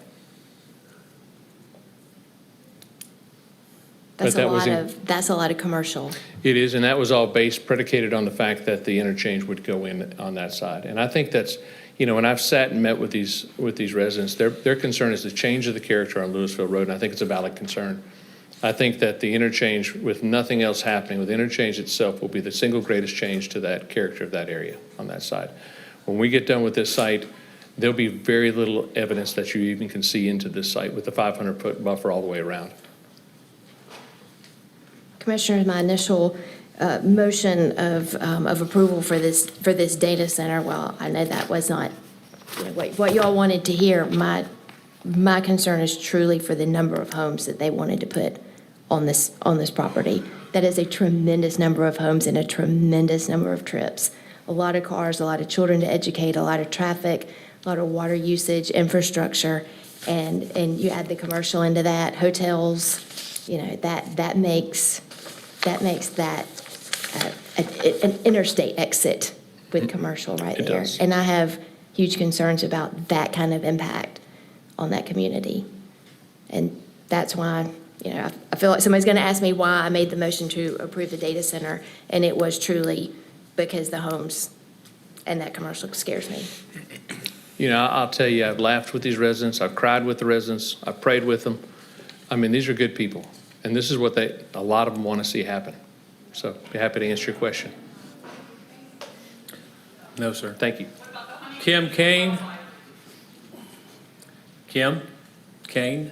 That's But a that was lot in- that's a lot of commercial. It is, and that was all predicated on the fact that the interchange would go in on that side. And I think that's, when I've sat and met with these residents, their concern is the change of the character on Louisville Road, and I think it's a valid concern. I think that the interchange, with nothing else happening, with the interchange itself, will be the single greatest change to that character of that area on that side. When we get done with this site, there'll be very little evidence that you even can see into this site with the 500-foot buffer all the way around. Commissioners, my initial motion of approval for this data center, well, I know that was not what y'all wanted to hear. My concern is truly for the number of homes that they wanted to put on this property. That is a tremendous number of homes and a tremendous number of trips. A lot of cars, a lot of children to educate, a lot of traffic, a lot of water usage, infrastructure, and you add the commercial into that, hotels, that makes that an interstate exit with commercial right It there. does. And I have huge concerns about that kind of impact on that community. And that's why, I feel like somebody's going to ask me why I made the motion to approve the data center, and it was truly because the homes and that commercial scares me. I'll tell you, I've laughed with these residents, I've cried with the residents, I've prayed with them. I mean, these are good people, and this is what a lot of them want to see happen. So, be happy to answer your question. No, sir. Thank you. Kim Kane? Kim Kane?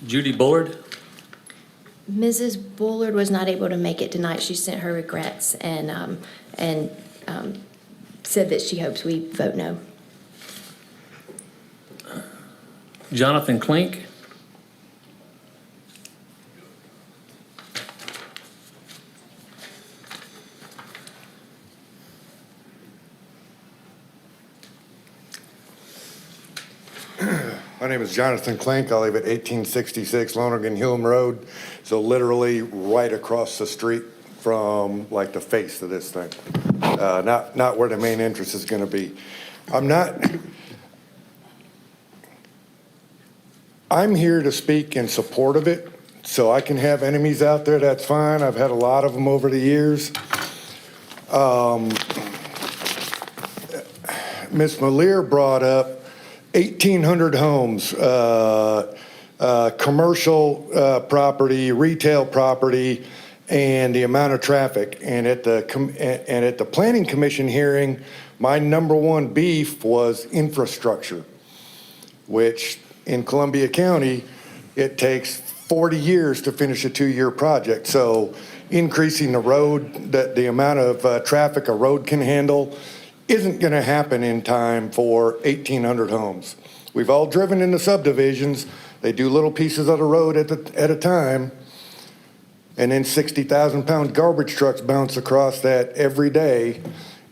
Judy Bullard? Mrs. Bullard was not able to make it tonight. She sent her regrets and said that she hopes we vote no. Jonathan Klink? My name is Jonathan Klink. I live at 1866 Lonergan Hume Road, so literally right across the street from like the face of this thing. Not where the main entrance is going to be. I'm here to speak in support of it, so I can have enemies out there, that's fine. I've had a lot of them over the years. Ms. Malier brought up 1,800 homes, commercial property, retail property, and the amount of traffic. And at the Planning Commission hearing, my number one beef was infrastructure, which in Columbia County, it takes 40 years to finish a 2-year project. So increasing the road, the amount of traffic a road can handle, isn't going to happen in time for 1,800 homes. We've all driven into subdivisions. They do little pieces of the road at a time, and then 60,000-pound garbage trucks bounce across that every day,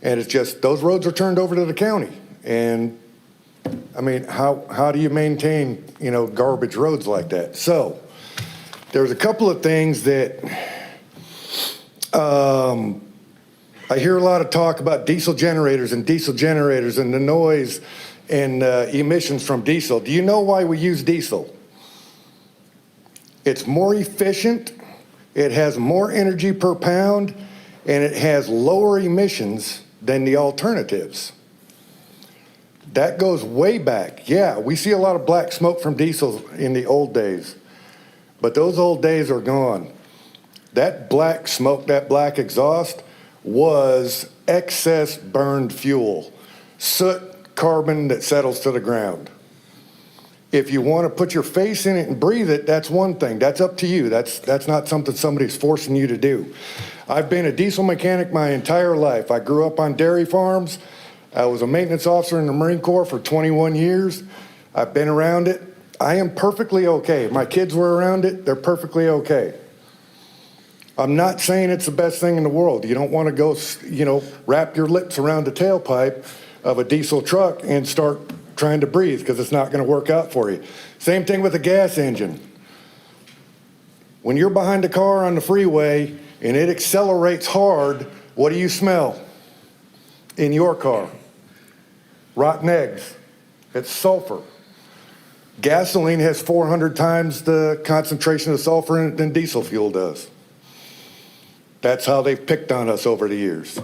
and it's just, those roads are turned over to the county. And, I mean, how do you maintain, garbage roads like that? So, there's a couple of things that I hear a lot of talk about diesel generators and the noise and emissions from diesel. Do you know why we use diesel? It's more efficient, it has more energy per pound, and it has lower emissions than the alternatives. That goes way back. Yeah, we see a lot of black smoke from diesel in the old days, but those old days are gone. That black smoke, that black exhaust, was excess burned fuel, soot, carbon that settles to the ground. If you want to put your face in it and breathe it, that's one thing. That's up to you. That's not something somebody's forcing you to do. I've been a diesel mechanic my entire life. I grew up on dairy farms. I was a maintenance officer in the Marine Corps for 21 years. I've been around it. I am perfectly okay. My kids were around it. They're perfectly okay. I'm not saying it's the best thing in the world. You don't want to go, wrap your lips around the tailpipe of a diesel truck and start trying to breathe, because it's not going to work out for you. Same thing with a gas engine. When you're behind a car on the freeway and it accelerates hard, what do you smell in your car? Rotten eggs. It's sulfur. Gasoline has 400 times the concentration of sulfur in it than diesel fuel does. That's how they've picked on us over the years.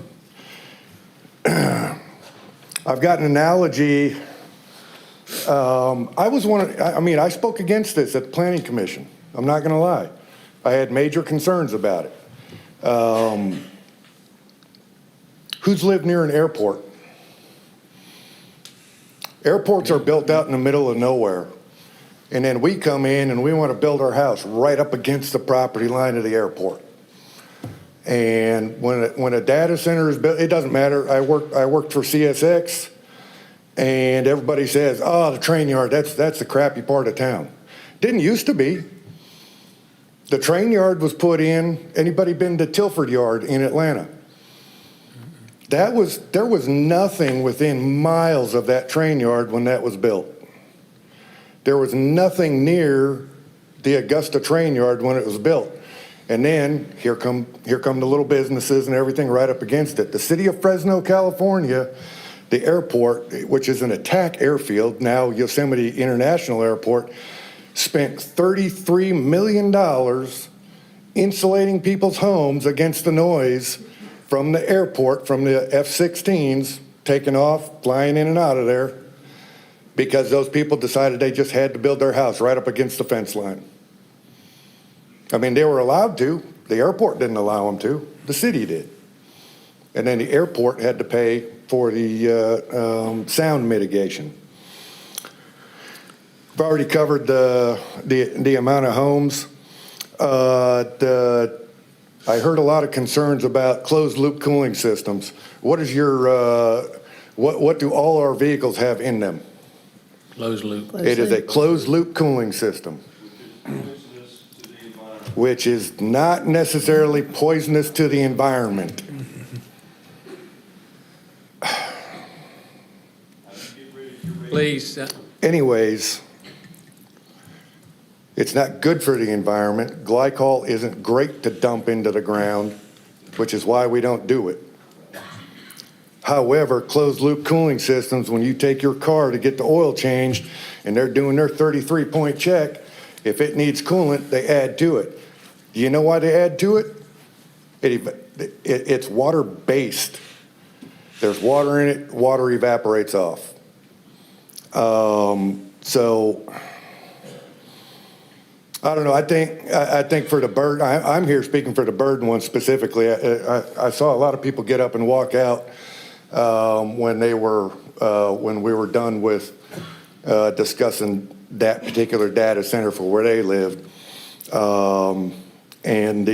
I've got an analogy. I spoke against this at the Planning Commission. I'm not going to lie. I had major concerns about it. Who's lived near an airport? Airports are built out in the middle of nowhere. And then we come in and we want to build our house right up against the property line of the airport. And when a data center is built, it doesn't matter. I worked for CSX, and everybody says, "Oh, the train yard, that's the crappy part of town." Didn't used to be. The train yard was put in. Anybody been to Tilford Yard in Atlanta? There was nothing within miles of that train yard when that was built. There was nothing near the Augusta train yard when it was built. And then here come the little businesses and everything right up against it. The city of Fresno, California, the airport, which is an attack airfield, now Yosemite International Airport, spent $33 million insulating people's homes against the noise from the airport, from the F-16s taking off, flying in and out of there, because those people decided they just had to build their house right up against the fence line. I mean, they were allowed to. The airport didn't allow them to. The city did. And then the airport had to pay for the sound mitigation. I've already covered the amount of homes. I heard a lot of concerns about closed-loop cooling systems. What is your, what do all our vehicles have in them? Closed loop. It is a closed-loop cooling system, which is not necessarily poisonous to the environment. Please. Anyways, it's not good for the environment. Glycol isn't great to dump into the ground, which is why we don't do it. However, closed-loop cooling systems, when you take your car to get the oil changed and they're doing their 33-point check, if it needs coolant, they add to it. Do you know why they add to it? It's water-based. There's water in it, water evaporates off. So I don't know. I think for the bird, I'm here speaking for the bird one specifically. I saw a lot of people get up and walk out when we were done with discussing that particular data center for where they lived. And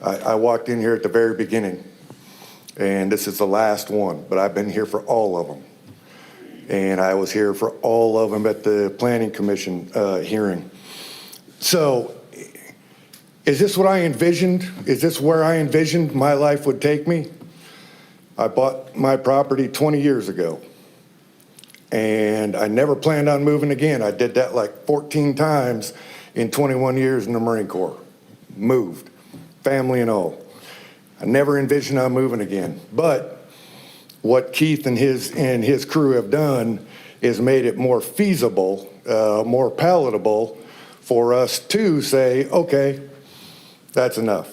I walked in here at the very beginning, and this is the last one, but I've been here for all of them. And I was here for all of them at the Planning Commission hearing. So is this what I envisioned? Is this where I envisioned my life would take me? I bought my property 20 years ago, and I never planned on moving again. I did that like 14 times in 21 years in the Marine Corps. Moved, family and all. I never envisioned on moving again. But what Keith and his crew have done is made it more feasible, more palatable for us to say, okay, that's enough.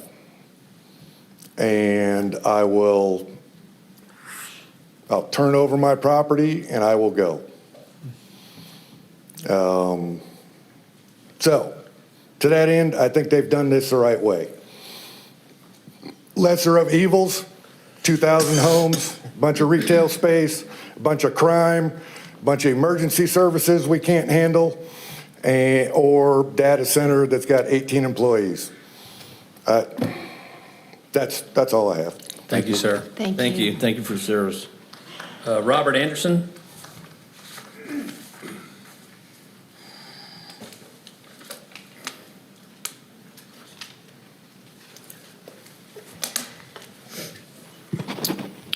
And I'll turn over my property and I will go. So to that end, I think they've done this the right way. Lesser of evils, 2,000 homes, a bunch of retail space, a bunch of crime, a bunch of emergency services we can't handle, or data center that's got 18 employees. That's all I have. Thank you, sir. Thank you. Thank you for your service. Robert Anderson.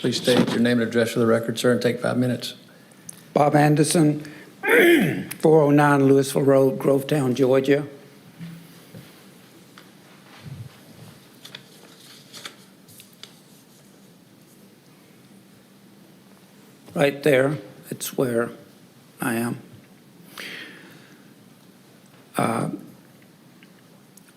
Please state your name and address for the record, sir, and take 5 minutes. Bob Anderson, 409 Louisville Road, Grovetown, Georgia. Right there, it's where I am.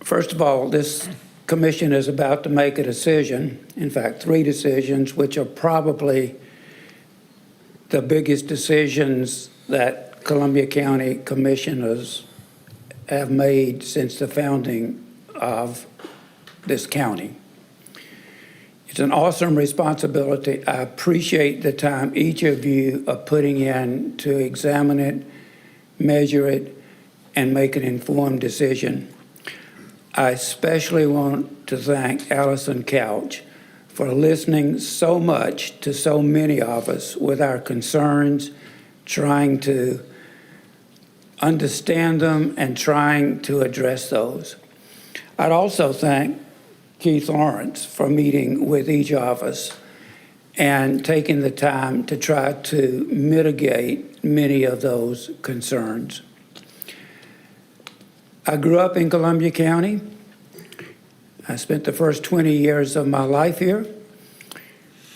First of all, this commission is about to make a decision, in fact, 3 decisions, which are probably the biggest decisions that Columbia County commissioners have made since the founding of this county. It's an awesome responsibility. I appreciate the time each of you are putting in to examine it, measure it, and make an informed decision. I especially want to thank Allison Couch for listening so much to so many of us with our concerns, trying to understand them and trying to address those. I'd also thank Keith Lawrence for meeting with each of us and taking the time to try to mitigate many of those concerns. I grew up in Columbia County. I spent the first 20 years of my life here.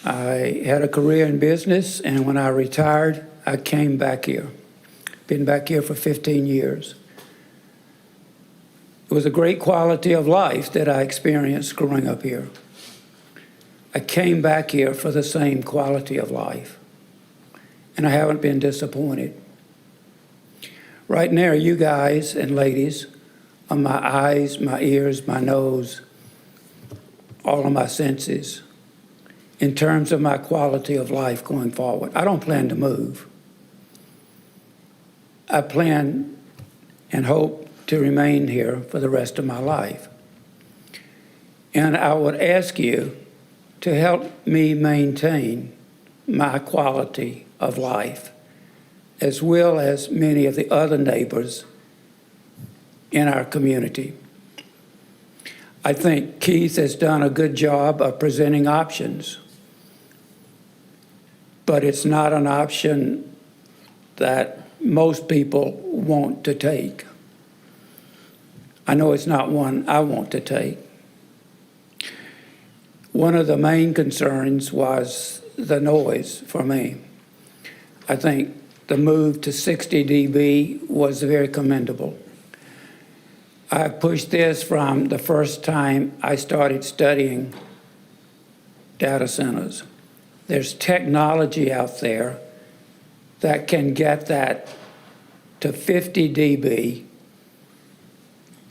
I had a career in business, and when I retired, I came back here. Been back here for 15 years. It was a great quality of life that I experienced growing up here. I came back here for the same quality of life, and I haven't been disappointed. Right now, you guys and ladies are my eyes, my ears, my nose, all of my senses in terms of my quality of life going forward. I don't plan to move. I plan and hope to remain here for the rest of my life. And I would ask you to help me maintain my quality of life, as well as many of the other neighbors in our community. I think Keith has done a good job of presenting options, but it's not an option that most people want to take. I know it's not one I want to take. One of the main concerns was the noise for me. I think the move to 60 dB was very commendable. I've pushed this from the first time I started studying data centers. There's technology out there that can get that to 50 dB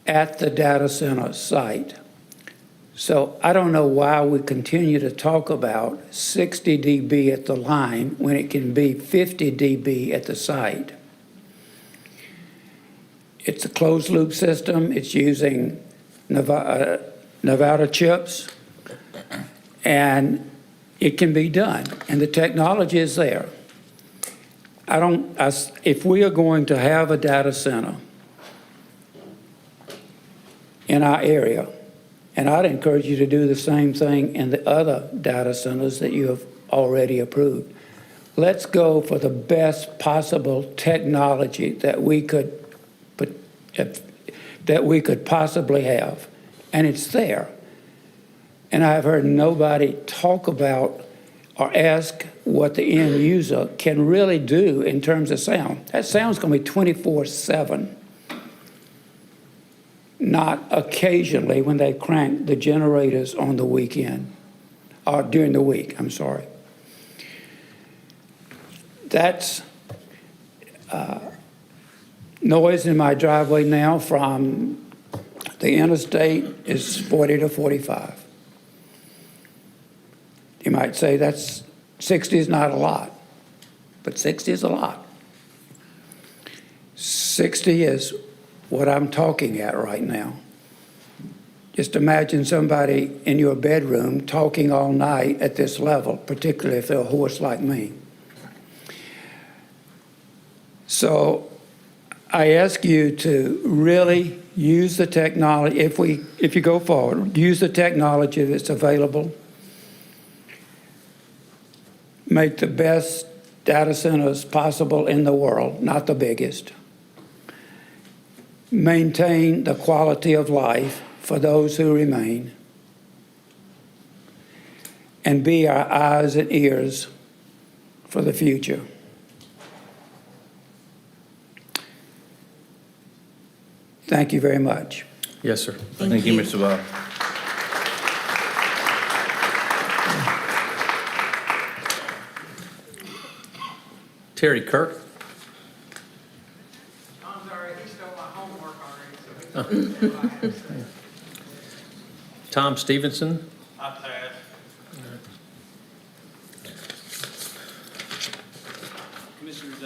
at the data center site. So I don't know why we continue to talk about 60 dB at the line when it can be 50 dB at the site. It's a closed loop system. It's using Nevada chips, and it can be done, and the technology is there. If we are going to have a data center in our area, and I'd encourage you to do the same thing in the other data centers that you have already approved. Let's go for the best possible technology that we could possibly have, and it's there. And I've heard nobody talk about or ask what the end user can really do in terms of sound. That sound's going to be 24/7. Not occasionally when they crank the generators on the weekend, or during the week, I'm sorry. That's noise in my driveway now from the interstate is 40 to 45. You might say 60 is not a lot, but 60 is a lot. 60 is what I'm talking at right now. Just imagine somebody in your bedroom talking all night at this level, particularly if they're a horse like me. So I ask you to really use the technology, if you go forward, use the technology that's available. make the best data centers possible in the world, not the biggest. Maintain the quality of life for those who remain. And be our eyes and ears for the future. Thank you very much. Yes, sir. Thank you, Mr. Bob. Terry Kirk. I'm sorry, he stole my homework already, so he Tom Stevenson. I passed.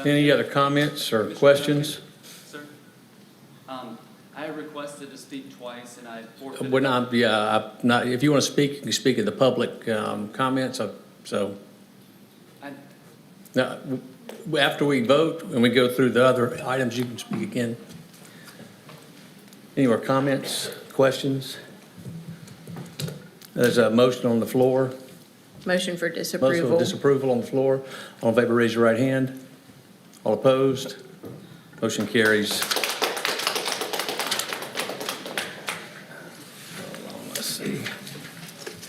Any other comments or questions? Sir, I requested to speak twice, and I forfeited. We're not, not, if you want to speak, you can speak in the public comments, so. Now, after we vote and we go through the other items, you can speak again. Any more comments, questions? There's a motion on the floor. Motion for Motion disapproval. for disapproval on the floor. All in favor, raise your right hand. All opposed? Motion carries. Let's see.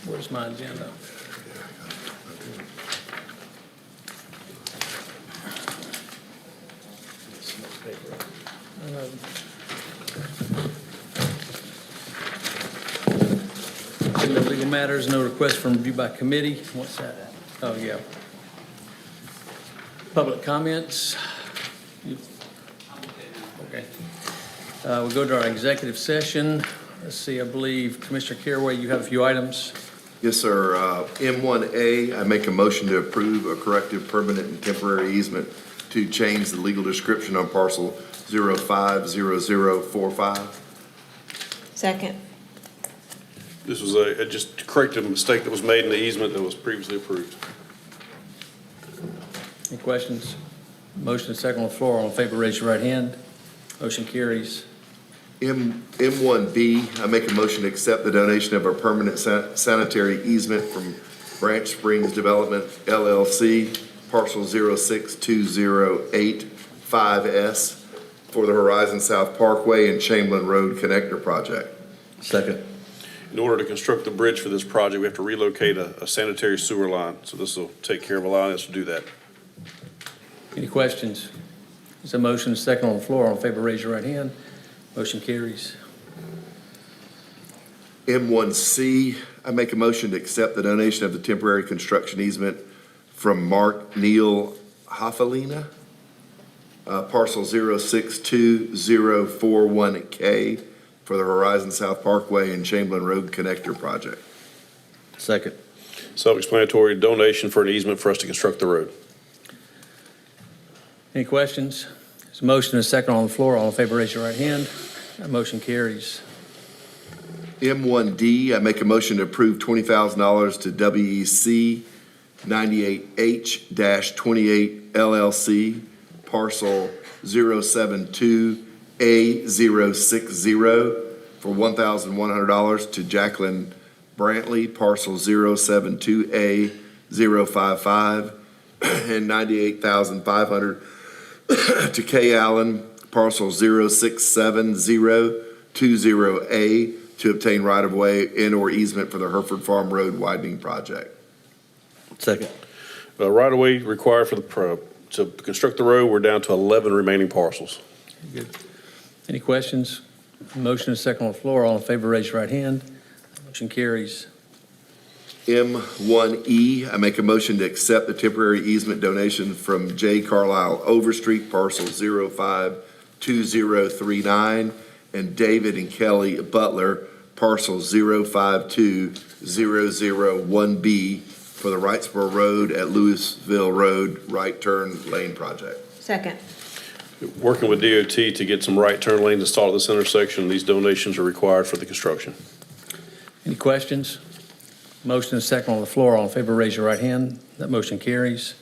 Where's my agenda? No legal matters, no request from review by committee. What's that? Oh, yeah. Public comments? Okay. We'll go to our executive session. Let's see, I believe Commissioner Caraway, you have a few items. Yes, sir. M1A, I make a motion to approve a corrective permanent and temporary easement to change the legal description on parcel 050045. Second. This was just to correct a mistake that was made in the easement that was previously approved. Any questions? Motion and second on the floor. All in favor, raise your right hand. Motion carries. M1B, I make a motion to accept the donation of a permanent sanitary easement from Branch Springs Development LLC, parcel 06208-5S, for the Horizon South Parkway and Chamberlain Road Connector Project. Second. In order to construct the bridge for this project, we have to relocate a sanitary sewer line. So this will take care of allowing us to do that. Any questions? There's a motion and second on the floor. All in favor, raise your right hand. Motion carries. M1C, I make a motion to accept the donation of the temporary construction easement from Mark Neal Hoffelina, parcel 0624041K, for the Horizon South Parkway and Chamberlain Road Connector Project. Second. Self-explanatory donation for an easement for us to construct the road. Any questions? There's a motion and a second on the floor. All in favor, raise your right hand. That motion carries. M1D, I make a motion to approve $20,000 to WEC 98H-28 LLC, parcel 072A060, for $1,100 to Jacqueline Brantley, parcel 072A055, and $98,500 to Kay Allen, parcel 0670208, to obtain right-of-way and/or easement for the Hereford Farm Road widening project. Second. Right-of-way required for to construct the road, we're down to 11 remaining parcels. Good. Any questions? Motion and second on the floor. All in favor, raise your right hand. Motion carries. M1E, I make a motion to accept the temporary easement donation from J. Carlisle Overstreet, parcel 052039, and David and Kelly Butler, parcel 052001B, for the Wrightsboro Road at Louisville Road right turn lane project. Second. Working with DOT to get some right turn lanes installed at this intersection. These donations are required for the construction. Any questions? Motion and second on the floor. All in favor, raise your right hand. That motion carries.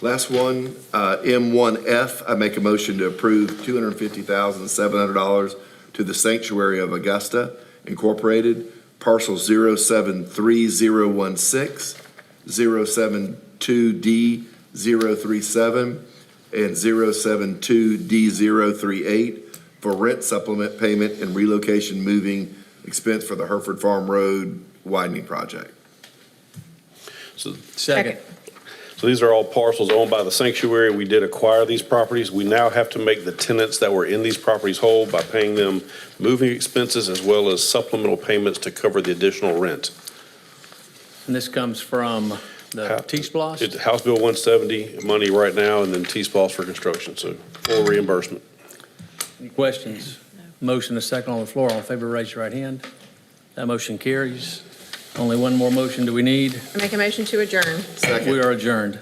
Last one, M1F, I make a motion to approve $250,700 to the Sanctuary of Augusta Incorporated, parcel 073016, 072D037 and 072D038 for rent supplement payment and relocation moving expense for the Hereford Farm Road widening project. So Second. So these are all parcels owned by the sanctuary. We did acquire these properties. We now have to make the tenants that were in these properties whole by paying them moving expenses as well as supplemental payments to cover the additional rent. And this comes from the T-Splosh? It's House Bill 170 money right now, and then T-Splosh for construction, so full reimbursement. Any questions? Motion is second on the floor. All in favor, raise your right hand. That motion carries. Only one more motion do we need. I make a motion to adjourn. Second. We are adjourned.